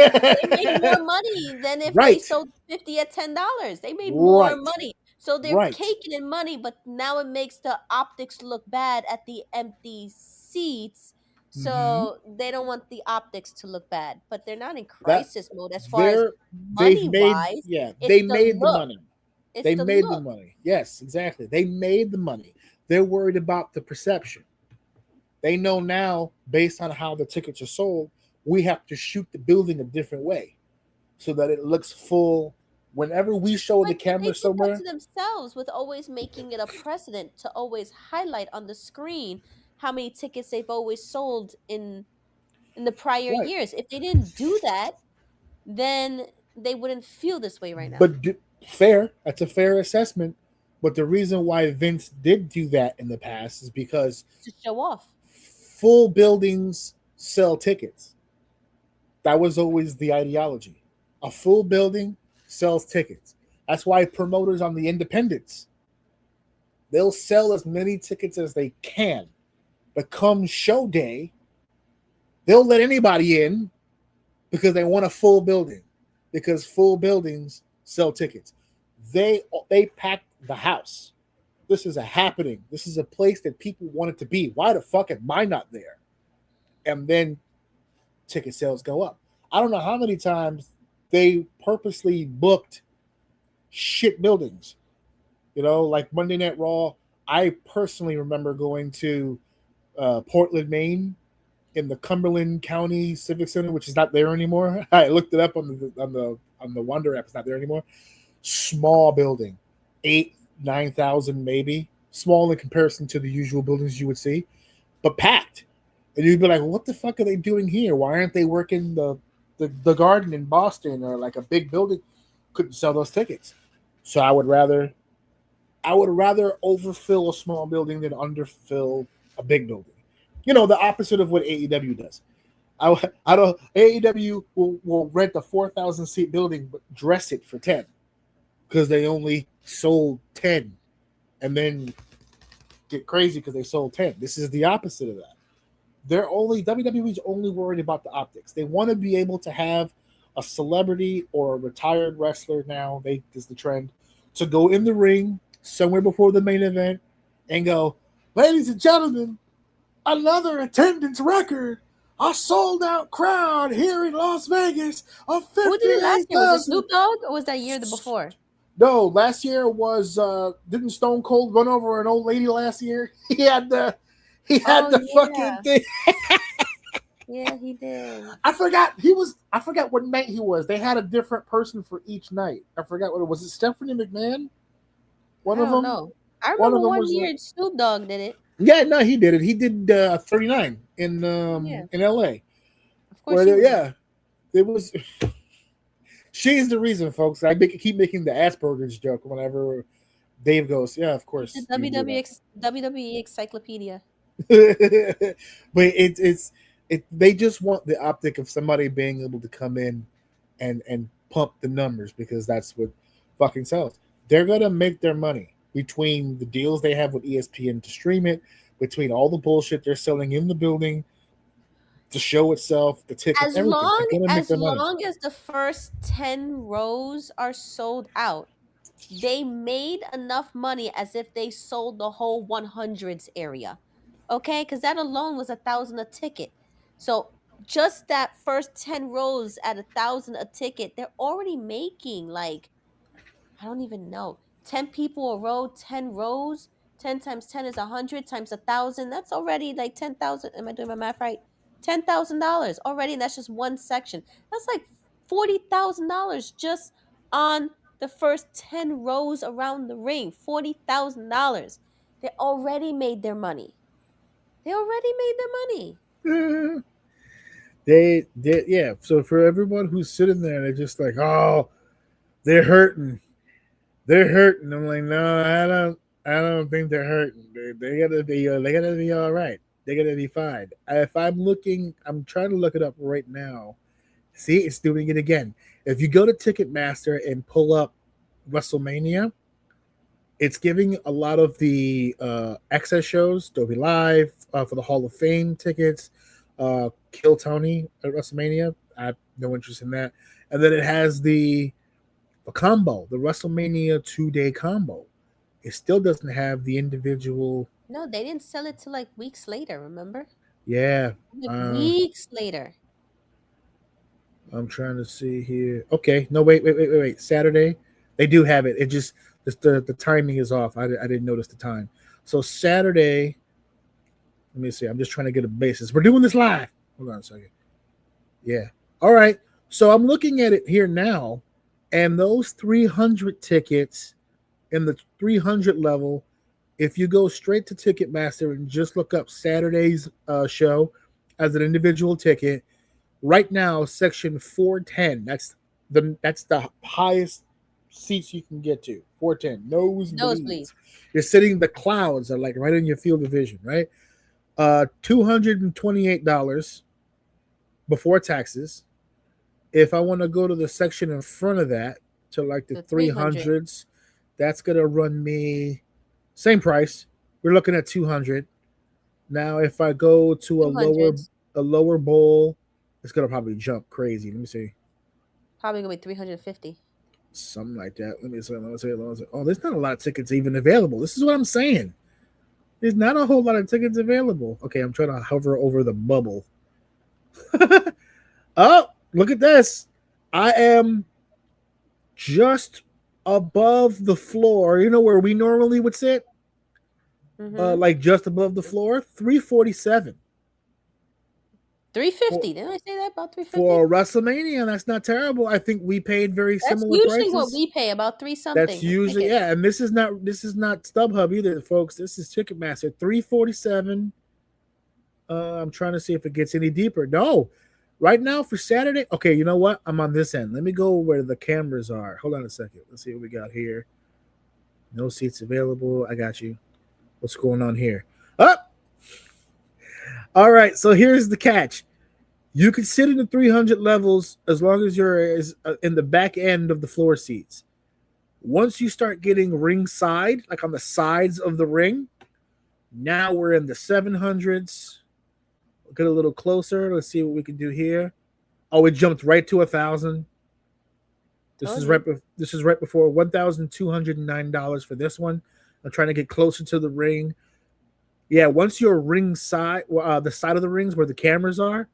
made more money than if they sold 50 at $10. They made more money. So they're caking in money, but now it makes the optics look bad at the empty seats. So they don't want the optics to look bad, but they're not in crisis mode as far as money-wise. Yeah, they made the money. They made the money. Yes, exactly. They made the money. They're worried about the perception. They know now, based on how the tickets are sold, we have to shoot the building a different way so that it looks full. Whenever we show the camera somewhere, to themselves with always making it a precedent to always highlight on the screen how many tickets they've always sold in the prior years. If they didn't do that, then they wouldn't feel this way right now. But fair, that's a fair assessment. But the reason why Vince did do that in the past is because to show off. Full buildings sell tickets. That was always the ideology. A full building sells tickets. That's why promoters on the independents, they'll sell as many tickets as they can. But come show day, they'll let anybody in because they want a full building. Because full buildings sell tickets. They pack the house. This is a happening. This is a place that people want it to be. Why the fuck am I not there? And then ticket sales go up. I don't know how many times they purposely booked shit buildings. You know, like Monday Night Raw. I personally remember going to Portland, Maine, in the Cumberland County Civic Center, which is not there anymore. I looked it up on the Wonder app. It's not there anymore. Small building, 8,000-9,000 maybe. Small in comparison to the usual buildings you would see, but packed. And you'd be like, what the fuck are they doing here? Why aren't they working the Garden in Boston or like a big building? Couldn't sell those tickets. So I would rather overfill a small building than underfill a big building. You know, the opposite of what AEW does. I don't. AEW will rent a 4,000 seat building but dress it for 10 because they only sold 10, and then get crazy because they sold 10. This is the opposite of that. WWE's only worried about the optics. They want to be able to have a celebrity or a retired wrestler now, is the trend, to go in the ring somewhere before the main event and go, ladies and gentlemen, another attendance record. A sold out crowd here in Las Vegas of 58,000. Who did it last year? Was it Snoop Dogg or was that year before? No, last year was didn't Stone Cold run over an old lady last year? He had the fucking thing. Yeah, he did. I forgot what night he was. They had a different person for each night. I forgot what it was. It Stephanie McMahon? One of them? No. I remember one year Snoop Dogg did it. Yeah, no, he did it. He did 39 in LA. Of course. It was. She's the reason, folks. I keep making the Asperger's joke whenever Dave goes, yeah, of course. The WWE Encyclopedia. But they just want the optic of somebody being able to come in and pump the numbers because that's what fucking sells. They're gonna make their money between the deals they have with ESPN to stream it, between all the bullshit they're selling in the building, the show itself, the tickets, as long as the first 10 rows are sold out, they made enough money as if they sold the whole 100s area. Okay, because that alone was $1,000 a ticket. So just that first 10 rows at $1,000 a ticket, they're already making like, I don't even know, 10 people a row, 10 rows, 10 times 10 is 100 times 1,000. That's already like 10,000. Am I doing my math right? $10,000 already. And that's just one section. That's like $40,000 just on the first 10 rows around the ring. $40,000. They already made their money. They yeah. So for everyone who's sitting there, they're just like, oh, they're hurting. I'm like, no, I don't think they're hurting. They gotta be all right. They gotta be fine. If I'm trying to look it up right now. See, it's doing it again. If you go to Ticketmaster and pull up WrestleMania, it's giving a lot of the access shows, Dolby Live for the Hall of Fame tickets, Kill Tony at WrestleMania. I have no interest in that. And then it has the combo, the WrestleMania 2-day combo. It still doesn't have the individual. No, they didn't sell it till like weeks later, remember? Yeah. Weeks later. I'm trying to see here. Okay. No, wait. Saturday. They do have it. It just the timing is off. I didn't notice the time. So Saturday, let me see. I'm just trying to get a basis. We're doing this live. Hold on a second. Yeah. All right. So I'm looking at it here now, and those 300 tickets in the 300 level, if you go straight to Ticketmaster and just look up Saturday's show as an individual ticket, right now, section 410, that's the highest seats you can get to. 410, nosebleeds. You're sitting, the clouds are like right in your field of vision, right? $228 before taxes. If I want to go to the section in front of that, to like the 300s, that's going to run me same price. We're looking at 200. Now, if I go to a lower bowl, it's going to probably jump crazy. Let me see. Probably going to be 350. Something like that. Let me see. Oh, there's not a lot of tickets even available. This is what I'm saying. There's not a whole lot of tickets available. Okay, I'm trying to hover over the bubble. Oh, look at this. I am just above the floor. You know where we normally would sit? Mm-hmm. Like just above the floor. 347. 350. Didn't I say that about 350? For WrestleMania, that's not terrible. I think we paid very similar prices. That's usually what we pay, about 3 something. That's usually and this is not StubHub either, folks. This is Ticketmaster. 347. I'm trying to see if it gets any deeper. No. Right now for Saturday. Okay, you know what? I'm on this end. Let me go where the cameras are. Hold on a second. Let's see what we got here. No seats available. I got you. What's going on here? Up. All right, so here's the catch. You can sit in the 300 levels as long as you're in the back end of the floor seats. Once you start getting ringside, like on the sides of the ring, Now we're in the 700s. We'll get a little closer. Let's see what we can do here. Oh, it jumped right to 1,000. This is right before $1,209 for this one. I'm trying to get closer to the ring. Yeah, once your ring side, the side of the rings where the cameras are,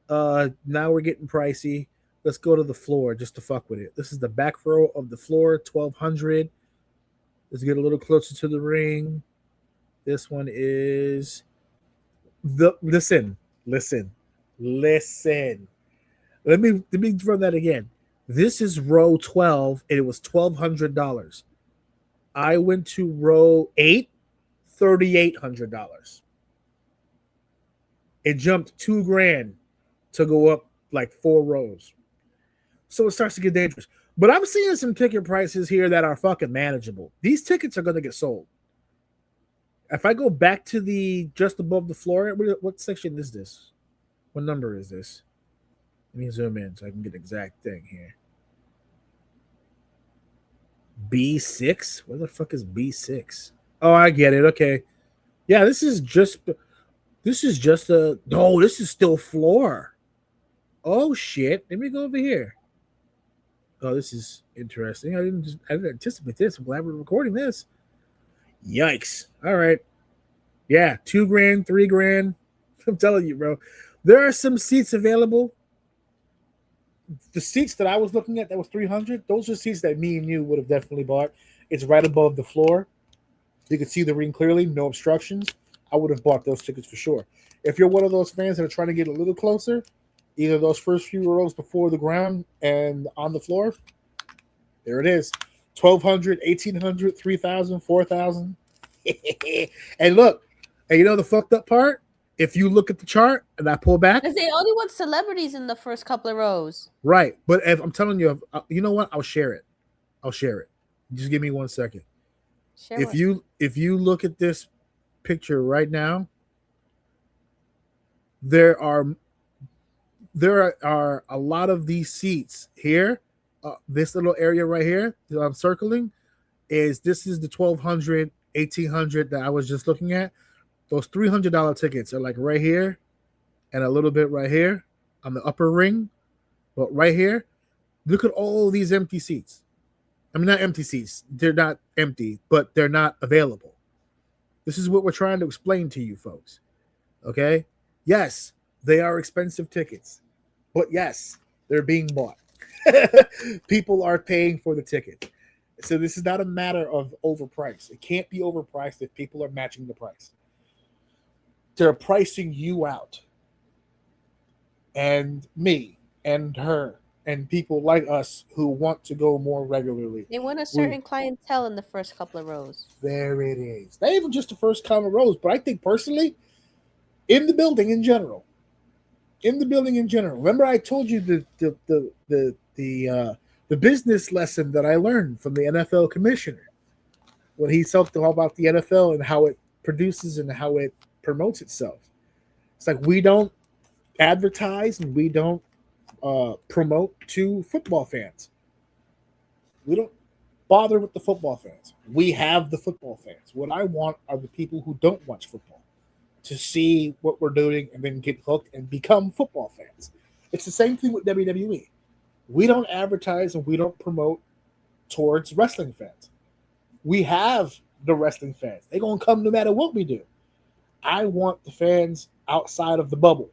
now we're getting pricey. Let's go to the floor just to fuck with it. This is the back row of the floor, 1,200. Let's get a little closer to the ring. This one is listen. Let me run that again. This is row 12, and it was $1,200. I went to row 8, $3,800. It jumped $2,000 to go up like 4 rows. So it starts to get dangerous. But I'm seeing some ticket prices here that are fucking manageable. These tickets are going to get sold. If I go back to the just above the floor, what section is this? What number is this? Let me zoom in so I can get the exact thing here. B6? Where the fuck is B6? Oh, I get it. Okay. Yeah, this is just a no, this is still floor. Oh shit. Let me go over here. Oh, this is interesting. I didn't anticipate this. I'm glad we're recording this. Yikes. All right. Yeah, $2,000, $3,000. I'm telling you, bro. There are some seats available. The seats that I was looking at that was $300, those are seats that me and you would have definitely bought. It's right above the floor. You can see the ring clearly, no obstructions. I would have bought those tickets for sure. If you're one of those fans that are trying to get a little closer, either those first few rows before the ground and on the floor, there it is. $1,200, $1,800, $3,000, $4,000. And look, and you know the fucked up part? If you look at the chart and I pull back, because they only want celebrities in the first couple of rows. Right. But if I'm telling you, you know what? I'll share it. Just give me 1 second. If you look at this picture right now, there are a lot of these seats here. This little area right here that I'm circling this is the $1,200, $1,800 that I was just looking at. Those $300 tickets are like right here and a little bit right here on the upper ring. But right here, look at all these empty seats. I mean, not empty seats. They're not empty, but they're not available. This is what we're trying to explain to you folks. Okay? Yes, they are expensive tickets. But yes, they're being bought. People are paying for the ticket. So this is not a matter of overpriced. It can't be overpriced if people are matching the price. They're pricing you out. And me and her and people like us who want to go more regularly. They want a certain clientele in the first couple of rows. There it is. Not even just the first couple of rows, but I think personally, in the building in general. Remember, I told you the business lesson that I learned from the NFL commissioner when he talked all about the NFL and how it produces and how it promotes itself. It's like we don't advertise and we don't promote to football fans. We don't bother with the football fans. We have the football fans. What I want are the people who don't watch football to see what we're doing and then get hooked and become football fans. It's the same thing with WWE. We don't advertise and we don't promote towards wrestling fans. We have the wrestling fans. They're going to come no matter what we do. I want the fans outside of the bubble.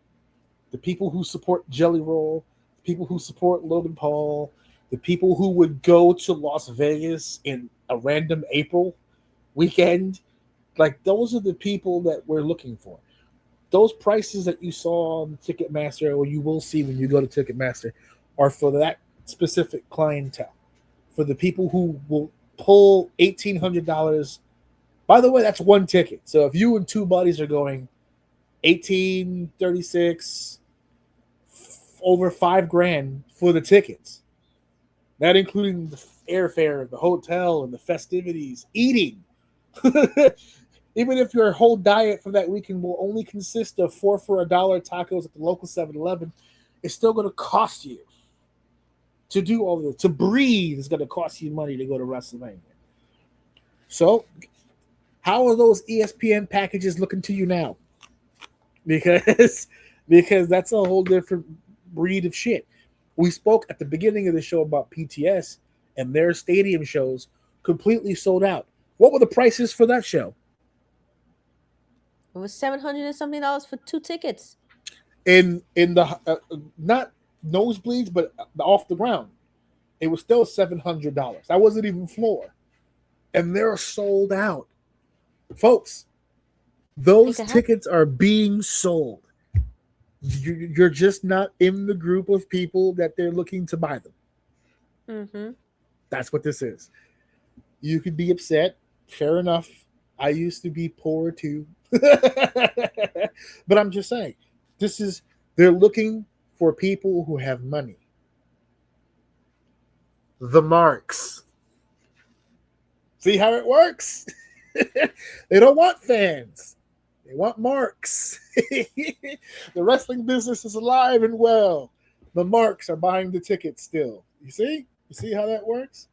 The people who support Jelly Roll, the people who support Logan Paul, the people who would go to Las Vegas in a random April weekend. Like, those are the people that we're looking for. Those prices that you saw on Ticketmaster, or you will see when you go to Ticketmaster, are for that specific clientele. For the people who will pull $1,800. By the way, that's one ticket. So if you and two buddies are going, 1836, over $5,000 for the tickets. Not including the airfare, the hotel, and the festivities, eating. Even if your whole diet for that weekend will only consist of 4 for $1 tacos at the local 7-Eleven, it's still going to cost you to do all of this. To breathe is going to cost you money to go to WrestleMania. So How are those ESPN packages looking to you now? Because that's a whole different breed of shit. We spoke at the beginning of the show about PTS and their stadium shows completely sold out. What were the prices for that show? It was $700 and something for 2 tickets. In the not nosebleeds, but off the ground, it was still $700. That wasn't even floor, and they're sold out, folks. Those tickets are being sold. You're just not in the group of people that they're looking to buy them. Mm-hmm. That's what this is. You could be upset. Fair enough. I used to be poor too. But I'm just saying, they're looking for people who have money. The marks. See how it works? They don't want fans. They want marks. The wrestling business is alive and well. The marks are buying the tickets still. You see? You see how that works?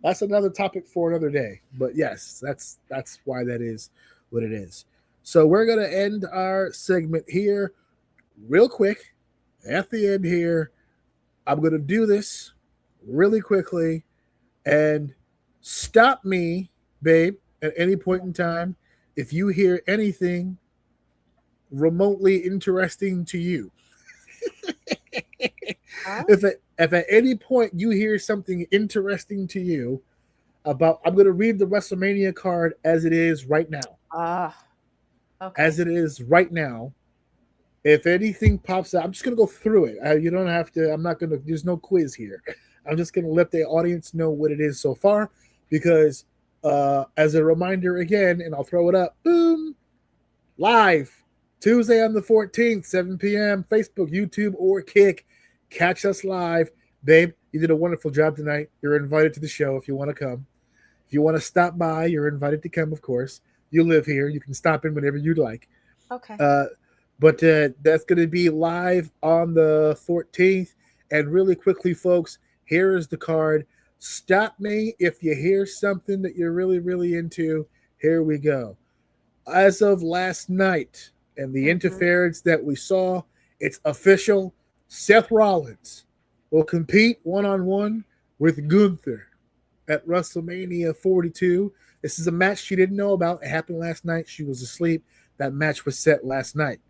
That's another topic for another day. But yes, that's why that is what it is. So we're going to end our segment here real quick. At the end here, I'm going to do this really quickly and stop me, babe, at any point in time if you hear anything remotely interesting to you. If at any point you hear something interesting to you about, I'm going to read the WrestleMania card as it is right now. Okay. As it is right now. If anything pops up, I'm just going to go through it. You don't have to, I'm not going to, there's no quiz here. I'm just going to let the audience know what it is so far because as a reminder again, and I'll throw it up, boom, live, Tuesday on the 14th, 7 p.m., Facebook, YouTube, or Kick. Catch us live. Babe, you did a wonderful job tonight. You're invited to the show if you want to come. If you want to stop by, you're invited to come, of course. You live here. You can stop in whenever you'd like. Okay. But that's going to be live on the 14th. And really quickly, folks, here is the card. Stop me if you hear something that you're really, really into. Here we go. As of last night and the interference that we saw, it's official. Seth Rollins will compete one-on-one with Gunther at WrestleMania 42. This is a match she didn't know about. It happened last night. She was asleep. That match was set last night.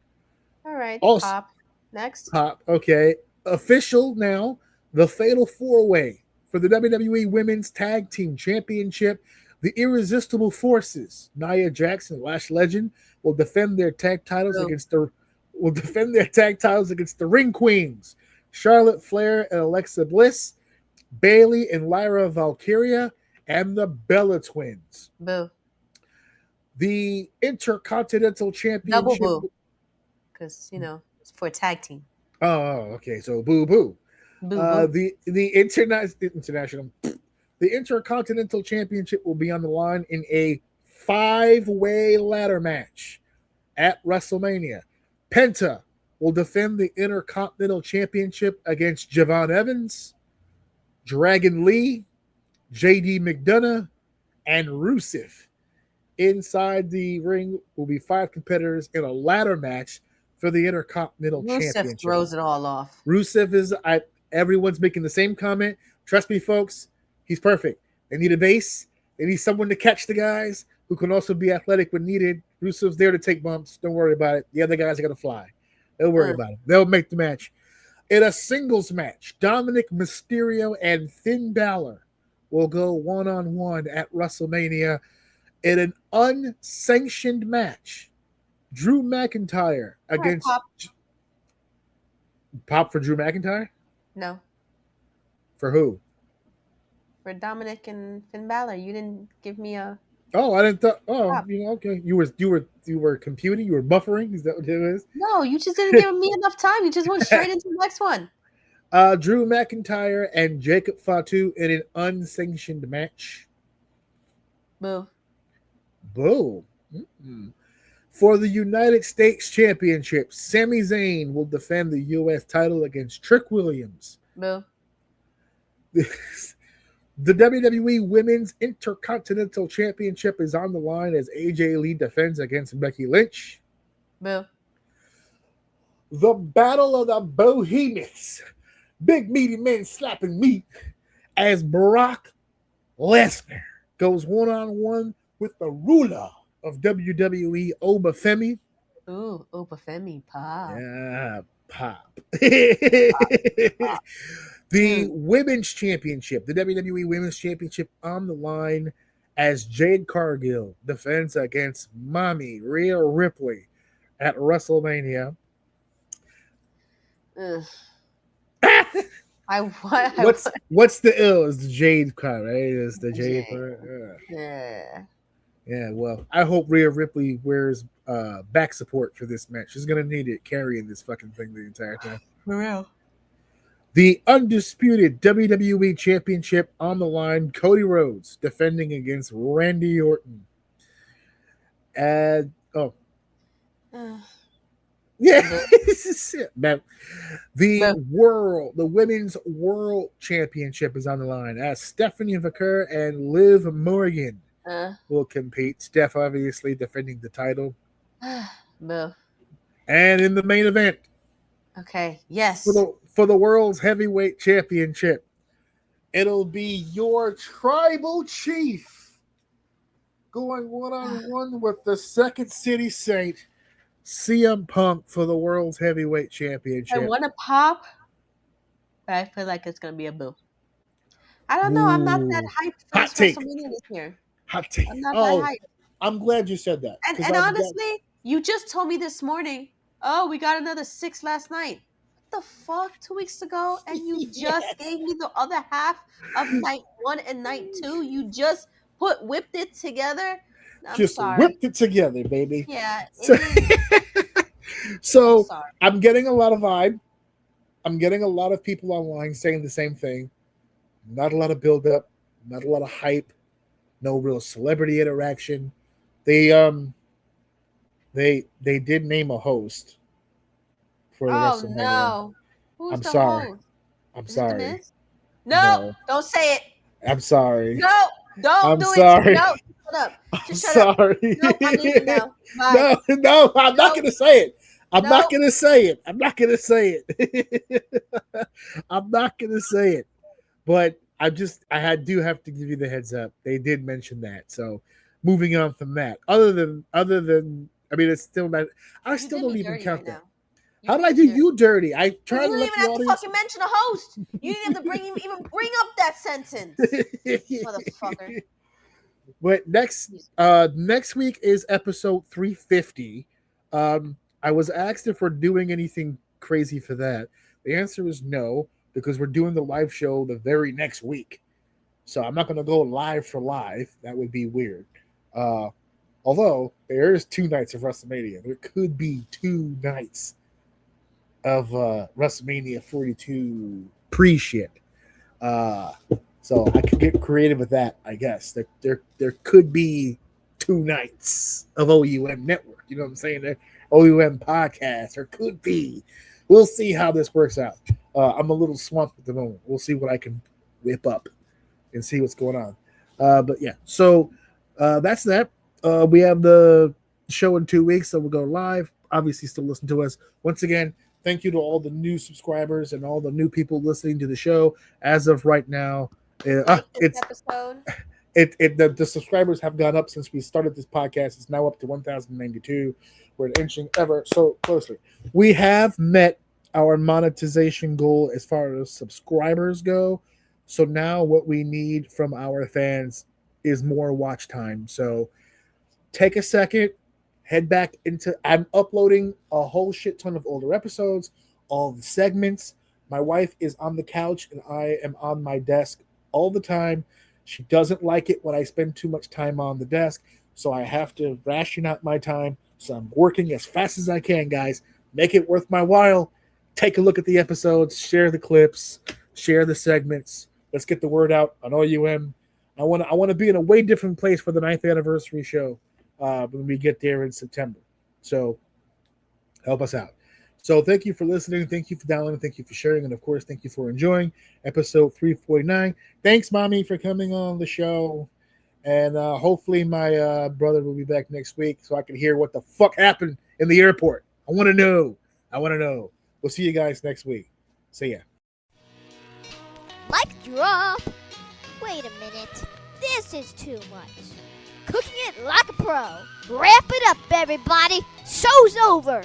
All right. Also, Pop. Next. Pop. Okay. Official now. The Fatal 4-Way for the WWE Women's Tag Team Championship. The Irresistible Forces, Nia Jax and Lash Legend, will defend their tag titles against the Ring Queens, Charlotte Flair and Alexa Bliss, Bayley and Lyra Valkyria, and the Bella Twins. Boo. The Intercontinental Championship. Double boo. Because, it's for a tag team. Oh, okay. So boo boo. Boo boo. The international. The Intercontinental Championship will be on the line in a 5-way ladder match at WrestleMania. Penta will defend the Intercontinental Championship against Javon Evans, Dragon Lee, JD McDonough, and Rusev. Inside the ring will be 5 competitors in a ladder match for the Intercontinental Championship. Rusev throws it all off. Rusev is, everyone's making the same comment. Trust me, folks, he's perfect. They need a base. They need someone to catch the guys who can also be athletic when needed. Rusev's there to take bumps. Don't worry about it. The other guys are going to fly. Don't worry about it. They'll make the match. In a singles match, Dominic Mysterio and Finn Balor will go one-on-one at WrestleMania in an unsanctioned match. Drew McIntyre against... Pop for Drew McIntyre? No. For who? For Dominic and Finn Balor. You didn't give me a... Oh, I didn't thought. Oh, okay. You were computing. You were buffering. Is that what it is? No, you just didn't give me enough time. You just went straight into the next one. Drew McIntyre and Jacob Fatu in an unsanctioned match. Boo. Boo. Mm-hmm. For the United States Championship, Sami Zayn will defend the U.S. title against Trick Williams. Boo. The WWE Women's Intercontinental Championship is on the line as AJ Lee defends against Becky Lynch. Boo. The Battle of the Behemoths. Big meaty men slapping meat as Brock Lesnar goes one-on-one with the ruler of WWE, Obafemi. Ooh, Obafemi, pop. Yeah, pop. The Women's Championship, the WWE Women's Championship on the line as Jade Cargill defends against Mommy Rhea Ripley at WrestleMania. What's the ill? Is the Jade card, right? Is the Jade part? Yeah, well, I hope Rhea Ripley wears back support for this match. She's gonna need it carrying this fucking thing the entire time. For real. The undisputed WWE Championship on the line. Cody Rhodes defending against Randy Orton. Yeah, this is it, man. The Women's World Championship is on the line as Stephanie Vaquer and Liv Morgan will compete. Steph obviously defending the title. Boo. And in the main event, okay, yes, for the World's Heavyweight Championship, it'll be your tribal chief going one-on-one with the Second City Saint, CM Punk, for the World's Heavyweight Championship. I want to pop, but I feel like it's going to be a boo. I don't know. I'm not that hyped for Hot take. WrestleMania this year. Hot take. I'm not that hyped. I'm glad you said that. And honestly, you just told me this morning, oh, we got another 6 last night. What the fuck? 2 weeks ago? And you just gave me the other half of night 1 and night 2? You just whipped it together? I'm sorry. Whipped it together, baby. Yeah. So I'm getting a lot of vibe. I'm getting a lot of people online saying the same thing. Not a lot of build-up. Not a lot of hype. No real celebrity interaction. They did name a host for the WrestleMania. Oh no! Who's I'm the sorry. host? I'm Is sorry. it the Miz? No, don't say it. I'm sorry. No, don't I'm do sorry. it. No, shut up. Just I'm shut sorry. up. No, I need to know. Bye. No, I'm not gonna say it. I'm No. not gonna say it. I'm not gonna say it. I'm not gonna say it. But I do have to give you the heads up. They did mention that. So moving on from that. Other than I mean, it's still not. I still don't even count that. How did I do you dirty? I tried to let the audience. You didn't even have to fucking mention a host. You didn't have to even bring up that sentence, motherfucker. But next week is episode 350. I was asked if we're doing anything crazy for that. The answer is no, because we're doing the live show the very next week. So I'm not going to go live for live. That would be weird. Although there is 2 nights of WrestleMania. There could be 2 nights of WrestleMania 42 pre-shit. So I could get creative with that, I guess. There could be 2 nights of OUM Network. You know what I'm saying? There OUM podcast. There could be. We'll see how this works out. I'm a little swamped at the moment. We'll see what I can whip up and see what's going on. But yeah, so that's that. We have the show in 2 weeks, so we'll go live. Obviously, still listen to us. Once again, thank you to all the new subscribers and all the new people listening to the show. As of right now, the subscribers have gone up since we started this podcast. It's now up to 1,092. We're inching ever so closely. We have met our monetization goal as far as subscribers go. So now what we need from our fans is more watch time. So take a second, head back into. I'm uploading a whole shit ton of older episodes, all the segments. My wife is on the couch and I am on my desk all the time. She doesn't like it when I spend too much time on the desk, so I have to ration out my time. So I'm working as fast as I can, guys. Make it worth my while. Take a look at the episodes, share the clips, share the segments. Let's get the word out on OUM. I want to be in a way different place for the 9th anniversary show when we get there in September. So help us out. So thank you for listening. Thank you for downloading. Thank you for sharing. And, of course, thank you for enjoying episode 349. Thanks, Mommy, for coming on the show. And hopefully my brother will be back next week so I can hear what the fuck happened in the airport. I want to know. We'll see you guys next week. See ya. Mic drop. Wait a minute. This is too much. Cooking it like a pro. Wrap it up, everybody. Show's over.